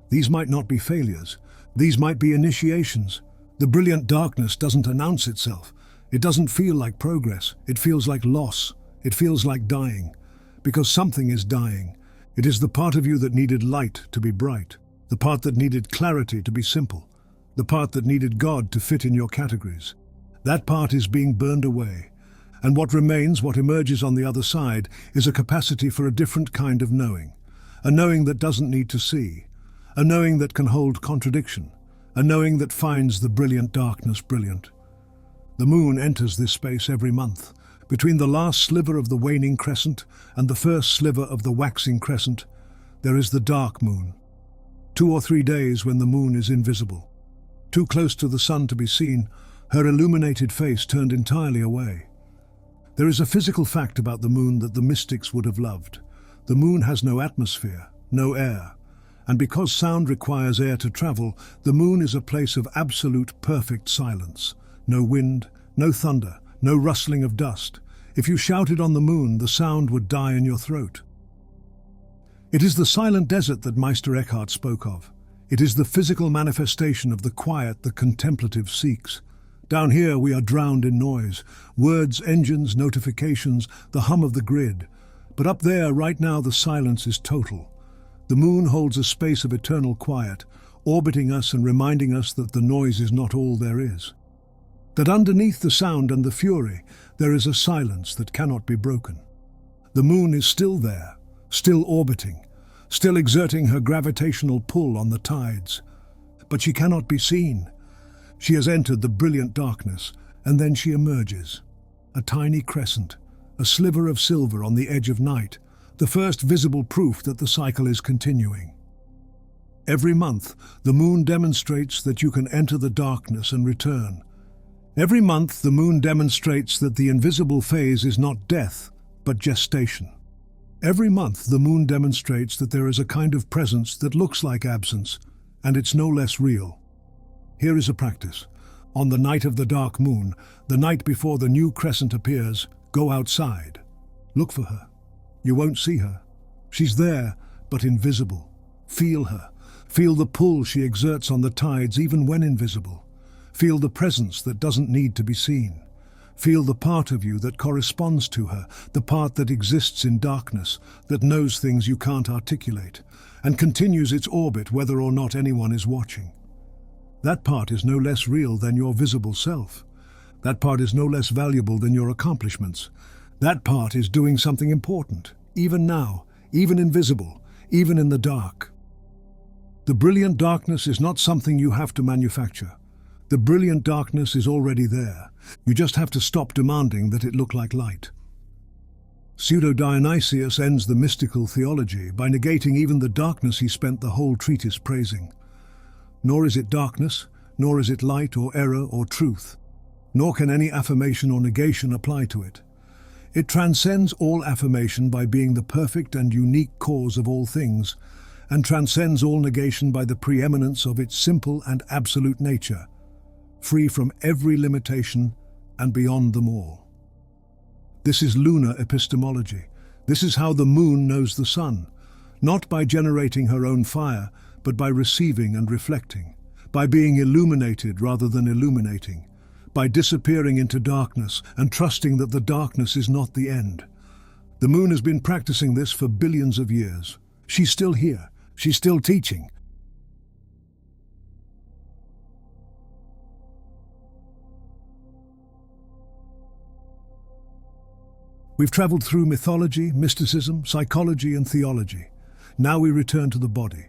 These might not be failures. These might be initiations. The brilliant darkness doesn't announce itself. It doesn't feel like progress. It feels like loss. It feels like dying. Because something is dying. It is the part of you that needed light to be bright, the part that needed clarity to be simple, the part that needed God to fit in your categories. That part is being burned away. And what remains, what emerges on the other side, is a capacity for a different kind of knowing. A knowing that doesn't need to see. A knowing that can hold contradiction. A knowing that finds the brilliant darkness brilliant. The moon enters this space every month. Between the last sliver of the waning crescent and the first sliver of the waxing crescent, there is the dark moon. 2 or 3 days when the moon is invisible. Too close to the sun to be seen, her illuminated face turned entirely away. There is a physical fact about the moon that the mystics would have loved. The moon has no atmosphere, no air. And because sound requires air to travel, the moon is a place of absolute perfect silence. No wind, no thunder, no rustling of dust. If you shouted on the moon, the sound would die in your throat. It is the silent desert that Meister Eckhart spoke of. It is the physical manifestation of the quiet the contemplative seeks. Down here we are drowned in noise, words, engines, notifications, the hum of the grid. But up there, right now, the silence is total. The moon holds a space of eternal quiet, orbiting us and reminding us that the noise is not all there is. That underneath the sound and the fury, there is a silence that cannot be broken. The moon is still there, still orbiting, still exerting her gravitational pull on the tides. But she cannot be seen. She has entered the brilliant darkness, and then she emerges. A tiny crescent, a sliver of silver on the edge of night, the first visible proof that the cycle is continuing. Every month, the moon demonstrates that you can enter the darkness and return. Every month, the moon demonstrates that the invisible phase is not death, but gestation. Every month the moon demonstrates that there is a kind of presence that looks like absence, and it's no less real. Here is a practice. On the night of the dark moon, the night before the new crescent appears, go outside. Look for her. You won't see her. She's there, but invisible. Feel her. Feel the pull she exerts on the tides even when invisible. Feel the presence that doesn't need to be seen. Feel the part of you that corresponds to her, the part that exists in darkness, that knows things you can't articulate, and continues its orbit whether or not anyone is watching. That part is no less real than your visible self. That part is no less valuable than your accomplishments. That part is doing something important, even now, even invisible, even in the dark. The brilliant darkness is not something you have to manufacture. The brilliant darkness is already there. You just have to stop demanding that it look like light. Pseudo-Dionysius ends the mystical theology by negating even the darkness he spent the whole treatise praising. Nor is it darkness, nor is it light or error or truth, nor can any affirmation or negation apply to it. It transcends all affirmation by being the perfect and unique cause of all things, and transcends all negation by the preeminence of its simple and absolute nature, free from every limitation and beyond them all. This is lunar epistemology. This is how the moon knows the sun, not by generating her own fire, but by receiving and reflecting, by being illuminated rather than illuminating, by disappearing into darkness and trusting that the darkness is not the end. The moon has been practicing this for billions of years. She's still here. She's still teaching. We've traveled through mythology, mysticism, psychology, and theology. Now we return to the body,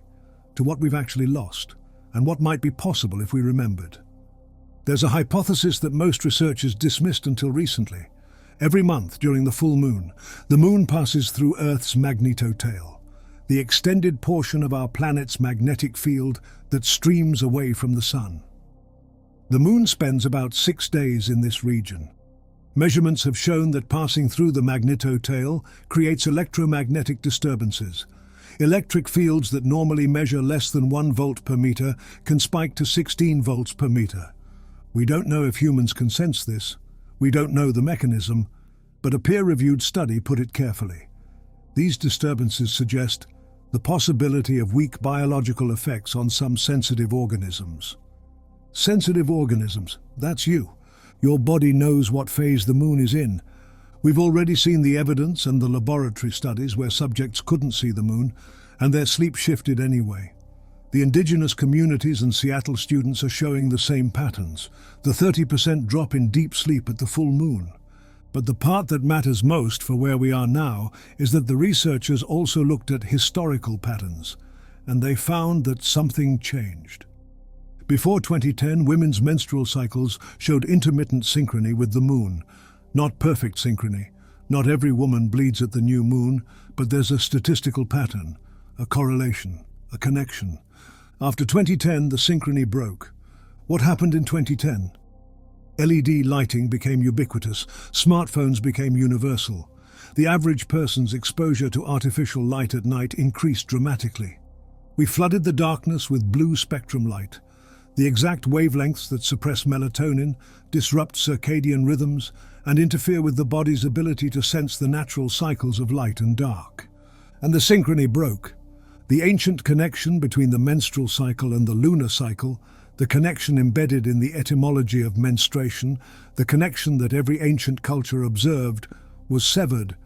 to what we've actually lost, and what might be possible if we remembered. There's a hypothesis that most researchers dismissed until recently. Every month during the full moon, the moon passes through Earth's magnetotail, the extended portion of our planet's magnetic field that streams away from the sun. The moon spends about 6 days in this region. Measurements have shown that passing through the magnetotail creates electromagnetic disturbances. Electric fields that normally measure less than 1 volt per meter can spike to 16 volts per meter. We don't know if humans can sense this. We don't know the mechanism, but a peer-reviewed study put it carefully. These disturbances suggest the possibility of weak biological effects on some sensitive organisms. Sensitive organisms, that's you. Your body knows what phase the moon is in. We've already seen the evidence and the laboratory studies where subjects couldn't see the moon, and their sleep shifted anyway. The indigenous communities and Seattle students are showing the same patterns, the 30% drop in deep sleep at the full moon. But the part that matters most for where we are now is that the researchers also looked at historical patterns, and they found that something changed. Before 2010, women's menstrual cycles showed intermittent synchrony with the moon. Not perfect synchrony. Not every woman bleeds at the new moon, but there's a statistical pattern, a correlation, a connection. After 2010, the synchrony broke. What happened in 2010? LED lighting became ubiquitous. Smartphones became universal. The average person's exposure to artificial light at night increased dramatically. We flooded the darkness with blue spectrum light. The exact wavelengths that suppress melatonin, disrupt circadian rhythms, and interfere with the body's ability to sense the natural cycles of light and dark. And the synchrony broke. The ancient connection between the menstrual cycle and the lunar cycle, the connection embedded in the etymology of menstruation, the connection that every ancient culture observed, was severed.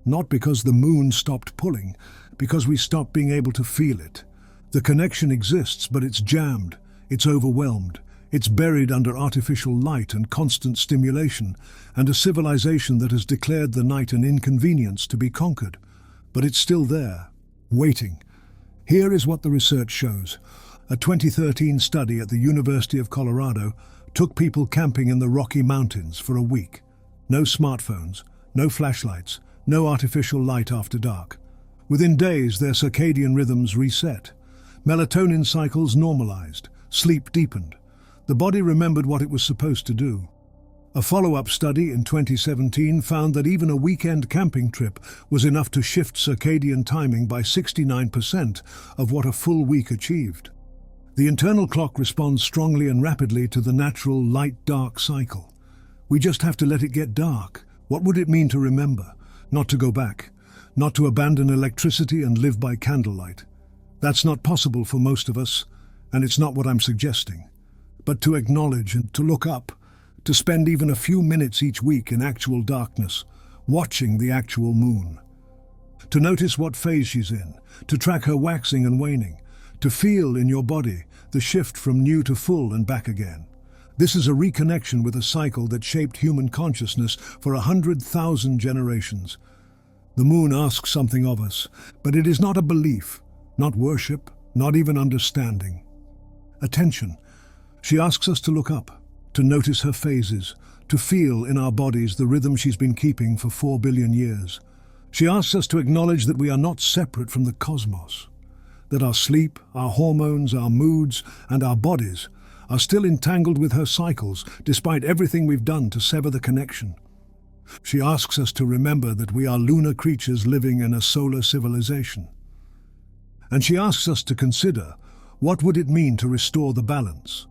Not because the moon stopped pulling, because we stopped being able to feel it. The connection exists, but it's jammed, it's overwhelmed, it's buried under artificial light and constant stimulation, and a civilization that has declared the night an inconvenience to be conquered. But it's still there, waiting. Here is what the research shows. A 2013 study at the University of Colorado took people camping in the Rocky Mountains for a week. No smartphones, no flashlights, no artificial light after dark. Within days, their circadian rhythms reset. Melatonin cycles normalized, sleep deepened. The body remembered what it was supposed to do. A follow-up study in 2017 found that even a weekend camping trip was enough to shift circadian timing by 69% of what a full week achieved. The internal clock responds strongly and rapidly to the natural light-dark cycle. We just have to let it get dark. What would it mean to remember? Not to go back, not to abandon electricity and live by candlelight. That's not possible for most of us, and it's not what I'm suggesting. But to acknowledge and to look up, to spend even a few minutes each week in actual darkness, watching the actual moon. To notice what phase she's in, to track her waxing and waning, to feel in your body the shift from new to full and back again. This is a reconnection with a cycle that shaped human consciousness for 100,000 generations. The moon asks something of us, but it is not a belief, not worship, not even understanding. Attention. She asks us to look up, to notice her phases, to feel in our bodies the rhythm she's been keeping for 4 billion years. She asks us to acknowledge that we are not separate from the cosmos, that our sleep, our hormones, our moods, and our bodies are still entangled with her cycles, despite everything we've done to sever the connection. She asks us to remember that we are lunar creatures living in a solar civilization. And she asks us to consider, what would it mean to restore the balance?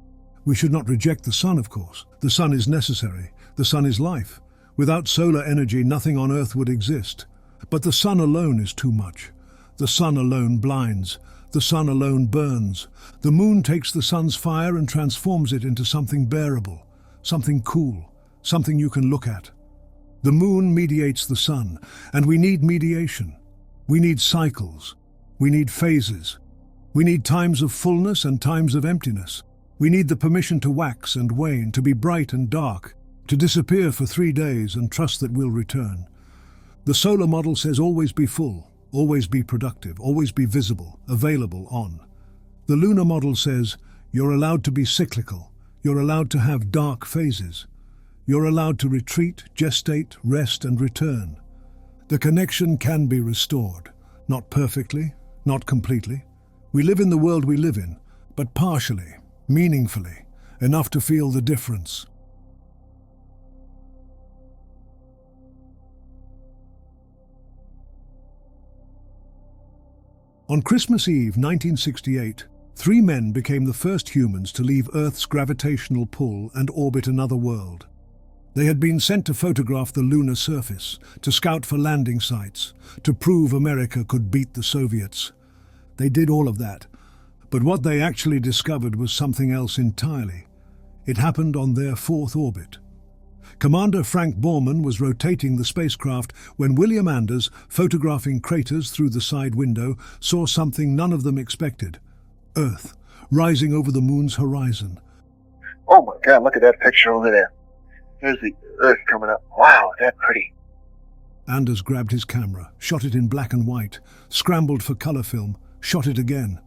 We should not reject the sun, of course. The sun is necessary. The sun is life. Without solar energy, nothing on Earth would exist. But the sun alone is too much. The sun alone blinds. The sun alone burns. The moon takes the sun's fire and transforms it into something bearable, something cool, something you can look at. The moon mediates the sun, and we need mediation. We need cycles. We need phases. We need times of fullness and times of emptiness. We need the permission to wax and wane, to be bright and dark, to disappear for 3 days and trust that we'll return. The solar model says always be full, always be productive, always be visible, available, on. The lunar model says you're allowed to be cyclical, you're allowed to have dark phases. You're allowed to retreat, gestate, rest and return. The connection can be restored, not perfectly, not completely. We live in the world we live in, but partially, meaningfully, enough to feel the difference. On Christmas Eve 1968, 3 men became the first humans to leave Earth's gravitational pull and orbit another world. They had been sent to photograph the lunar surface, to scout for landing sites, to prove America could beat the Soviets. They did all of that, but what they actually discovered was something else entirely. It happened on their 4th orbit. Commander Frank Borman was rotating the spacecraft when William Anders, photographing craters through the side window, saw something none of them expected. Earth, rising over the moon's horizon. Oh my God, look at that picture over there. There's the Earth coming up. Wow, that's pretty. Anders grabbed his camera, shot it in black and white, scrambled for color film, shot it again.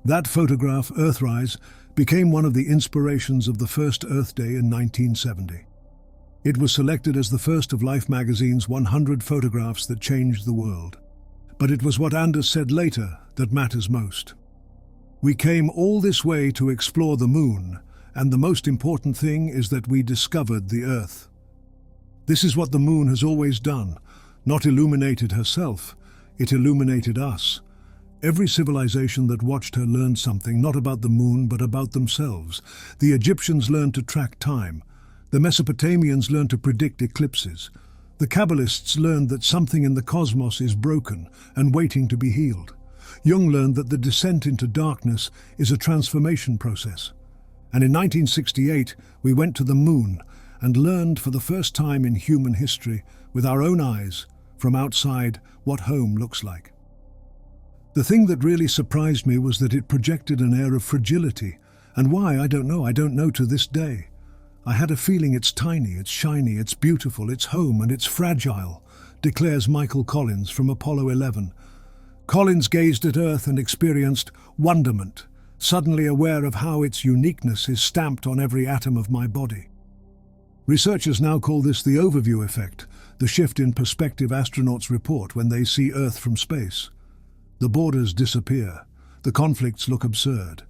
That photograph, Earthrise, became one of the inspirations of the first Earth Day in 1970. It was selected as the first of Life magazine's 100 photographs that changed the world. But it was what Anders said later that matters most. We came all this way to explore the moon, and the most important thing is that we discovered the Earth. This is what the moon has always done, not illuminated herself, it illuminated us. Every civilization that watched her learned something, not about the moon, but about themselves. The Egyptians learned to track time. The Mesopotamians learned to predict eclipses. The Kabbalists learned that something in the cosmos is broken and waiting to be healed. Jung learned that the descent into darkness is a transformation process. And in 1968, we went to the moon and learned for the first time in human history, with our own eyes, from outside, what home looks like. The thing that really surprised me was that it projected an air of fragility. And why, I don't know to this day. I had a feeling it's tiny, it's shiny, it's beautiful, it's home, and it's fragile, declares Michael Collins from Apollo 11. Collins gazed at Earth and experienced wonderment, suddenly aware of how its uniqueness is stamped on every atom of my body. Researchers now call this the overview effect, the shift in perspective astronauts report when they see Earth from space. The borders disappear, the conflicts look absurd.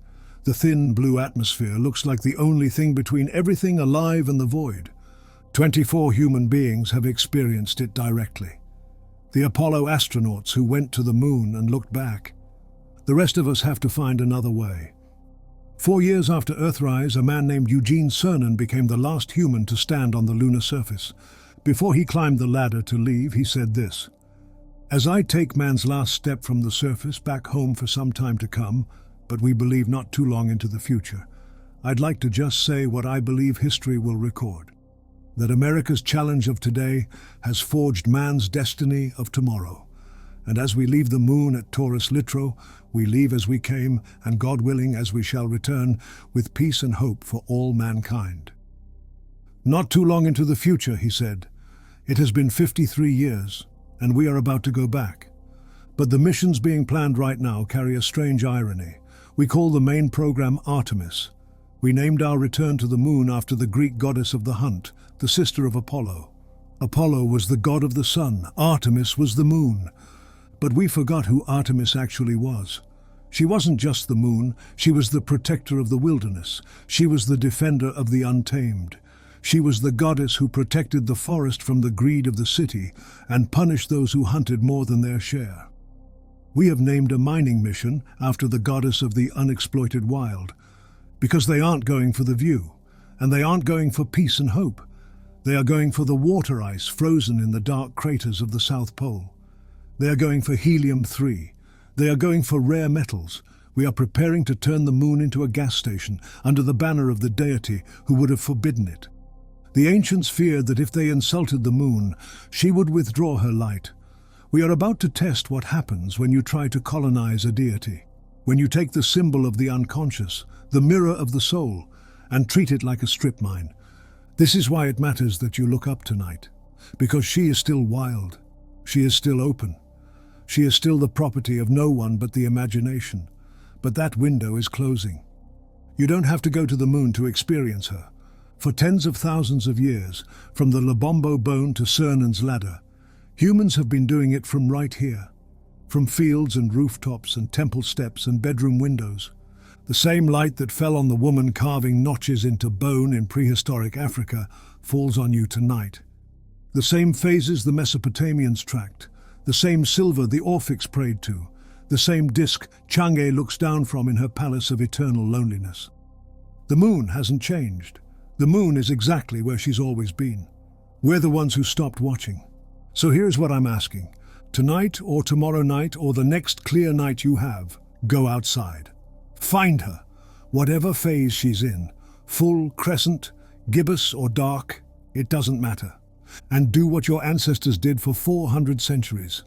The thin blue atmosphere looks like the only thing between everything alive and the void. 24 human beings have experienced it directly. The Apollo astronauts who went to the moon and looked back. The rest of us have to find another way. 4 years after Earthrise, a man named Eugene Cernan became the last human to stand on the lunar surface. Before he climbed the ladder to leave, he said this: "As I take man's last step from the surface back home for some time to come, but we believe not too long into the future, I'd like to just say what I believe history will record. That America's challenge of today has forged man's destiny of tomorrow. And as we leave the moon at Taurus Litro, we leave as we came, and God willing as we shall return, with peace and hope for all mankind." Not too long into the future, he said. It has been 53 years, and we are about to go back. But the missions being planned right now carry a strange irony. We call the main program Artemis. We named our return to the moon after the Greek goddess of the hunt, the sister of Apollo. Apollo was the god of the sun, Artemis was the moon. But we forgot who Artemis actually was. She wasn't just the moon, she was the protector of the wilderness. She was the defender of the untamed. She was the goddess who protected the forest from the greed of the city and punished those who hunted more than their share. We have named a mining mission after the goddess of the unexploited wild, because they aren't going for the view, and they aren't going for peace and hope. They are going for the water ice frozen in the dark craters of the South Pole. They are going for helium-3. They are going for rare metals. We are preparing to turn the moon into a gas station under the banner of the deity who would have forbidden it. The ancients feared that if they insulted the moon, she would withdraw her light. We are about to test what happens when you try to colonize a deity. When you take the symbol of the unconscious, the mirror of the soul, and treat it like a strip mine. This is why it matters that you look up tonight. Because she is still wild. She is still open. She is still the property of no one but the imagination. But that window is closing. You don't have to go to the moon to experience her. For tens of thousands of years, from the Lebombo bone to Cernan's ladder, humans have been doing it from right here. From fields and rooftops and temple steps and bedroom windows. The same light that fell on the woman carving notches into bone in prehistoric Africa falls on you tonight. The same phases the Mesopotamians tracked, the same silver the Orphics prayed to, the same disc Chang'e looks down from in her palace of eternal loneliness. The moon hasn't changed. The moon is exactly where she's always been. We're the ones who stopped watching. So here's what I'm asking. Tonight or tomorrow night or the next clear night you have, go outside. Find her, whatever phase she's in, full, crescent, gibbous or dark, it doesn't matter. And do what your ancestors did for 400 centuries.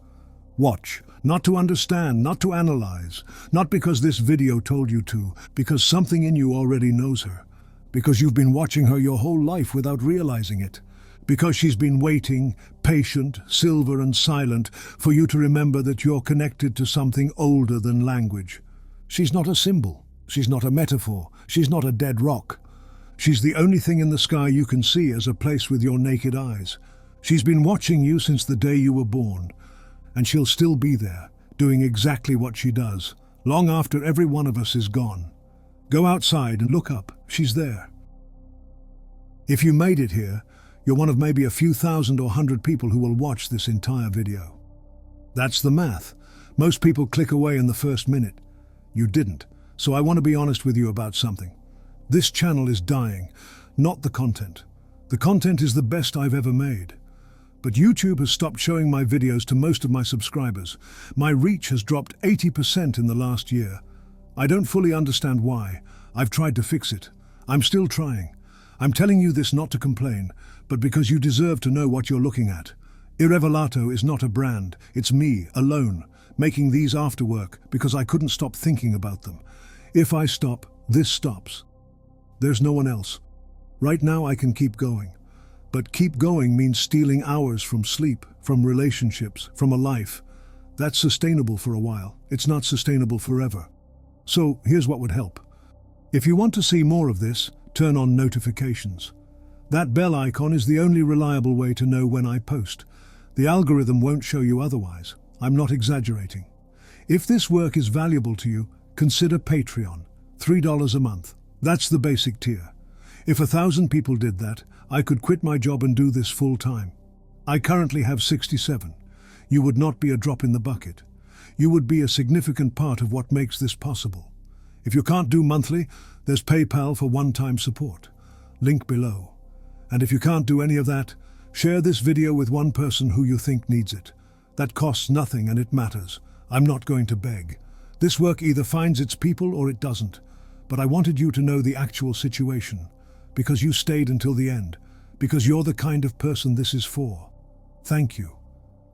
Watch, not to understand, not to analyze, not because this video told you to, because something in you already knows her. Because you've been watching her your whole life without realizing it. Because she's been waiting, patient, silver and silent, for you to remember that you're connected to something older than language. She's not a symbol. She's not a metaphor. She's not a dead rock. She's the only thing in the sky you can see as a place with your naked eyes. She's been watching you since the day you were born. And she'll still be there, doing exactly what she does, long after every one of us is gone. Go outside and look up. She's there. If you made it here, you're one of maybe a few thousand or 100 people who will watch this entire video. That's the math. Most people click away in the first minute. You didn't, so I want to be honest with you about something. This channel is dying, not the content. The content is the best I've ever made. But YouTube has stopped showing my videos to most of my subscribers. My reach has dropped 80% in the last year. I don't fully understand why. I've tried to fix it. I'm still trying. I'm telling you this not to complain, but because you deserve to know what you're looking at. Irrevelato is not a brand. It's me, alone, making these after work because I couldn't stop thinking about them. If I stop, this stops. There's no one else. Right now I can keep going. But keep going means stealing hours from sleep, from relationships, from a life. That's sustainable for a while. It's not sustainable forever. So here's what would help. If you want to see more of this, turn on notifications. That bell icon is the only reliable way to know when I post. The algorithm won't show you otherwise. I'm not exaggerating. If this work is valuable to you, consider Patreon, $3 a month. That's the basic tier. If 1,000 people did that, I could quit my job and do this full time. I currently have 67. You would not be a drop in the bucket. You would be a significant part of what makes this possible. If you can't do monthly, there's PayPal for one-time support. Link below. And if you can't do any of that, share this video with one person who you think needs it. That costs nothing and it matters. I'm not going to beg. This work either finds its people or it doesn't. But I wanted you to know the actual situation, because you stayed until the end, because you're the kind of person this is for. Thank you.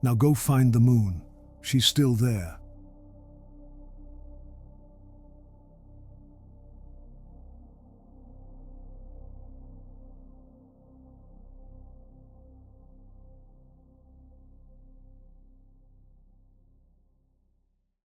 Now go find the moon. She's still there.